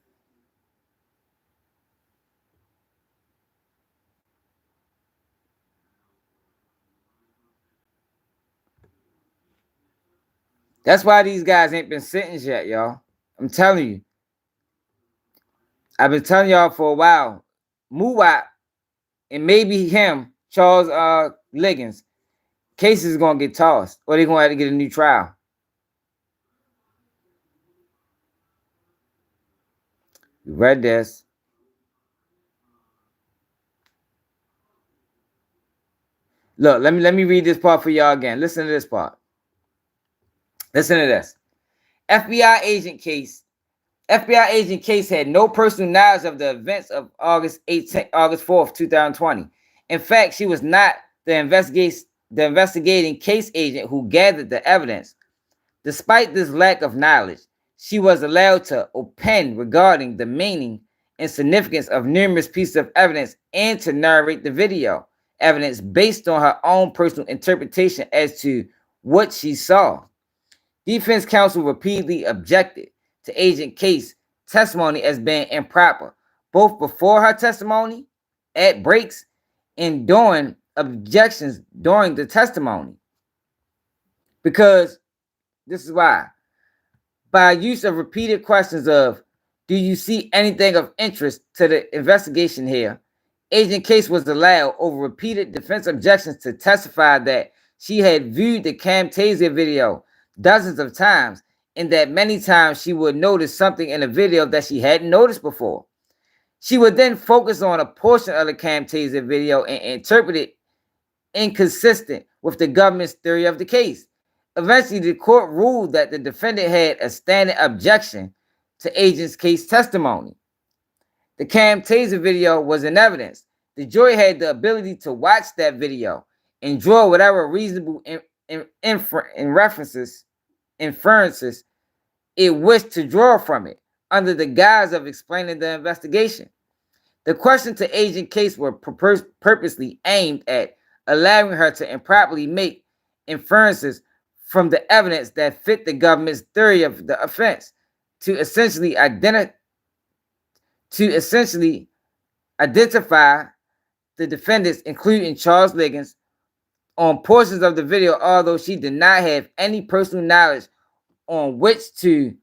That's why these guys ain't been sentenced yet, y'all. I'm telling you. I've been telling y'all for a while. Wack and maybe him, Charles Liggins, cases is gonna get tossed, or they're gonna have to get a new trial. You read this. Look, let me read this part for y'all again. Listen to this part. Listen to this. FBI agent case had no personal knowledge of the events of August 4th, 2020. In fact, she was not the investigating case agent who gathered the evidence. Despite this lack of knowledge, she was allowed to opine regarding the meaning and significance of numerous pieces of evidence and to narrate the video evidence based on her own personal interpretation as to what she saw. Defense counsel repeatedly objected to Agent Case testimony as being improper, both before her testimony at breaks and during objections during the testimony. Because this is why. By use of repeated questions of, do you see anything of interest to the investigation here? Agent Case was allowed over repeated defense objections to testify that she had viewed the Camtasia video dozens of times, and that many times she would notice something in a video that she hadn't noticed before. She would then focus on a portion of the Camtasia video and interpret it inconsistent with the government's theory of the case. Eventually, the court ruled that the defendant had a standing objection to Agent's case testimony. The Camtasia video was in evidence. The jury had the ability to watch that video and draw whatever reasonable inferences it wished to draw from it under the guise of explaining the investigation. The questions to Agent Case were purposely aimed at allowing her to improperly make inferences from the evidence that fit the government's theory of the offense to essentially identify the defendants, including Charles Liggins, on portions of the video, although she did not have any personal knowledge on which to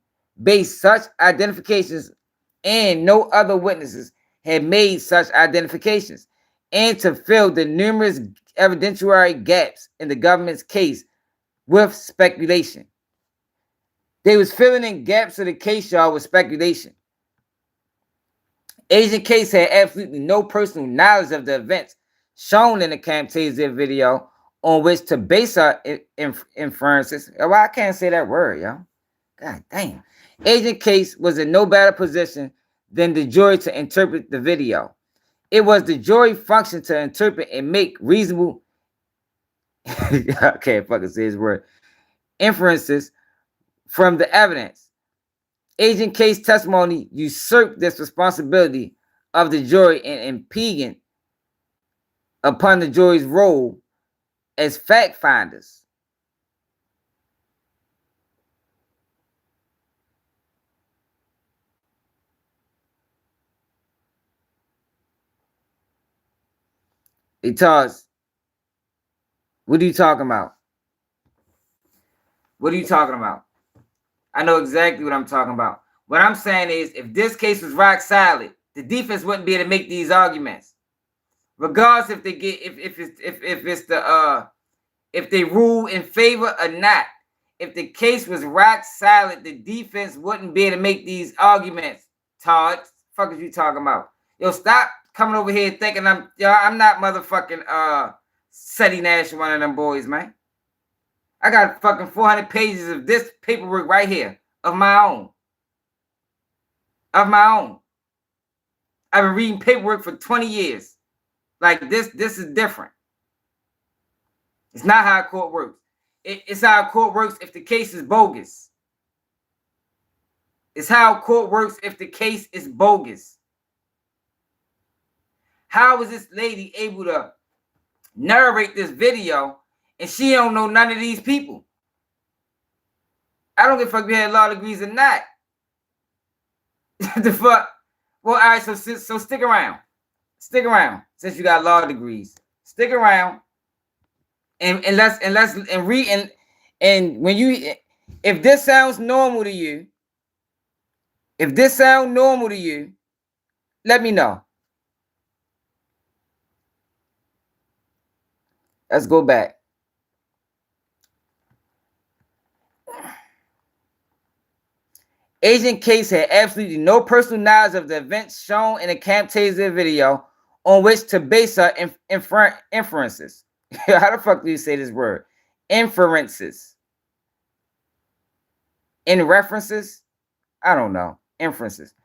base such identifications, and no other witnesses had made such identifications, and to fill the numerous evidentiary gaps in the government's case with speculation. They was filling in gaps of the case, y'all, with speculation. Agent Case had absolutely no personal knowledge of the events shown in the Camtasia video on which to base our inferences. Well, I can't say that word, y'all. God damn. Agent Case was in no better position than the jury to interpret the video. It was the jury function to interpret and make reasonable I can't fucking say his word. Inferences from the evidence. Agent Case testimony usurped this responsibility of the jury in impinging upon the jury's role as fact finders. Because, what are you talking about? What are you talking about? I know exactly what I'm talking about. What I'm saying is, if this case was rock solid, the defense wouldn't be able to make these arguments, regardless if they get if they rule in favor or not. If the case was rock solid, the defense wouldn't be able to make these arguments. Todd, fuck is you talking about? Yo, stop coming over here thinking I'm not motherfucking Seti Nash, one of them boys, man. I got fucking 400 pages of this paperwork right here of my own. Of my own. I've been reading paperwork for 20 years. Like this is different. It's not how a court works. It's how a court works if the case is bogus. It's how a court works if the case is bogus. How was this lady able to narrate this video and she don't know none of these people? I don't give a fuck if you had law degrees or not. The fuck? Well, all right, so stick around. Stick around since you got law degrees. Stick around and read and when you, if this sounds normal to you, let me know. Let's go back. Agent Case had absolutely no personal knowledge of the events shown in the Camtasia video on which to base her inferences. How the fuck do you say this word? Inferences. In references? I don't know. Inferences.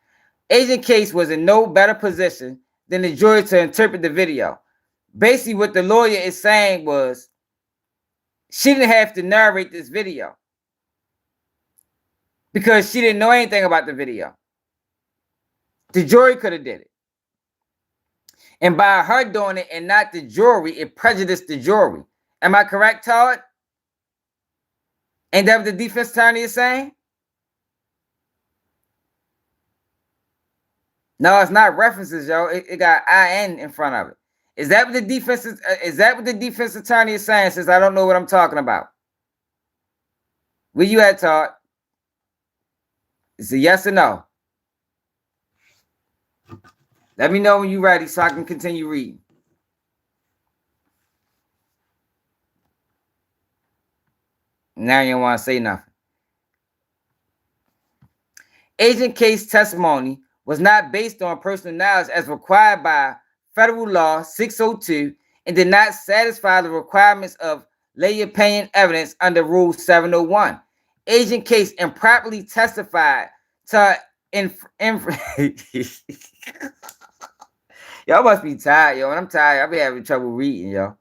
Agent Case was in no better position than the jury to interpret the video. Basically, what the lawyer is saying was she didn't have to narrate this video because she didn't know anything about the video. The jury could have did it. And by her doing it and not the jury, it prejudiced the jury. Am I correct, Todd? Ain't that what the defense attorney is saying? No, it's not references, yo. It got IN in front of it. Is that what the defense attorney is saying? Since I don't know what I'm talking about. Where you at, Todd? It's a yes or no. Let me know when you're ready so I can continue reading. Now you don't want to say nothing. Agent K's testimony was not based on personal knowledge as required by Federal Law 602 and did not satisfy the requirements of lay opinion evidence under Rule 701. Agent Case improperly testified to y'all must be tired, yo. When I'm tired, I'll be having trouble reading, yo.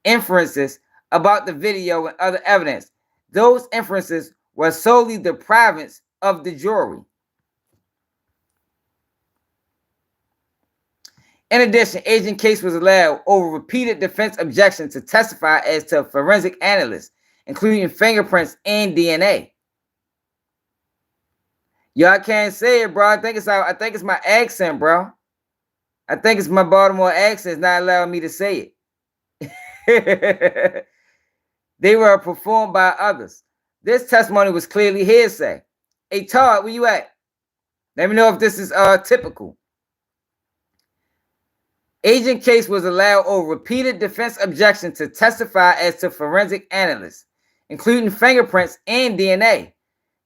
Inferences about the video and other evidence. Those inferences were solely the province of the jury. In addition, Agent Case was allowed over repeated defense objections to testify as to forensic analysts, including fingerprints and DNA. Y'all can't say it, bro. I think it's my accent, bro. I think it's my Baltimore accent not allowing me to say it. They were performed by others. This testimony was clearly hearsay. Hey, Todd, where you at? Let me know if this is typical. Agent Case was allowed over repeated defense objections to testify as to forensic analysts, including fingerprints and DNA,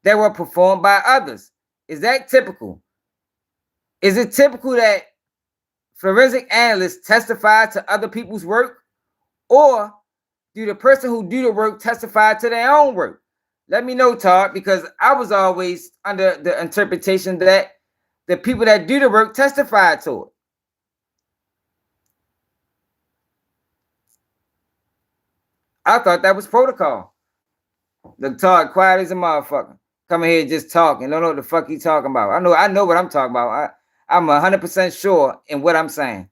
that were performed by others. Is that typical? Is it typical that forensic analysts testify to other people's work? Or do the person who do the work testify to their own work? Let me know, Todd, because I was always under the interpretation that the people that do the work testify to it. I thought that was protocol. Look, Todd, quiet as a motherfucker. Coming here just talking. Don't know what the fuck he talking about. I know what I'm talking about. I'm 100% sure in what I'm saying.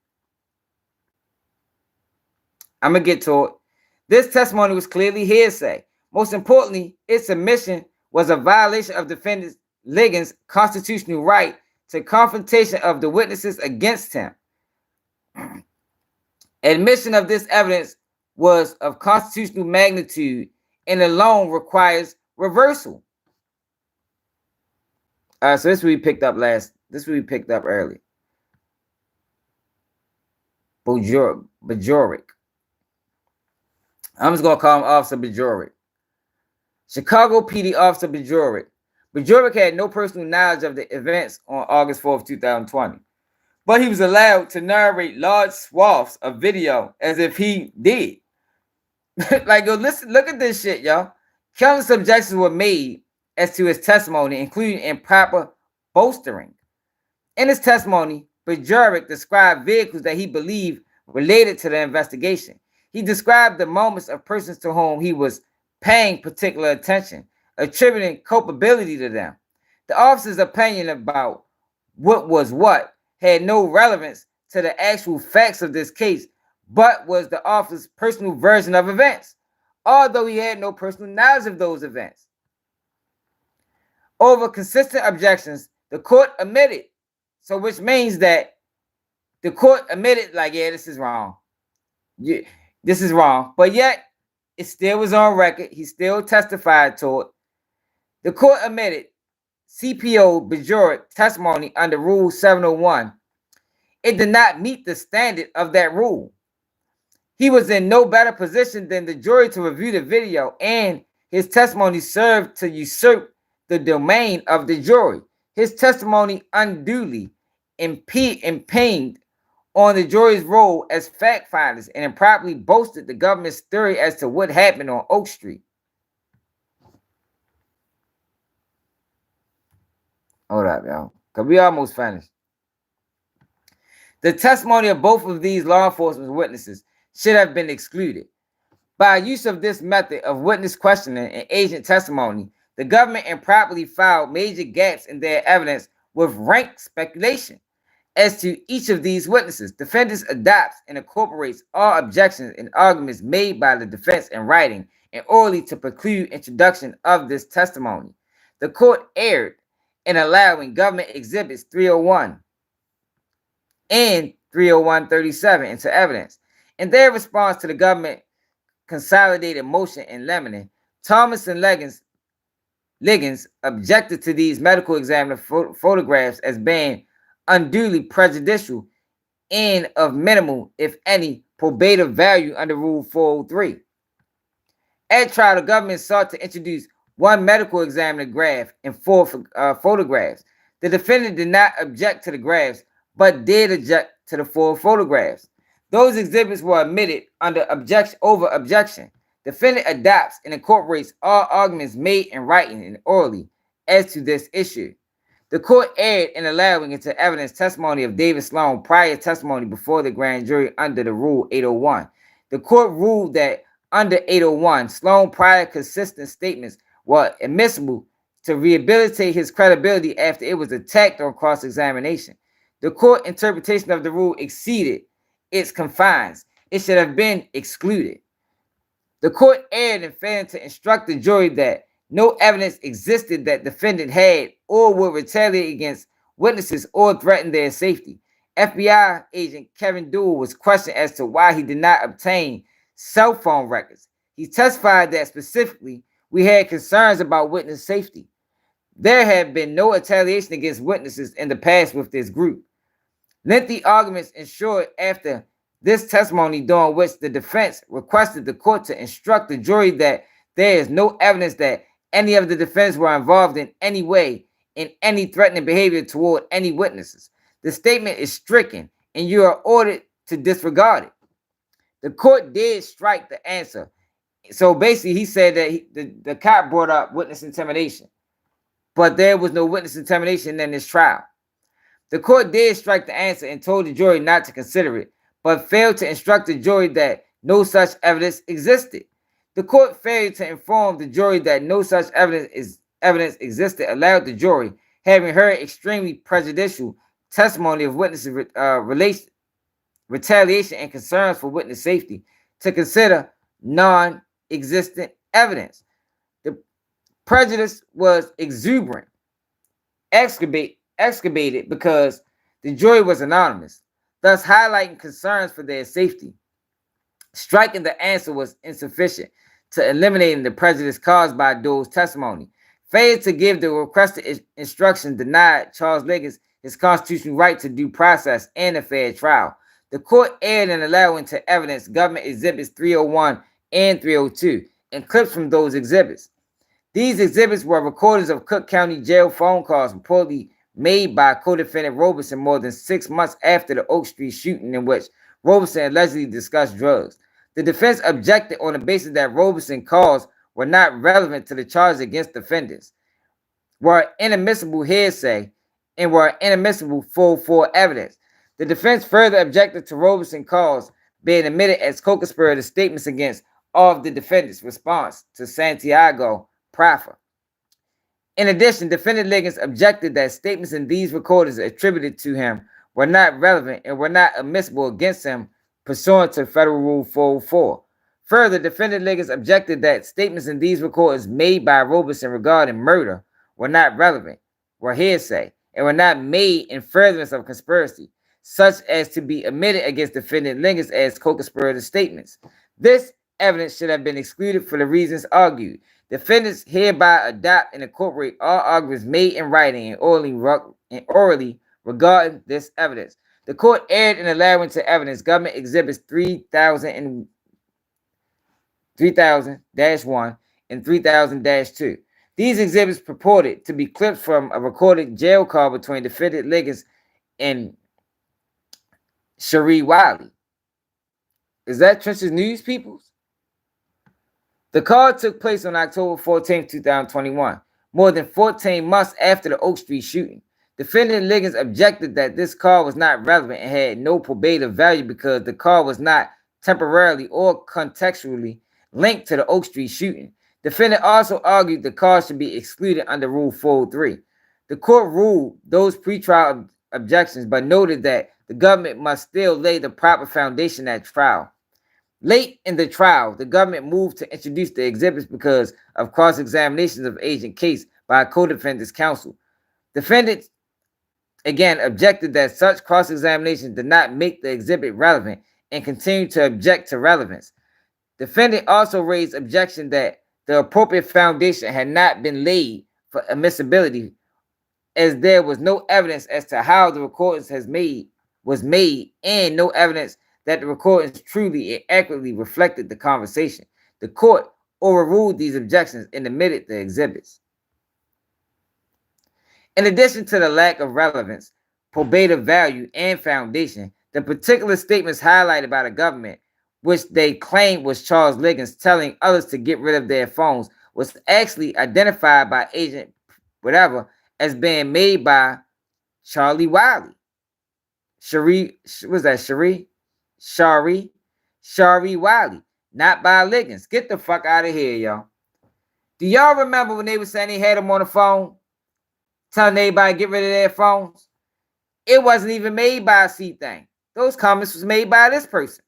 I'm going to get to it. This testimony was clearly hearsay. Most importantly, its submission was a violation of defendant Ligon's constitutional right to confrontation of the witnesses against him. Admission of this evidence was of constitutional magnitude and alone requires reversal. So this we picked up early. Bajoric. I'm just gonna call him Officer Bajoric. Chicago PD Officer Bajoric. Bajoric had no personal knowledge of the events on August 4th, 2020. But he was allowed to narrate large swaths of video as if he did. Like, yo, listen, look at this shit, y'all. Countless objections were made as to his testimony, including improper bolstering. In his testimony, Bajoric described vehicles that he believed related to the investigation. He described the moments of persons to whom he was paying particular attention, attributing culpability to them. The officer's opinion about what was what had no relevance to the actual facts of this case, but was the officer's personal version of events, although he had no personal knowledge of those events. Over consistent objections, the court admitted, so which means that the court admitted, like, yeah, this is wrong. Yeah, this is wrong. But yet, it still was on record. He still testified to it. The court admitted CPO Bajoric testimony under Rule 701. It did not meet the standard of that rule. He was in no better position than the jury to review the video, and his testimony served to usurp the domain of the jury. His testimony unduly impinged on the jury's role as fact finders and improperly boasted the government's theory as to what happened on Oak Street. Hold up, y'all, because we almost finished. The testimony of both of these law enforcement witnesses should have been excluded. By use of this method of witness questioning and agent testimony, the government improperly filed major gaps in their evidence with rank speculation as to each of these witnesses. Defendants adopts and incorporates all objections and arguments made by the defense in writing and orally to preclude introduction of this testimony. The court erred in allowing government exhibits 301 and 301-37 into evidence. In their response to the government consolidated motion in limine, Thomas and Liggins objected to these medical examiner photographs as being unduly prejudicial and of minimal, if any, probative value under Rule 403. At trial, the government sought to introduce one medical examiner graph and 4 photographs. The defendant did not object to the graphs, but did object to the 4 photographs. Those exhibits were admitted under objection. Defendant adopts and incorporates all arguments made in writing and orally as to this issue. The court erred in allowing into evidence testimony of David Sloan prior testimony before the grand jury under the Rule 801. The court ruled that under 801, Sloan prior consistent statements were admissible to rehabilitate his credibility after it was attacked on cross-examination. The court interpretation of the rule exceeded its confines. It should have been excluded. The court erred in failing to instruct the jury that no evidence existed that defendant had or would retaliate against witnesses or threaten their safety. FBI agent Kevin Dewey was questioned as to why he did not obtain cell phone records. He testified that specifically we had concerns about witness safety. There had been no retaliation against witnesses in the past with this group. Lengthy arguments ensued after this testimony, during which the defense requested the court to instruct the jury that there is no evidence that any of the defendants were involved in any way in any threatening behavior toward any witnesses. The statement is stricken and you are ordered to disregard it. The court did strike the answer. So basically he said that the cop brought up witness intimidation, but there was no witness intimidation in this trial. The court did strike the answer and told the jury not to consider it, but failed to instruct the jury that no such evidence existed. The court failed to inform the jury that no such evidence existed, allowed the jury, having heard extremely prejudicial testimony of witnesses' retaliation and concerns for witness safety, to consider non-existent evidence. The prejudice was exuberant, excavated because the jury was anonymous, thus highlighting concerns for their safety. Striking the answer was insufficient to eliminating the prejudice caused by Doe's testimony. Failure to give the requested instruction denied Charles Liggins his constitutional right to due process and a fair trial. The court erred in allowing to evidence government exhibits 301 and 302 and clips from those exhibits. These exhibits were recordings of Cook County Jail phone calls reportedly made by co-defendant Robeson more than 6 months after the Oak Street shooting, in which Robeson allegedly discussed drugs. The defense objected on the basis that Robeson calls were not relevant to the charges against defendants, were inadmissible hearsay, and were inadmissible full evidence. The defense further objected to Robeson calls being admitted as co-conspirator statements against all of the defendants' response to Santiago proffer. In addition, defendant Liggins objected that statements in these recordings attributed to him were not relevant and were not admissible against him pursuant to Federal Rule 404. Further, defendant Liggins objected that statements in these recordings made by Robeson regarding murder were not relevant, were hearsay, and were not made in furtherance of conspiracy, such as to be admitted against defendant Liggins as co-conspirator statements. This evidence should have been excluded for the reasons argued. Defendants hereby adopt and incorporate all arguments made in writing and orally regarding this evidence. The court erred in allowing to evidence government exhibits 3000-1 and 3000-2. These exhibits purported to be clips from a recorded jail call between defendant Liggins and Cherie Wiley. Is that Trench's News, peoples? The call took place on October 14, 2021, more than 14 months after the Oak Street shooting. Defendant Liggins objected that this call was not relevant and had no probative value because the call was not temporarily or contextually linked to the Oak Street shooting. Defendant also argued the call should be excluded under Rule 403. The court ruled those pretrial objections, but noted that the government must still lay the proper foundation at trial. Late in the trial, the government moved to introduce the exhibits because of cross-examinations of Agent Case by co-defendant's counsel. Defendants again objected that such cross-examination did not make the exhibit relevant and continued to object to relevance. Defendant also raised objection that the appropriate foundation had not been laid for admissibility, as there was no evidence as to how the recordings was made and no evidence that the recordings truly and accurately reflected the conversation. The court overruled these objections and admitted the exhibits. In addition to the lack of relevance, probative value, and foundation, the particular statements highlighted by the government, which they claimed was Charles Liggins telling others to get rid of their phones, was actually identified by Agent whatever as being made by Charlie Wiley. Shari Wiley, not by Liggins. Get the fuck out of here, y'all. Do y'all remember when they were saying they had him on the phone, telling everybody to get rid of their phones? It wasn't even made by a C thing. Those comments was made by this person.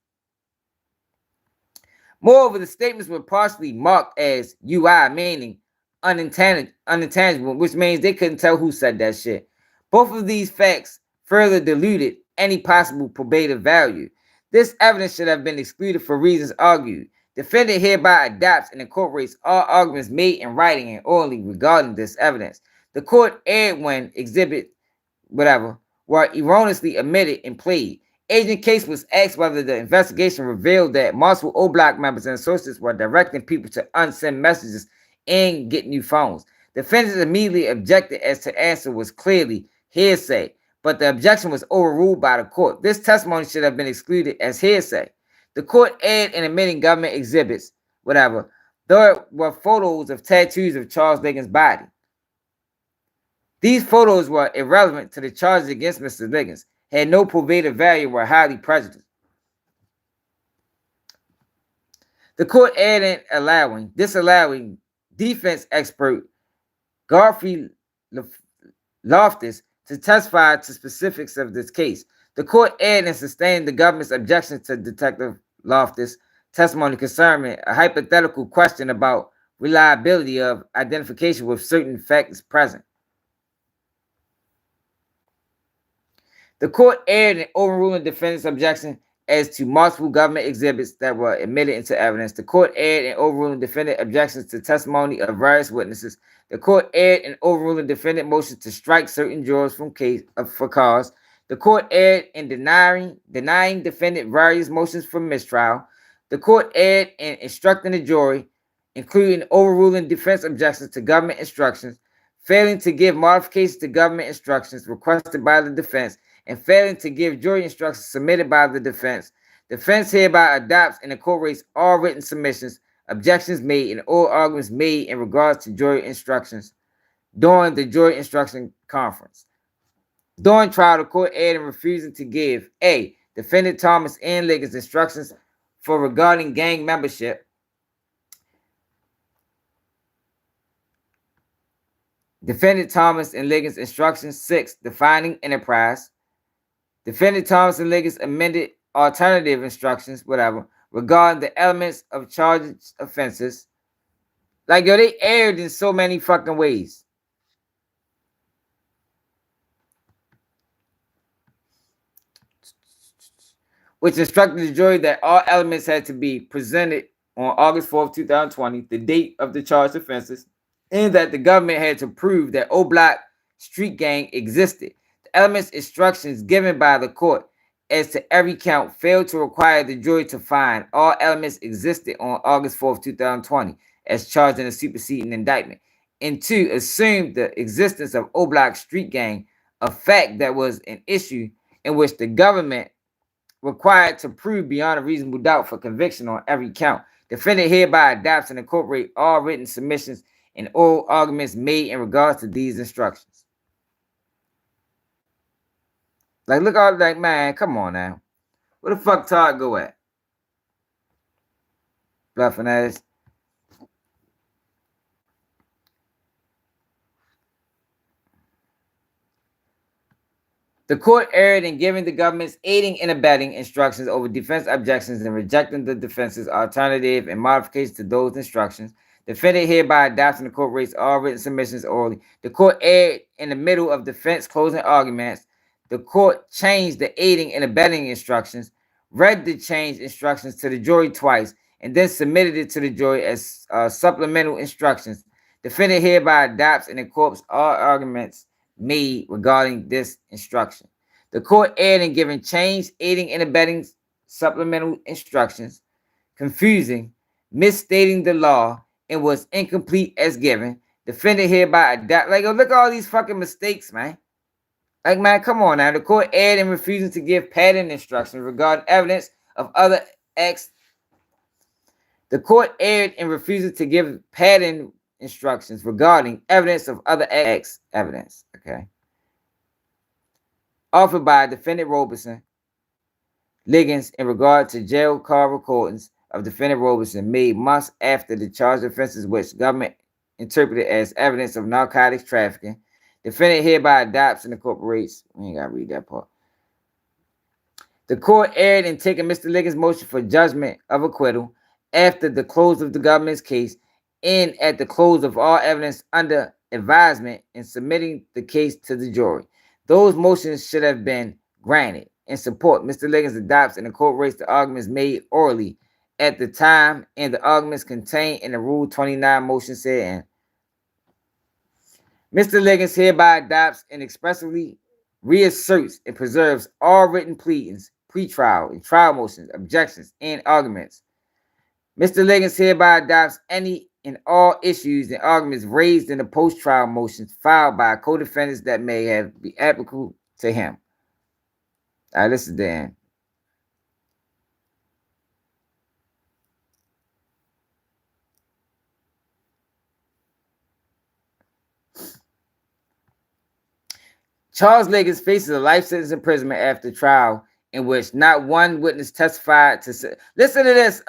Moreover, the statements were partially marked as UI, meaning unintangible, which means they couldn't tell who said that shit. Both of these facts further diluted any possible probative value. This evidence should have been excluded for reasons argued. Defendant hereby adopts and incorporates all arguments made in writing and orally regarding this evidence. The court erred when exhibit were erroneously omitted and played. Agent Case was asked whether the investigation revealed that multiple O-Block members and associates were directing people to unsend messages and get new phones. Defendants immediately objected as the answer was clearly hearsay, but the objection was overruled by the court. This testimony should have been excluded as hearsay. The court erred in admitting government exhibits, there were photos of tattoos of Charles Liggins' body. These photos were irrelevant to the charges against Mr. Liggins, had no probative value, were highly prejudiced. The court erred in disallowing defense expert Godfrey Loftus to testify to specifics of this case. The court erred in sustaining the government's objection to Detective Loftus' testimony concerning a hypothetical question about reliability of identification with certain facts present. The court erred in overruling defendant's objection as to multiple government exhibits that were admitted into evidence. The court erred in overruling defendant objections to testimony of various witnesses. The court erred in overruling defendant motion to strike certain jurors from for cause. The court erred in denying defendant various motions for mistrial. The court erred in instructing the jury, including overruling defense objections to government instructions, failing to give modifications to government instructions requested by the defense, and failing to give jury instructions submitted by the defense. Defense hereby adopts and incorporates all written submissions, objections made, and all arguments made in regards to jury instructions during the jury instruction conference. During trial, the court erred in refusing to give A. Defendant Thomas N. Liggins instructions for regarding gang membership. Defendant Thomas and Liggins instructions 6. Defining enterprise. Defendant Thomas and Liggins amended alternative instructions, regarding the elements of charged offenses. They erred in so many fucking ways. Which instructed the jury that all elements had to be presented on August 4th, 2020, the date of the charged offenses, and that the government had to prove that O-Block street gang existed. The elements instructions given by the court as to every count failed to require the jury to find all elements existed on August 4th, 2020, as charged in a superseding indictment, and 2, assumed the existence of O-Block street gang, a fact that was an issue in which the government required to prove beyond a reasonable doubt for conviction on every count. Defendant hereby adopts and incorporates all written submissions and oral arguments made in regards to these instructions. Man, come on now. Where the fuck Todd go at? Bluffing ass. The court erred in giving the government's aiding and abetting instructions over defense objections and rejecting the defense's alternative and modifications to those instructions. Defendant hereby adopts and incorporates all written submissions orally. The court erred in the middle of defense closing arguments. The court changed the aiding and abetting instructions, read the changed instructions to the jury twice, and then submitted it to the jury as supplemental instructions. Defendant hereby adopts and incorporates all arguments made regarding this instruction. The court erred in giving changed aiding and abetting supplemental instructions, confusing misstating the law, and was incomplete as given. Defendant hereby adopt. Like, yo, look at all these fucking mistakes, man. Like, man, come on now. The court erred in refusing to give pattern instructions regarding evidence of other acts. The court erred in refusing to give pattern instructions regarding evidence of other acts. Evidence, okay. Offered by defendant Robeson Liggins in regard to jail car recordings of defendant Robeson made months after the charged offenses which government interpreted as evidence of narcotics trafficking. Defendant hereby adopts and incorporates. We ain't gotta read that part. The court erred in taking Mr. Liggins' motion for judgment of acquittal after the close of the government's case and at the close of all evidence under advisement in submitting the case to the jury. Those motions should have been granted. In support, Mr. Liggins adopts and incorporates the arguments made orally at the time and the arguments contained in the Rule 29 motion said. Mr. Liggins hereby adopts and expressly reasserts and preserves all written pleadings, pretrial and trial motions, objections, and arguments. Mr. Liggins hereby adopts any and all issues and arguments raised in the post-trial motions filed by co-defendants that may have be applicable to him. All right, this is the end. Charles Liggins faces a life sentence imprisonment after trial in which not one witness testified to say. Listen to this,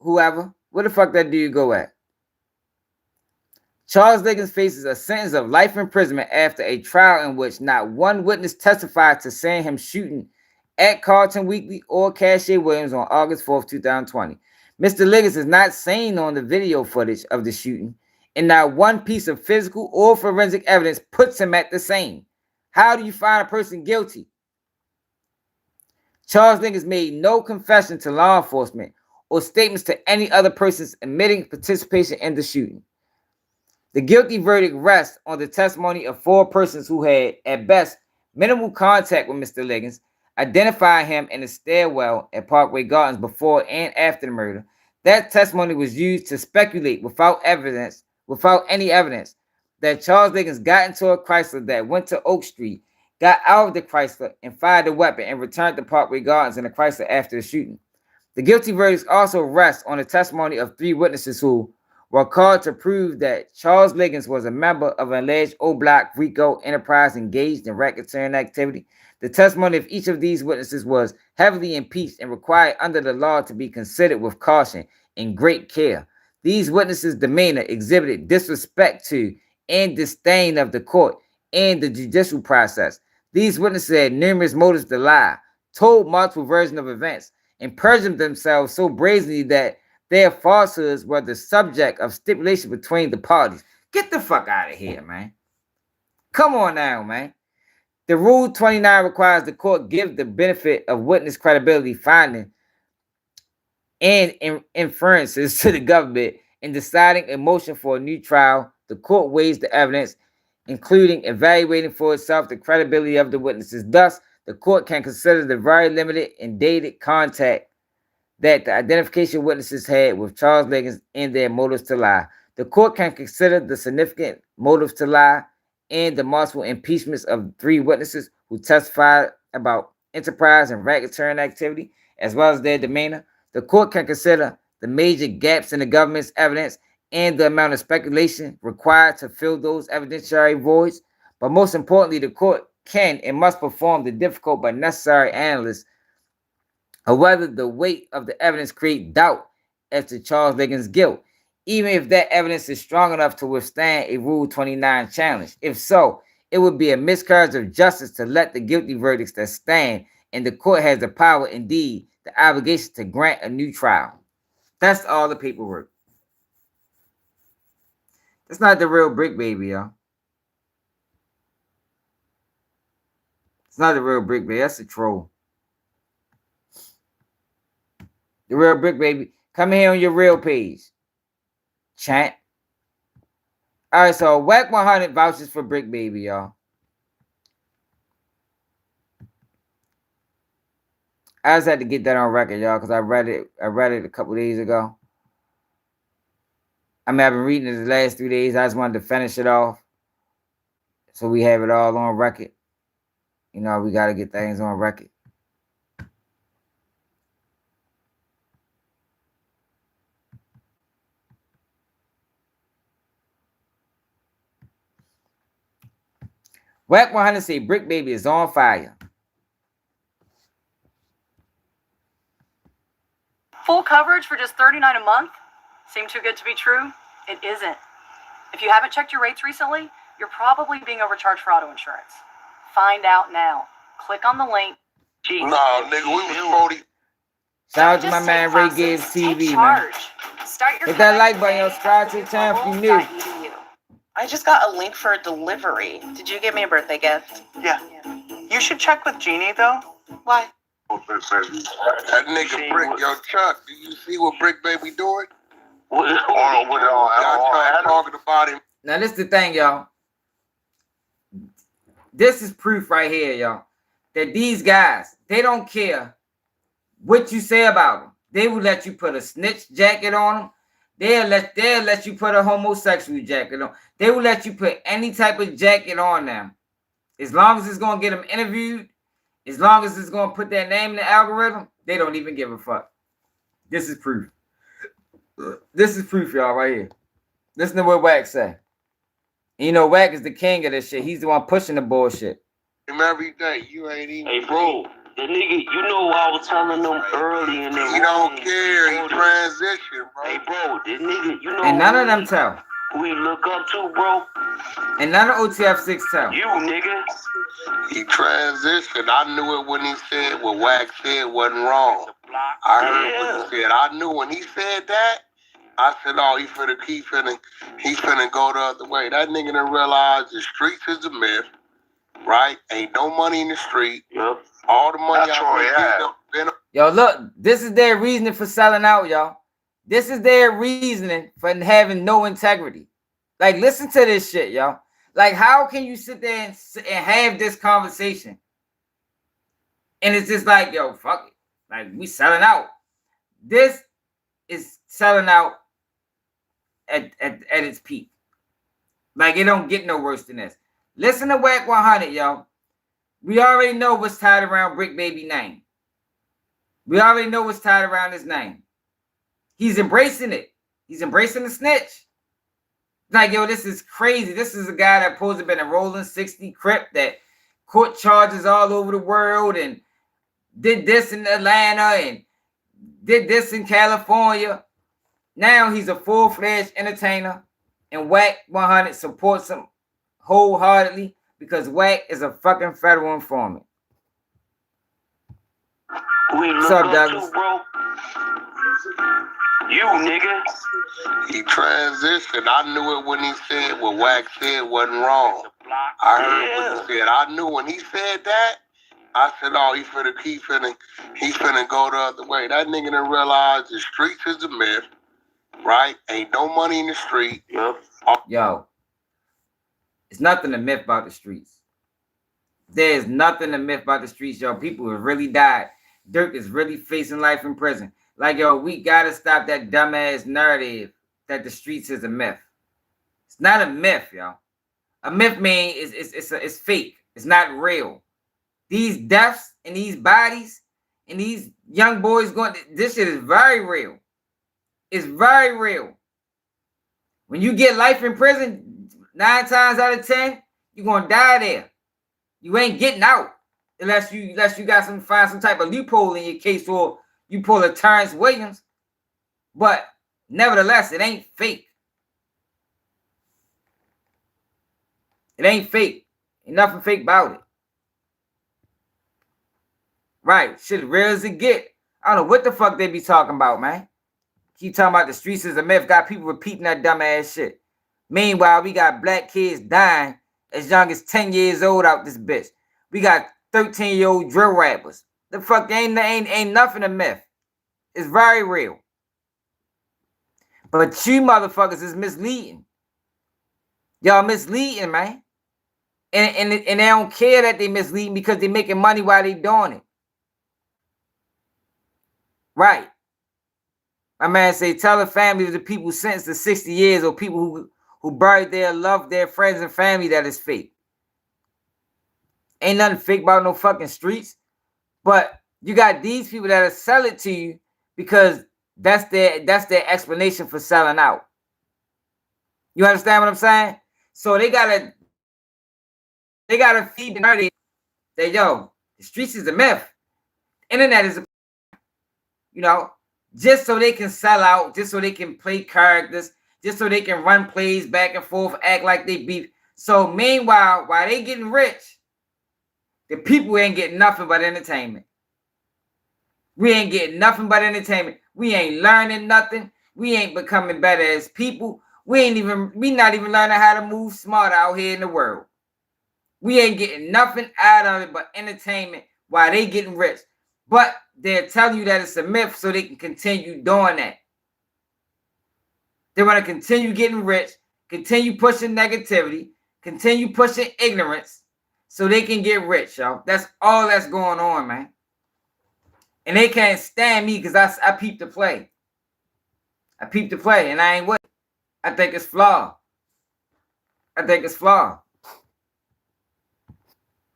whoever. Where the fuck that dude go at? Charles Liggins faces a sentence of life imprisonment after a trial in which not one witness testified to seeing him shooting at Carlton Weekly or Cashier Williams on August 4th, 2020. Mr. Liggins is not seen on the video footage of the shooting, and not one piece of physical or forensic evidence puts him at the scene. How do you find a person guilty? Charles Liggins made no confession to law enforcement or statements to any other persons admitting participation in the shooting. The guilty verdict rests on the testimony of 4 persons who had, at best, minimal contact with Mr. Liggins, identifying him in the stairwell at Parkway Gardens before and after the murder. That testimony was used to speculate without any evidence, that Charles Liggins got into a Chrysler that went to Oak Street, got out of the Chrysler, and fired a weapon and returned to Parkway Gardens in the Chrysler after the shooting. The guilty verdicts also rest on the testimony of 3 witnesses who were called to prove that Charles Liggins was a member of an alleged O-Block RICO enterprise engaged in racketeering activity. The testimony of each of these witnesses was heavily impeached and required under the law to be considered with caution and great care. These witnesses' demeanor exhibited disrespect to and disdain of the court and the judicial process. These witnesses had numerous motives to lie, told multiple versions of events, and perjured themselves so brazenly that their falsehoods were the subject of stipulation between the parties. Get the fuck out of here, man. Come on now, man. The Rule 29 requires the court give the benefit of witness credibility finding and inferences to the government in deciding a motion for a new trial. The court weighs the evidence, including evaluating for itself the credibility of the witnesses. Thus, the court can consider the very limited and dated contact that the identification witnesses had with Charles Liggins and their motives to lie. The court can consider the significant motives to lie and the multiple impeachments of 3 witnesses who testified about enterprise and racketeering activity, as well as their demeanor. The court can consider the major gaps in the government's evidence and the amount of speculation required to fill those evidentiary voids. But most importantly, the court can and must perform the difficult but necessary analysis of whether the weight of the evidence creates doubt as to Charles Liggins' guilt, even if that evidence is strong enough to withstand a Rule 29 challenge. If so, it would be a miscarriage of justice to let the guilty verdicts that stand, and the court has the power, indeed, the obligation to grant a new trial. That's all the paperwork. That's not the real Bricc baby, y'all. It's not the real Bricc baby. That's a troll. The real Bricc baby. Come here on your real page. Chant. Alright, so Wack 100 vouches for Bricc baby, y'all. I just had to get that on record, y'all, because I read it a couple days ago. I mean, I've been reading it the last 3 days. I just wanted to finish it off. So we have it all on record. You know, we got to get things on record. Wack 100 say Bricc Baby is on fire. Full coverage for just $39 a month? Seem too good to be true? It isn't. If you haven't checked your rates recently, you're probably being overcharged for auto insurance. Find out now. Click on the link. Nah, nigga, we was 40. Shout out to my man Ray Gibbs TV, man. Hit that like button, yo. Subscribe to the channel if you new. I just got a link for a delivery. Did you give me a birthday gift? Yeah. You should check with Jeannie, though. Why? That nigga Bricc, yo, Chuck, do you see what Bricc Baby doing? Y'all talking about him. Now, this is the thing, y'all. This is proof right here, y'all, that these guys, they don't care what you say about them. They will let you put a snitch jacket on them. They'll let you put a homosexual jacket on. They will let you put any type of jacket on them. As long as it's going to get them interviewed, as long as it's going to put their name in the algorithm, they don't even give a fuck. This is proof. This is proof, y'all, right here. Listen to what Wack say. And you know, Wack is the king of this shit. He's the one pushing the bullshit. Him every day. You ain't even. Hey, bro, the nigga, you know I was telling them early in the He don't care. He transition, bro. Hey, bro, this nigga, you know. And none of them tell. Who we look up to, bro? And none of OTF6 tell. You, nigga. He transitioned. I knew it when he said what Wack said wasn't wrong. I heard what he said. I knew when he said that. I said, oh, he finna go the other way. That nigga didn't realize the streets is a myth, right? Ain't no money in the street. Yep. All the money I Yo, look, this is their reasoning for selling out, y'all. This is their reasoning for having no integrity. Like, listen to this shit, y'all. Like, how can you sit there and have this conversation? And it's just like, yo, fuck it. Like, we selling out. This is selling out at its peak. Like, it don't get no worse than this. Listen to Wack 100, yo. We already know what's tied around Bricc Baby name. We already know what's tied around his name. He's embracing it. He's embracing the snitch. Like, yo, this is crazy. This is a guy that supposed to have been a rolling 60 Crip that caught charges all over the world and did this in Atlanta and did this in California. Now he's a full-fledged entertainer, and Wack 100 supports him wholeheartedly because Wack is a fucking federal informant. What's up, Douglas? bro? You, nigga. He transitioned. I knew it when he said what Wack said wasn't wrong. I heard what he said. I knew when he said that. I said, oh, he finna go the other way. That nigga didn't realize the streets is a myth, right? Ain't no money in the street. Yep. Yo, it's nothing to myth about the streets. There's nothing to myth about the streets, yo. People have really died. Durk is really facing life in prison. Like, yo, we gotta stop that dumbass narrative that the streets is a myth. It's not a myth, yo. A myth, man, it's fake. It's not real. These deaths and these bodies and these young boys going, this shit is very real. It's very real. When you get life in prison, 9 times out of 10, you're gonna die there. You ain't getting out unless you got find some type of loophole in your case, or you pull a Terrence Williams. But nevertheless, it ain't fake. It ain't fake. Ain't nothing fake about it. Right. Shit real as it get. I don't know what the fuck they be talking about, man. Keep talking about the streets is a myth. Got people repeating that dumb ass shit. Meanwhile, we got black kids dying as young as 10 years old out this bitch. We got 13-year-old drill rappers. The fuck ain't nothing a myth. It's very real. But you motherfuckers is misleading. Y'all misleading, man. And they don't care that they misleading because they making money while they doing it. Right. My man say, tell the family of the people sentenced to 60 years or people who buried their love, their friends and family that is fake. Ain't nothing fake about no fucking streets. But you got these people that'll sell it to you because that's their explanation for selling out. You understand what I'm saying? So they gotta feed the narrative that yo, the streets is a myth. Internet is a, you know, just so they can sell out, just so they can play characters, just so they can run plays back and forth, act like they beef. So meanwhile, while they getting rich, the people ain't getting nothing but entertainment. We ain't getting nothing but entertainment. We ain't learning nothing. We ain't becoming better as people. We not even learning how to move smart out here in the world. We ain't getting nothing out of it but entertainment while they getting rich. But they're telling you that it's a myth so they can continue doing that. They want to continue getting rich, continue pushing negativity, continue pushing ignorance so they can get rich, y'all. That's all that's going on, man. And they can't stand me because I peep the play. I peep the play and I ain't with it. I think it's flawed.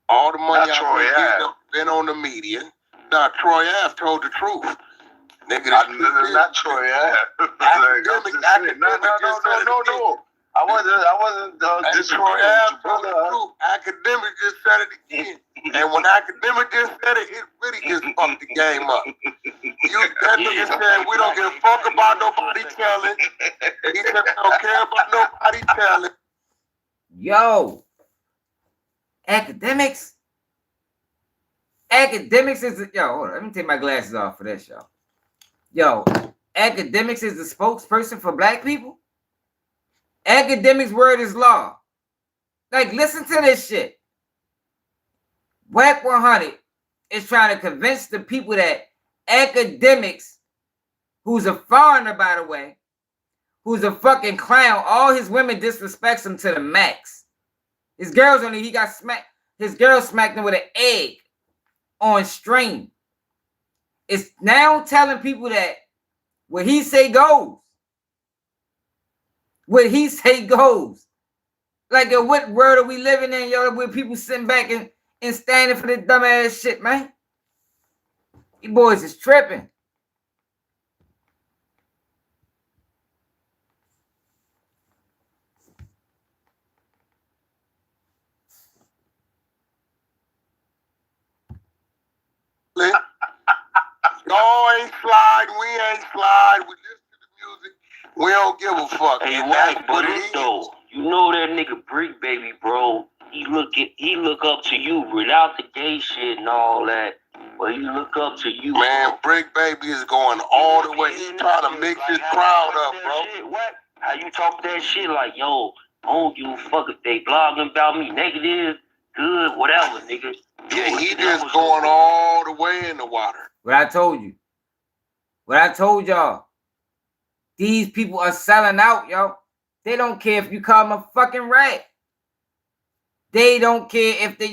All the money I've been on the media. Now, Troy Ave told the truth. Nigga, not Troy Ave. No. I wasn't. This Troy Ave told the truth. Academic just said it again. And when Academic just said it, it really just fucked the game up. That nigga said we don't give a fuck about nobody telling. He said we don't care about nobody telling. Yo, Academics is yo. Hold on, let me take my glasses off for this, y'all. Yo, Academics is the spokesperson for black people. Academics' word is law. Like, listen to this shit. Wack 100 is trying to convince the people that Academics, who's a foreigner, by the way, who's a fucking clown, all his women disrespects him to the max. His girls only, he got smacked. His girl smacked him with an egg on stream. It's now telling people that what he say goes. What he say goes. Like, what world are we living in, yo, where people sitting back and standing for this dumbass shit, man? You boys is tripping. Y'all ain't slide, we ain't slide. We listen to the music. We don't give a fuck. Hey, Wack, but it though, you know that nigga Bricc, baby, bro. He look up to you without the gay shit and all that. But he look up to you. Man, Bricc baby is going all the way. He's trying to mix his crowd up, bro. What? How you talk that shit like, yo, I don't give a fuck if they blogging about me, negative, good, whatever, nigga. Yeah, he just going all the way in the water. What I told you. What I told y'all. These people are selling out, yo. They don't care if you call them a fucking rat. They don't care if they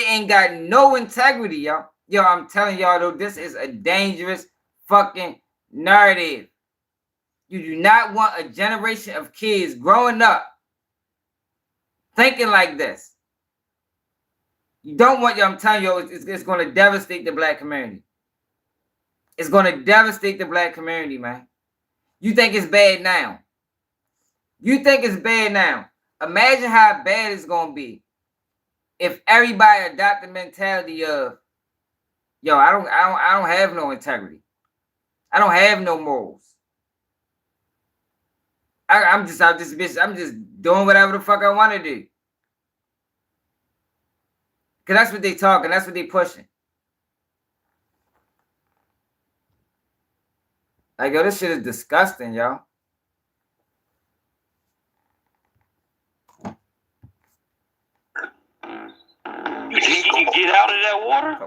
ain't got no integrity, yo. Yo, I'm telling y'all, though, this is a dangerous fucking narrative. You do not want a generation of kids growing up thinking like this. You don't want, yo, I'm telling you, it's going to devastate the black community. It's going to devastate the black community, man. You think it's bad now. Imagine how bad it's going to be if everybody adopt the mentality of, yo, I don't have no integrity. I don't have no morals. I'm just doing whatever the fuck I want to do. Cause that's what they talking. That's what they pushing. Like, yo, this shit is disgusting, yo. You think he can get out of that water?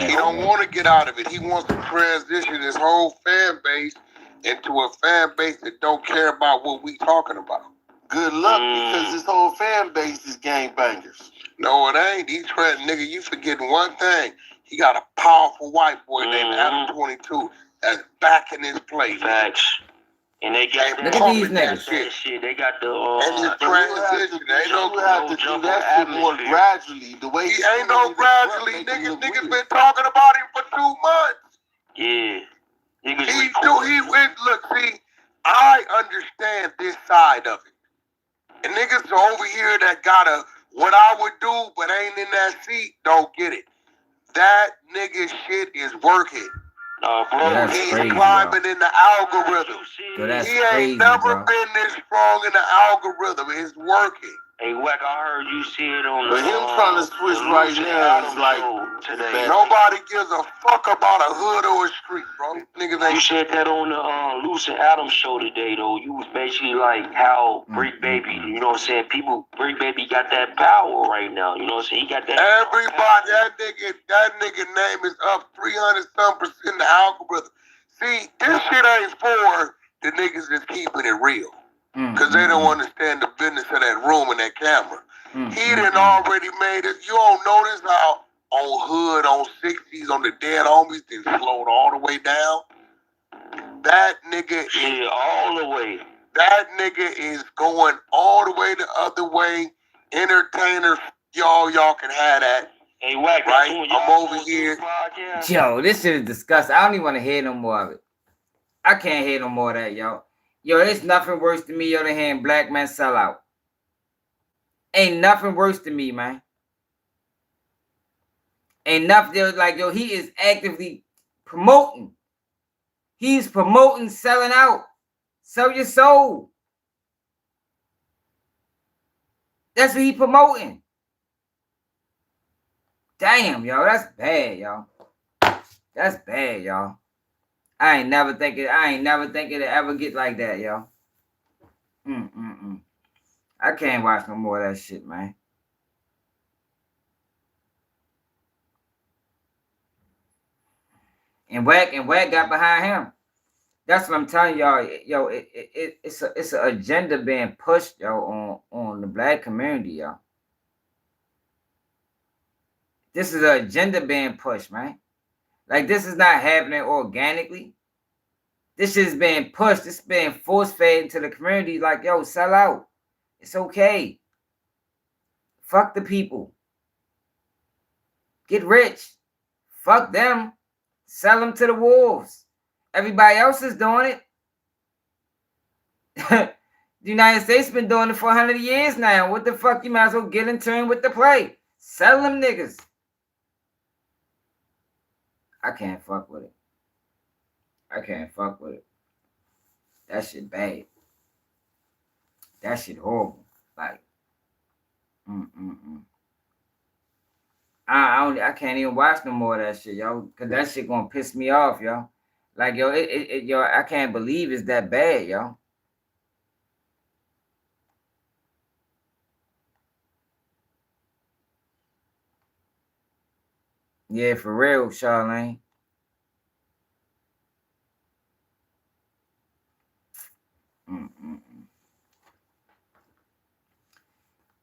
He don't want to get out of it. He wants to transition his whole fan base into a fan base that don't care about what we talking about. Good luck, because his whole fan base is gangbangers. No, it ain't. He's trying, nigga, you forgetting one thing. He got a powerful white boy named Adam 22 that's back in this place. Facts. And they got Look at these niggas. Shit. They got the And this transition, ain't no no jump more gradually. The way he ain't no gradually. Niggas been talking about him for 2 months. Yeah. Niggas look, see, I understand this side of it. And niggas over here that got what I would do but ain't in that seat don't get it. That nigga shit is working. Bro, he's climbing in the algorithm. He ain't never been this strong in the algorithm. It's working. Hey, Wack, I heard you see it on But him trying to switch right now is like today. Nobody gives a fuck about a hood or a street, bro. Niggas ain't. You said that on the Luce and Adams show today, though. You was basically like how Bricc Baby, you know what I'm saying? Bricc Baby got that power right now. You know what I'm saying? He got that. Everybody, that nigga name is up 300-some% in the algorithm. See, this shit ain't for the niggas that's keeping it real. Because they don't understand the business of that room and that camera. He done already made it. You don't notice how on Hood, on 60s, on the Dead Homies, they slowed all the way down? That nigga is all the way. That nigga is going all the way the other way. Entertainers, y'all can have that. Hey, Wack, right? I'm over here. Yo, this shit is disgusting. I don't even want to hear no more of it. I can't hear no more of that, yo. Yo, there's nothing worse than me, yo, than hearing black men sell out. Ain't nothing worse than me, man. Ain't nothing like, yo, he is actively promoting. He's promoting selling out. Sell your soul. That's what he promoting. Damn, yo, that's bad, yo. That's bad, y'all. I ain't never think it'd ever get like that, yo. I can't watch no more of that shit, man. And Wack got behind him. That's what I'm telling y'all. Yo, it's an agenda being pushed, yo, on the black community, yo. This is an agenda being pushed, man. Like, this is not happening organically. This shit is being pushed. This is being force-fed into the community. Like, yo, sell out. It's okay. Fuck the people. Get rich. Fuck them. Sell them to the wolves. Everybody else is doing it. The United States been doing it for 100 years now. What the fuck? You might as well get in tune with the play. Sell them niggas. I can't fuck with it. I can't fuck with it. That shit bad. That shit horrible. Like, I can't even watch no more of that shit, yo. Cause that shit gonna piss me off, yo. Like, yo, yo, I can't believe it's that bad, yo. Yeah, for real, Charlene.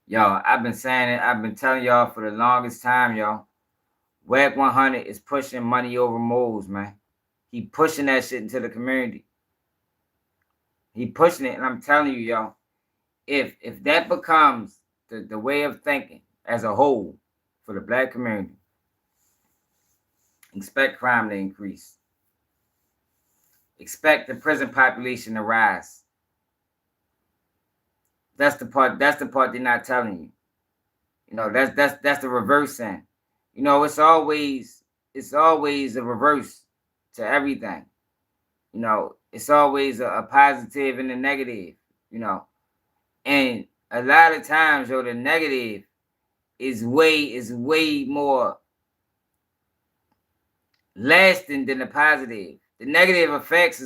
Yo, I've been saying it. I've been telling y'all for the longest time, yo. Wack 100 is pushing money over moles, man. He pushing that shit into the community. He pushing it, and I'm telling you, yo, if that becomes the way of thinking as a whole for the black community, expect crime to increase. Expect the prison population to rise. That's the part they're not telling you. You know, that's the reverse end. You know, it's always a reverse to everything. You know, it's always a positive and a negative, you know. And a lot of times, yo, the negative is way more lasting than the positive. The negative effects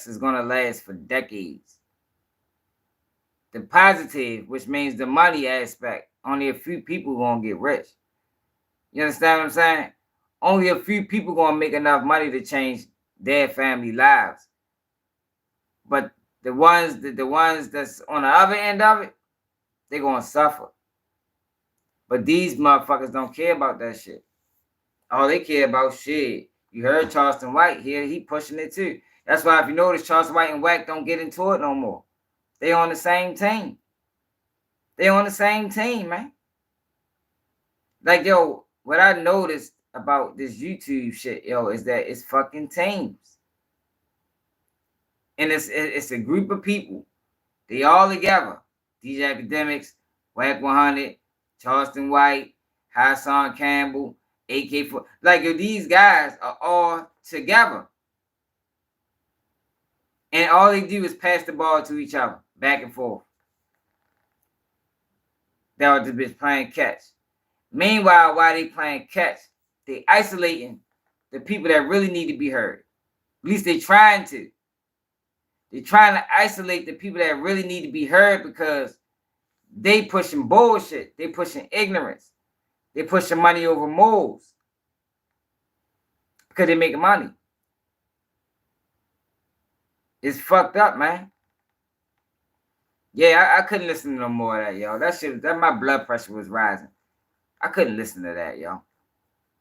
is gonna last for decades. The positive, which means the money aspect, only a few people gonna get rich. You understand what I'm saying? Only a few people gonna make enough money to change their family lives. But the ones that's on the other end of it, they're gonna suffer. But these motherfuckers don't care about that shit. All they care about shit. You heard Charleston White here, he pushing it too. That's why if you notice, Charleston White and Wack don't get into it no more. They on the same team. They on the same team, man. Like, yo, what I noticed about this YouTube shit, yo, is that it's fucking teams. And it's a group of people. They all together. DJ Academics, Wack 100, Charleston White, Hassan Campbell, AK4. Like, yo, these guys are all together. And all they do is pass the ball to each other, back and forth. That was the bitch playing catch. Meanwhile, while they playing catch, they isolating the people that really need to be heard. At least they trying to. They're trying to isolate the people that really need to be heard because they pushing bullshit. They pushing ignorance. They pushing money over morals. Because they making money. It's fucked up, man. Yeah, I couldn't listen to no more of that, yo. That my blood pressure was rising. I couldn't listen to that, yo.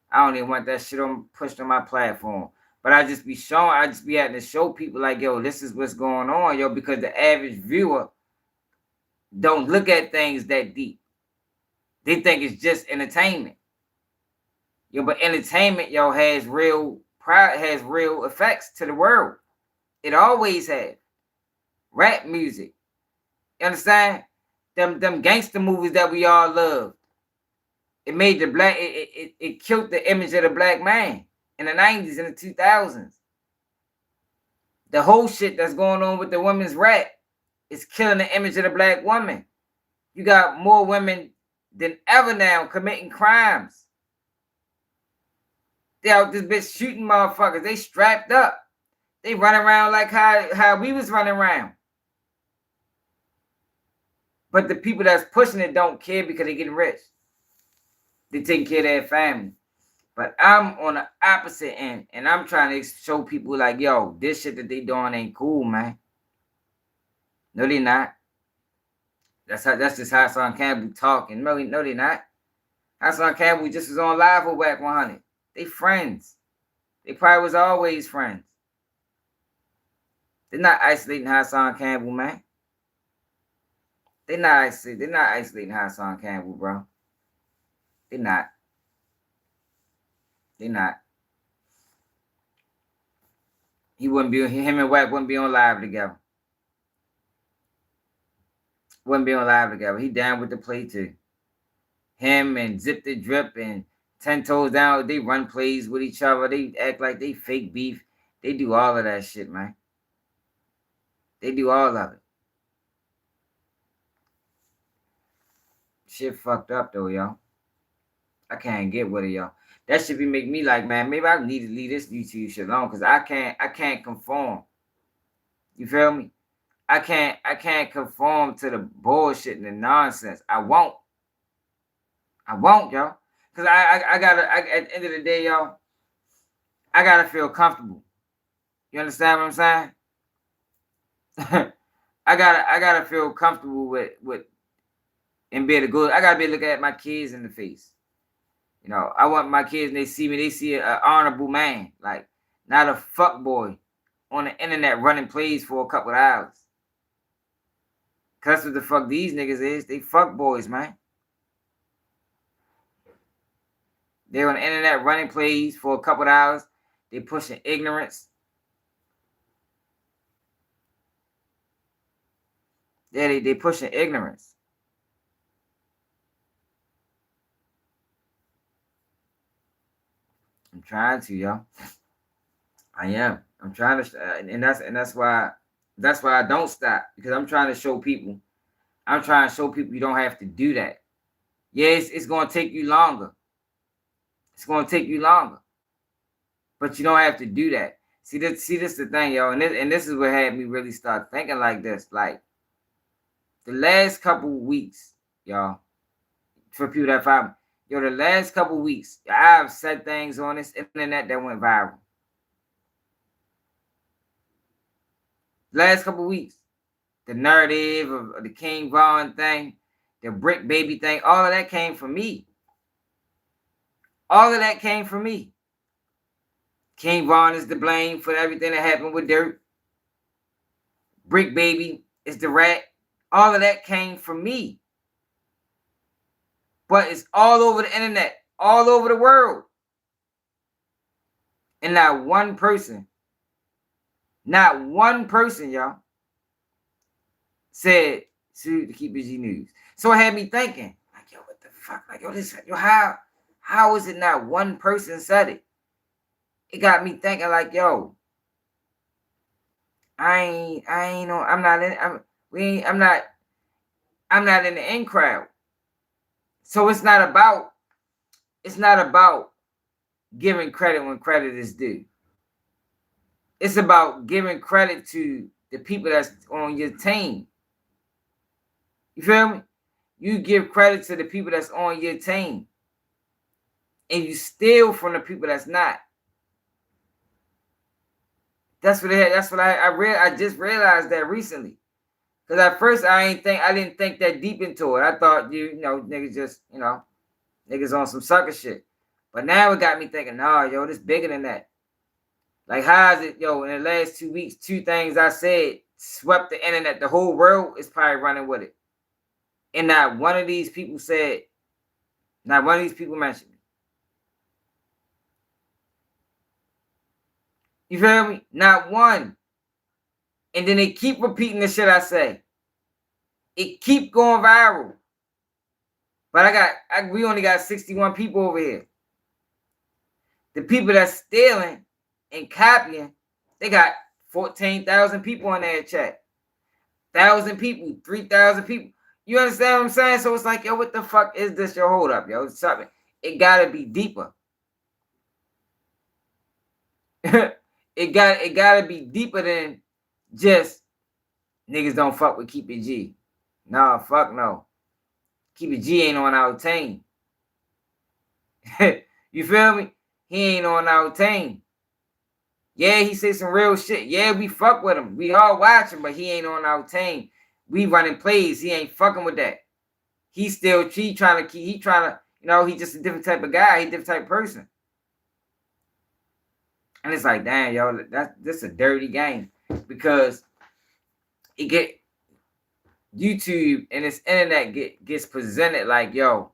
I don't even want that shit pushed on my platform. But I just be having to show people like, yo, this is what's going on, yo, because the average viewer don't look at things that deep. They think it's just entertainment. Yo, but entertainment, yo, has real effects to the world. It always has. Rap music. You understand? Them gangster movies that we all love. It made the black, it killed the image of the black man in the 90s and the 2000s. The whole shit that's going on with the women's rap is killing the image of the black woman. You got more women than ever now committing crimes. They out this bitch shooting motherfuckers. They strapped up. They run around like how we was running around. But the people that's pushing it don't care because they getting rich. They taking care of their family. But I'm on the opposite end, and I'm trying to show people like, yo, this shit that they doing ain't cool, man. No, they not. That's just Hassan Campbell talking. No, they not. Hassan Campbell just was on live with Wack 100. They friends. They probably was always friends. They're not isolating Hassan Campbell, man. They're not isolating Hassan Campbell, bro. They're not. They're not. Him and Wack wouldn't be on live together. Wouldn't be on live together. He down with the play too. Him and Zip the Drip and 10 Toes Down, they run plays with each other. They act like they fake beef. They do all of that shit, man. They do all of it. Shit fucked up though, y'all. I can't get with it, y'all. That should be make me like, man, maybe I need to leave this YouTube shit alone because I can't conform. You feel me? I can't conform to the bullshit and the nonsense. I won't, y'all. Because I gotta, at the end of the day, y'all, I gotta feel comfortable. You understand what I'm saying? I gotta feel comfortable with and be able to go. I gotta be able to look at my kids in the face. You know, I want my kids, and they see an honorable man, like not a fuck boy on the internet running plays for a couple of hours. Cause that's what the fuck these niggas is. They fuck boys, man. They're on the internet running plays for a couple of hours. They pushing ignorance. Yeah, they pushing ignorance. I'm trying to, y'all. I am. I'm trying to, and that's why I don't stop, because I'm trying to show people. I'm trying to show people you don't have to do that. Yes, it's gonna take you longer. It's gonna take you longer, but you don't have to do that. See, this is the thing, y'all, and this is what had me really start thinking like this. Like the last couple weeks, y'all, for people that follow me, yo, the last couple weeks, I've said things on this internet that went viral. Last couple weeks, the narrative of the King Von thing, the Bricc baby thing, all of that came from me. All of that came from me. King Von is to blame for everything that happened with Durk. Bricc Baby is the rat. All of that came from me. But it's all over the internet, all over the world. And not one person, y'all, said to keep BG News. So it had me thinking, like, yo, what the fuck? Like, yo, how is it not one person said it? It got me thinking, like, yo, I'm not in the in crowd. So it's not about giving credit when credit is due. It's about giving credit to the people that's on your team. You feel me? You give credit to the people that's on your team. And you steal from the people that's not. That's what I just realized that recently. Because at first I didn't think that deep into it. I thought niggas just, niggas on some sucker shit. But now it got me thinking, nah, yo, this bigger than that. Like, how is it, yo, in the last 2 weeks, 2 things I said swept the internet. The whole world is probably running with it. And not one of these people mentioned me. You feel me? Not one. And then they keep repeating the shit I say. It keep going viral. But we only got 61 people over here. The people that's stealing and copying, they got 14,000 people in their chat. 1,000 people, 3,000 people. You understand what I'm saying? So it's like, yo, what the fuck is this? Yo, hold up, yo. Something. It gotta be deeper. It gotta be deeper than just niggas don't fuck with Keep It G. Nah, fuck no. Keep It G ain't on our team. You feel me? He ain't on our team. Yeah, he say some real shit. Yeah, we fuck with him. We all watch him, but he ain't on our team. We running plays. He ain't fucking with that. He's still trying to, he's just a different type of guy. He's a different type of person. And it's like, damn, yo, that's a dirty game. Because it get YouTube and this internet gets presented like, yo,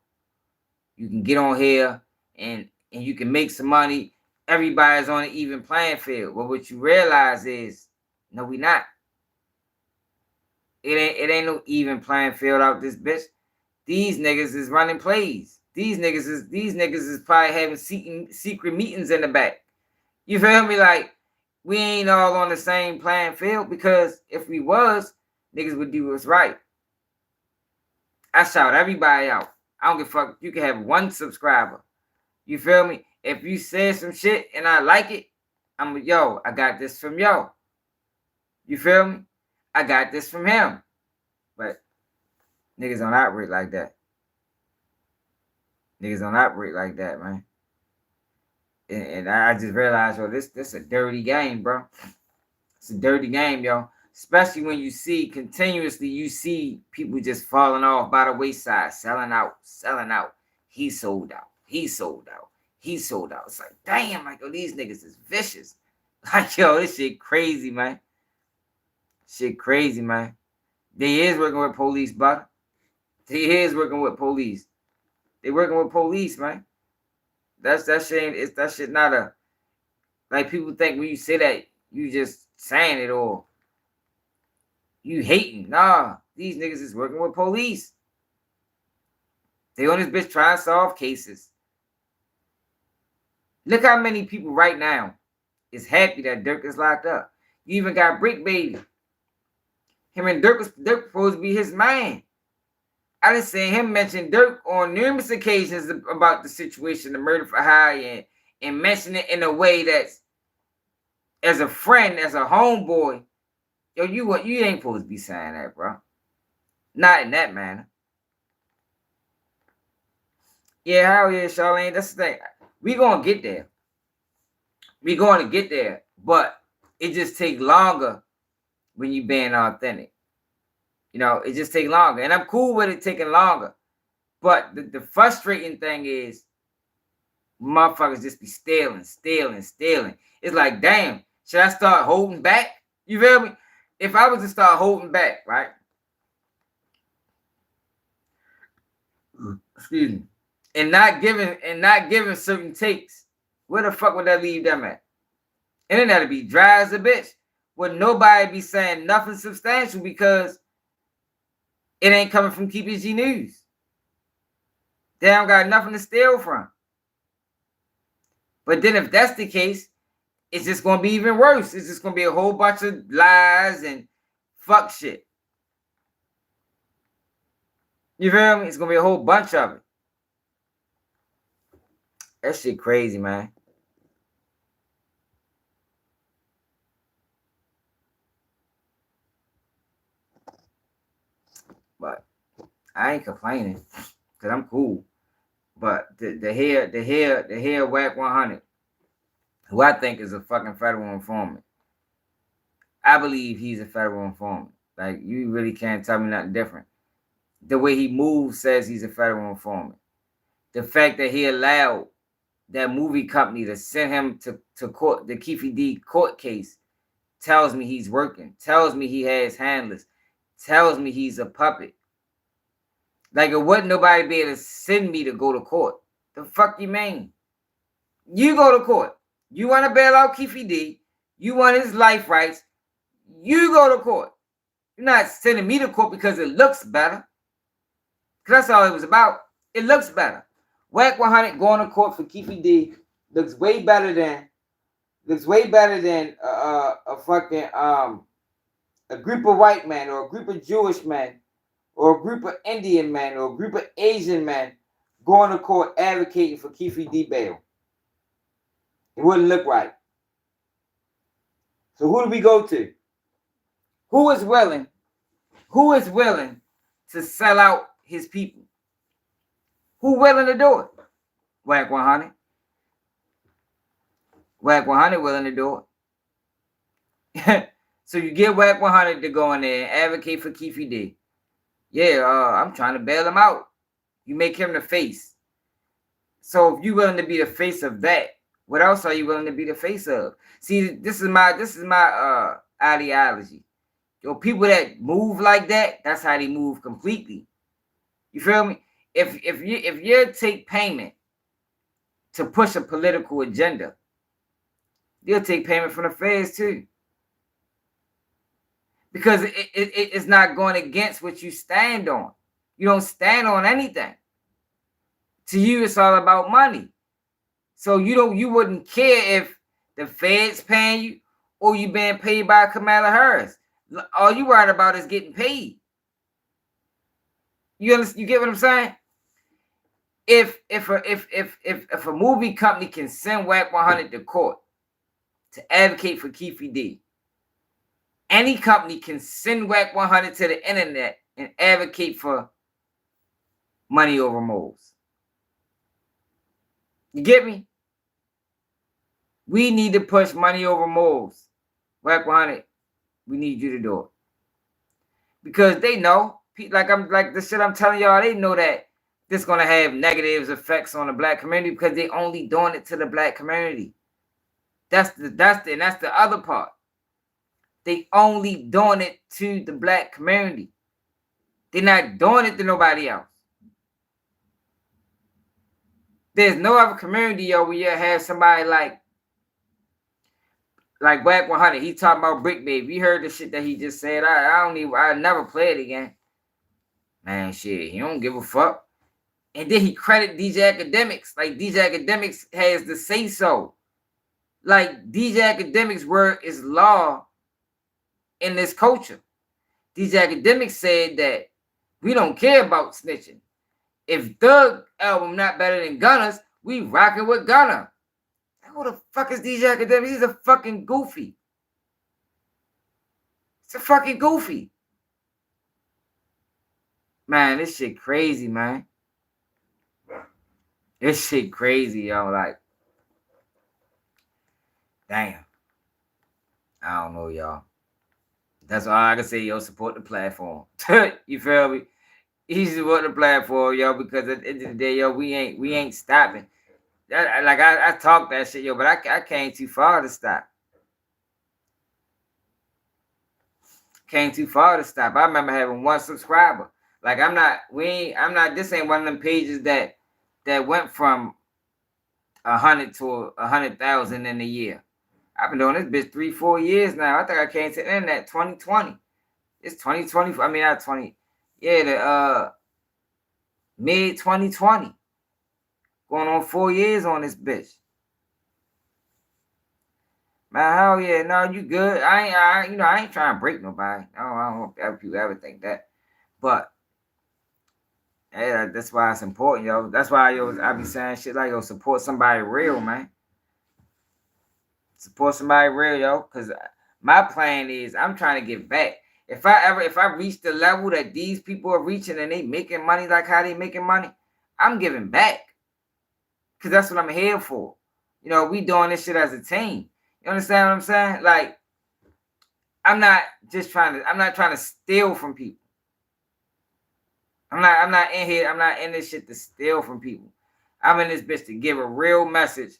you can get on here and you can make some money. Everybody's on an even playing field. But what you realize is, no, we not. It ain't no even playing field out this bitch. These niggas is running plays. These niggas is probably having secret meetings in the back. You feel me? Like, we ain't all on the same playing field, because if we was, niggas would do what's right. I shout everybody out. I don't give a fuck. You can have 1 subscriber. You feel me? If you say some shit and I like it, I'm like, yo, I got this from yo. You feel me? I got this from him. But niggas don't operate like that. Niggas don't operate like that, man. And I just realized, yo, this a dirty game, bro. It's a dirty game, yo. Especially when you see people just falling off by the wayside, selling out. He sold out. It's like, damn, like, yo, these niggas is vicious. Like, yo, this shit crazy, man. They is working with police, but they is working with police. They working with police, man. That shit not a, like, people think when you say that, you just saying it or you hating. Nah, these niggas is working with police. They on this bitch trying to solve cases. Look how many people right now is happy that Durk is locked up. You even got Bricc Baby. Him and Durk supposed to be his man. I done seen him mention Durk on numerous occasions about the situation, the murder for hire, and mention it in a way that's, as a friend, as a homeboy, yo, you ain't supposed to be saying that, bro. Not in that manner. Yeah, hell yeah, Charlene. That's the thing. We gonna get there. We going to get there, but it just takes longer when you being authentic. It just takes longer, and I'm cool with it taking longer. But the frustrating thing is, motherfuckers just be stealing. It's like, damn, should I start holding back? You feel me? If I was to start holding back, right? Excuse me. And not giving certain takes, where the fuck would that leave them at? And then that'd be dry as a bitch. Would nobody be saying nothing substantial because it ain't coming from KPG News. They don't got nothing to steal from. But then if that's the case, it's just going to be even worse. It's just going to be a whole bunch of lies and fuck shit. You feel me? It's going to be a whole bunch of it. That shit crazy, man. But I ain't complaining because I'm cool. But the hair Wack 100, who I think is a fucking federal informant. I believe he's a federal informant. Like, you really can't tell me nothing different. The way he moves says he's a federal informant. The fact that he allowed that movie company to send him to court, the Keefe D court case, tells me he's working, tells me he has handlers, tells me he's a puppet. Like, it wouldn't nobody be able to send me to go to court. The fuck you mean? You go to court. You want to bail out Keefe D. You want his life rights. You go to court. You're not sending me to court because it looks better. Because that's all it was about. It looks better. Wack 100 going to court for Keefe D looks way better than a fucking a group of white men or a group of Jewish men or a group of Indian men or a group of Asian men going to court advocating for Keefe D bail. It wouldn't look right. So who do we go to? Who is willing to sell out his people? Who willing to do it? Wack 100. Wack 100 willing to do it. So you get Wack 100 to go in there and advocate for Keefe D. Yeah, I'm trying to bail him out. You make him the face. So if you willing to be the face of that, what else are you willing to be the face of? See, this is my ideology. Yo, people that move like that, that's how they move completely. You feel me? If you take payment to push a political agenda, they'll take payment from the feds too. Because it's not going against what you stand on. You don't stand on anything. To you, it's all about money. So you wouldn't care if the feds paying you or you being paid by Kamala Harris. All you worried about is getting paid. You understand? You get what I'm saying? If a movie company can send Wack 100 to court to advocate for Keefe D, any company can send Wack 100 to the internet and advocate for money over moles. You get me? We need to push money over moles. Wack 100, we need you to do it. Because they know, like the shit I'm telling y'all, they know that this is gonna have negative effects on the black community because they only doing it to the black community. That's the other part. They only doing it to the black community. They're not doing it to nobody else. There's no other community, yo, where you have somebody like Wack 100. He talking about Bricc Baby. You heard the shit that he just said. I never play it again. Man, shit, he don't give a fuck. And then he credit DJ Academics. Like, DJ Academics has the say so. Like, DJ Academics' word is law in this culture. DJ Academics said that we don't care about snitching. If Thug album not better than Gunna's, we rocking with Gunna. Who the fuck is DJ Academics? He's a fucking goofy. It's a fucking goofy. Man, this shit crazy, man. This shit crazy, yo. Like, damn. I don't know, y'all. That's all I can say, yo. Support the platform. You feel me? You support the platform, yo, because at the end of the day, yo, we ain't stopping. I talk that shit, yo, but I came too far to stop. Came too far to stop. I remember having 1 subscriber. Like this ain't one of them pages that went from 100 to 100,000 in a year. I've been doing this bitch 3-4 years now. I think I came to the internet 2020. It's 2020. I mean, not 20. Yeah, the mid 2020. Going on 4 years on this bitch. Man, hell yeah, no, you good. I ain't trying to break nobody. I don't want people ever think that. But yeah, that's why it's important, yo. That's why I be saying shit like, yo, support somebody real, man. Support somebody real, yo. Cause my plan is I'm trying to get back. If I reach the level that these people are reaching and they making money like how they making money, I'm giving back. Cause that's what I'm here for. You know, we doing this shit as a team. You understand what I'm saying? Like, I'm not trying to steal from people. I'm not in here. I'm not in this shit to steal from people. I'm in this bitch to give a real message,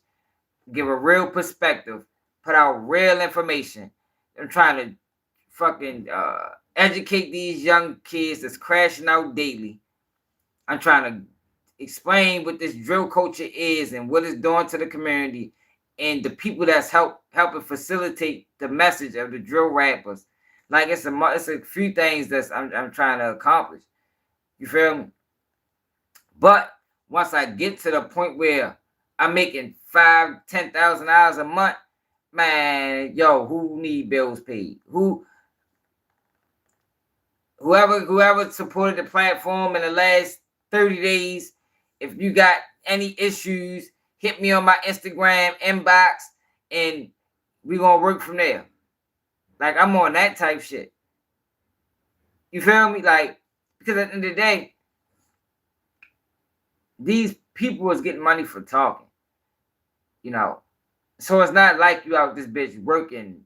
give a real perspective, put out real information. I'm trying to fucking educate these young kids that's crashing out daily. I'm trying to explain what this drill culture is and what it's doing to the community and the people that's helping facilitate the message of the drill rappers. Like it's a few things that I'm trying to accomplish. You feel me? But once I get to the point where I'm making $5,000-$10,000 a month, man, yo, who need bills paid? Whoever supported the platform in the last 30 days, if you got any issues, hit me on my Instagram inbox and we gonna work from there. Like, I'm on that type shit. You feel me? Like, because at the end of the day, these people is getting money for talking. You know. So it's not like you out this bitch working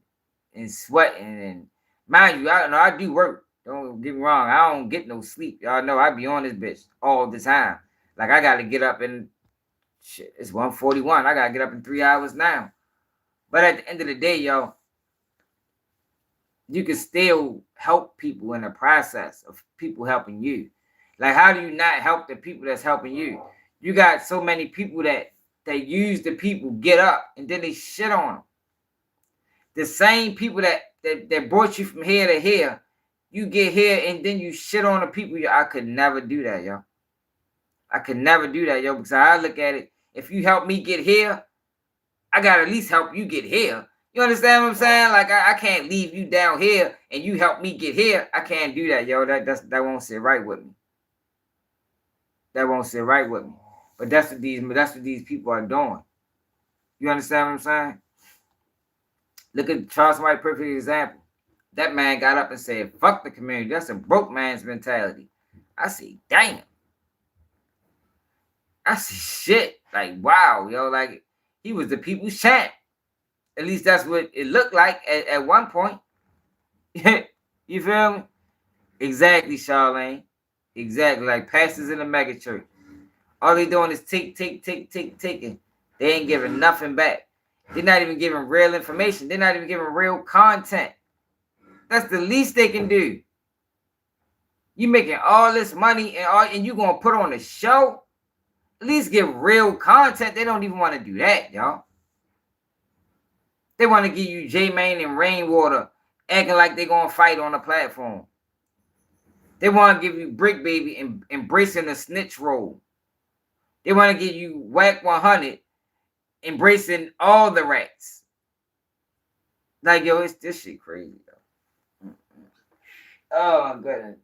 and sweating. And mind you, I do work. Don't get me wrong. I don't get no sleep. Y'all know I be on this bitch all the time. Like, I gotta get up in shit. It's 1:41. I gotta get up in 3 hours now. But at the end of the day, yo, you can still help people in the process of people helping you. Like, how do you not help the people that's helping you? You got so many people that use the people, get up, and then they shit on them. The same people that brought you from here to here, you get here and then you shit on the people. I could never do that, yo. I could never do that, yo, because I look at it, if you help me get here, I got to at least help you get here. You understand what I'm saying? Like, I can't leave you down here and you help me get here. I can't do that, yo. That won't sit right with me. That won't sit right with me. But that's what these people are doing. You understand what I'm saying? Look at Charles White, perfect example. That man got up and said, fuck the community. That's a broke man's mentality. I see, damn. I see shit. Like, wow, yo, like, he was the people's champ. At least that's what it looked like at one point. You feel me? Exactly, Charlene. Exactly. Like pastors in the mega church. All they doing is taking. They ain't giving nothing back. They're not even giving real information. They're not even giving real content. That's the least they can do. You making all this money and you gonna put on a show? At least give real content. They don't even want to do that, y'all. They want to give you J-Mane and Rainwater acting like they're going to fight on the platform. They want to give you Bricc Baby and embracing the snitch role. They want to give you Wack 100 embracing all the rats. Like, yo, it's this shit crazy, though. Oh, my goodness.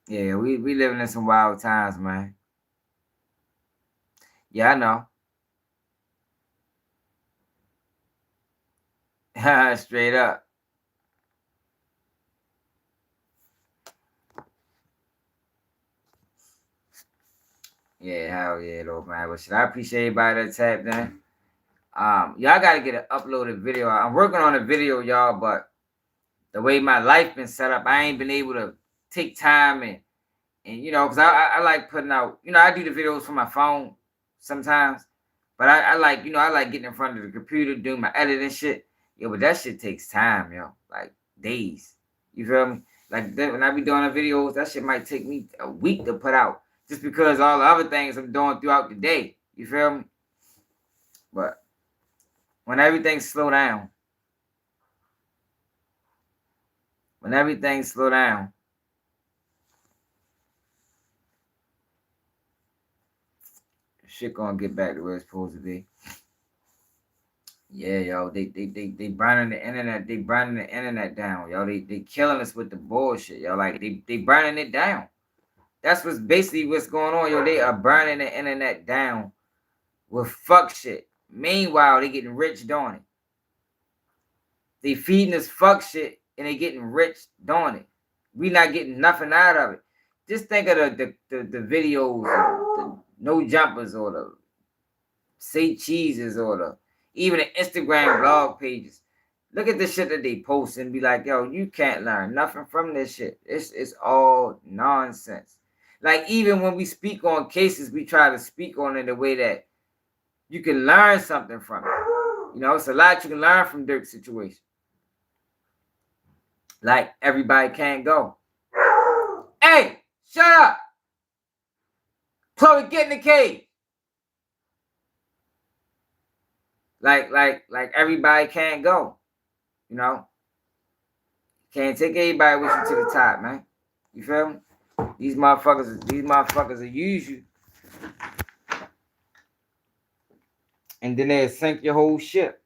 Yeah, we living in some wild times, man. Yeah, I know. Straight up. Yeah, hell yeah, though, man. But shit, I appreciate everybody that tapped in. Y'all gotta get an uploaded video. I'm working on a video, y'all, but the way my life been set up, I ain't been able to take time and you know, because I like putting out, you know, I do the videos from my phone sometimes, but I like, you know, I like getting in front of the computer, doing my editing shit. Yo, but that shit takes time, yo, like days. You feel me? Like when I be doing the videos, that shit might take me a week to put out, just because all the other things I'm doing throughout the day. You feel me? But when everything slow down, shit gonna get back to where it's supposed to be. Yeah, yo, they burning the internet. They burning the internet down, yo. They killing us with the bullshit, yo. Like they burning it down. That's what's basically what's going on, yo. They are burning the internet down with fuck shit. Meanwhile, they getting rich doing it. They feeding us fuck shit and they getting rich doing it. We not getting nothing out of it. Just think of the videos, the no jumpers or the say cheeses or the even the Instagram blog pages. Look at the shit that they post and be like, yo, you can't learn nothing from this shit. It's all nonsense. Like even when we speak on cases, we try to speak on it in a way that you can learn something from it. You know, it's a lot you can learn from Durk's situation. Like everybody can't go. Hey, shut up. Chloe, get in the cage. Like everybody can't go. You know? Can't take everybody with you to the top, man. You feel me? These motherfuckers will use you. And then they'll sink your whole ship.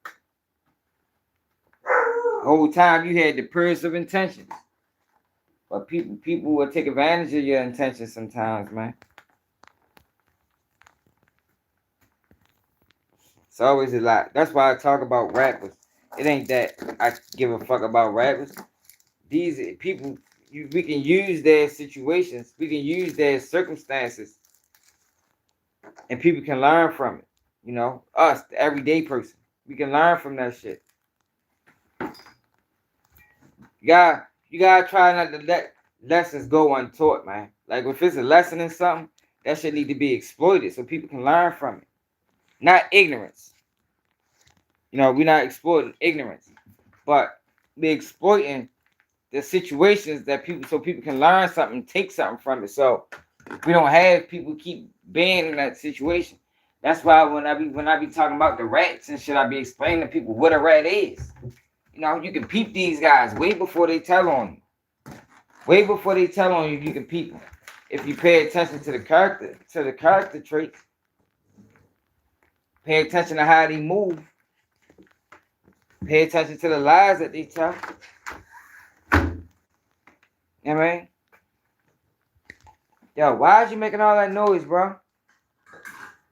The whole time you had the purest of intentions. But people will take advantage of your intentions sometimes, man. It's always a lot. That's why I talk about rappers. It ain't that I give a fuck about rappers. These people, we can use their situations. We can use their circumstances. And people can learn from it. You know, us, the everyday person. We can learn from that shit. You gotta try not to let lessons go untaught, man. Like if it's a lesson in something, that shit need to be exploited so people can learn from it. Not ignorance. You know, we're not exploiting ignorance, but we're exploiting the situations that so people can learn something, take something from it. So we don't have people keep being in that situation. That's why when I be talking about the rats and shit, I be explaining to people what a rat is. You know, you can peep these guys way before they tell on you. Way before they tell on you, you can peep them. If you pay attention to the character traits, pay attention to how they move, pay attention to the lies that they tell. You know what I mean? Yo, why is you making all that noise, bro?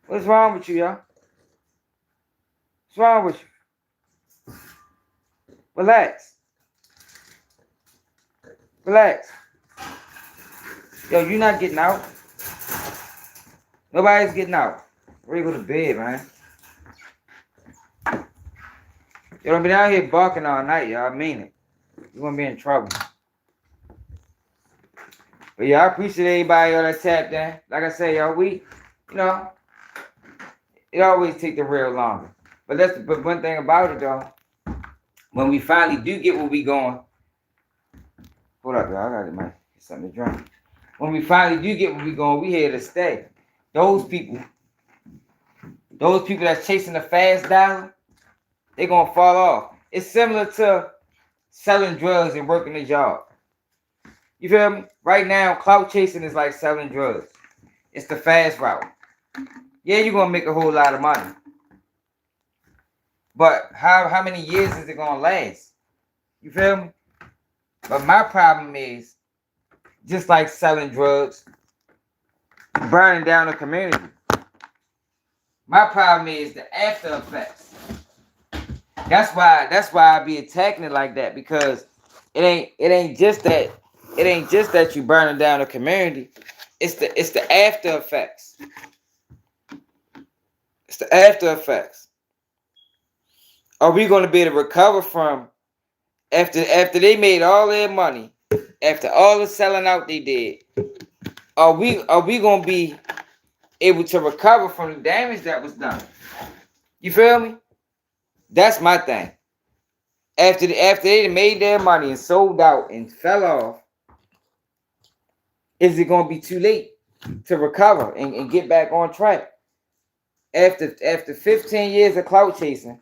What's wrong with you, yo? What's wrong with you? Relax. Relax. Yo, you not getting out. Nobody's getting out. Ready to go to bed, man. You don't be down here barking all night, y'all. I mean it. You're gonna be in trouble. But yeah, I appreciate everybody on that tap there. Like I say, y'all, you know, it always take the real longer. But one thing about it though, when we finally do get where we going, hold up, y'all. I gotta get something to drink. When we finally do get where we going, we here to stay. Those people that's chasing the fast dollar, they gonna fall off. It's similar to selling drugs and working a job. You feel me? Right now, clout chasing is like selling drugs. It's the fast route. Yeah, you're gonna make a whole lot of money. But how many years is it gonna last? You feel me? But my problem is, just like selling drugs, burning down the community. My problem is the after effects. That's why I be attacking it like that, because it ain't just that you burning down the community. It's the after effects. It's the after effects. Are we going to be able to recover from after they made all their money after all the selling out they did, are we gonna be able to recover from the damage that was done? You feel me? That's my thing. After they made their money and sold out and fell off, is it gonna be too late to recover and get back on track? After 15 years of clout chasing,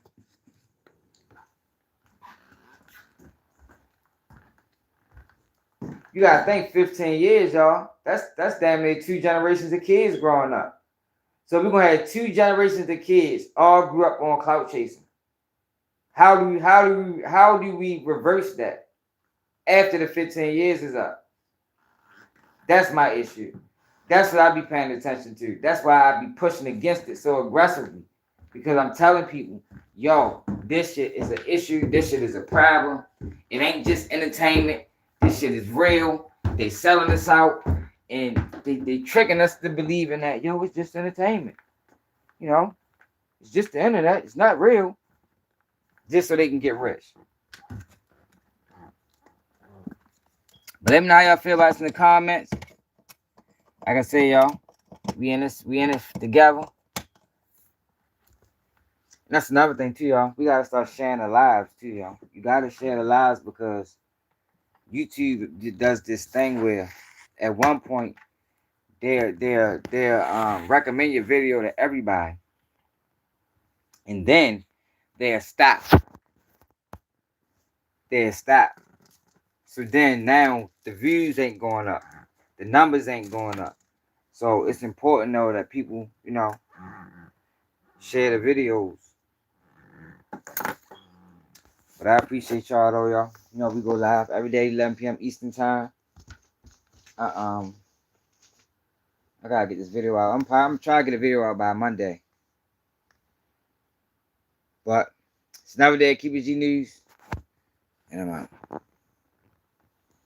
you gotta think 15 years, y'all. That's damn near 2 generations of kids growing up. So we're gonna have 2 generations of kids all grew up on clout chasing. How do we reverse that after the 15 years is up? That's my issue. That's what I be paying attention to. That's why I be pushing against it so aggressively. Because I'm telling people, yo, this shit is an issue. This shit is a problem. It ain't just entertainment. This shit is real. They selling us out. And they tricking us to believing that, yo, it's just entertainment. You know? It's just the internet. It's not real. Just so they can get rich. But let me know how y'all feel about this in the comments. Like I say, y'all, we in this together. And that's another thing too, y'all. We gotta start sharing the lives too, y'all. You gotta share the lives because YouTube does this thing where at one point they'll recommend your video to everybody, and then they'll stop. So then now the views ain't going up, the numbers ain't going up. So it's important though that people, you know, share the videos. But I appreciate y'all though, y'all. You know, we go live every day, 11 p.m. Eastern time. I gotta get this video out. I'm trying to get a video out by Monday. But it's another day. Keep it G News. And I'm out.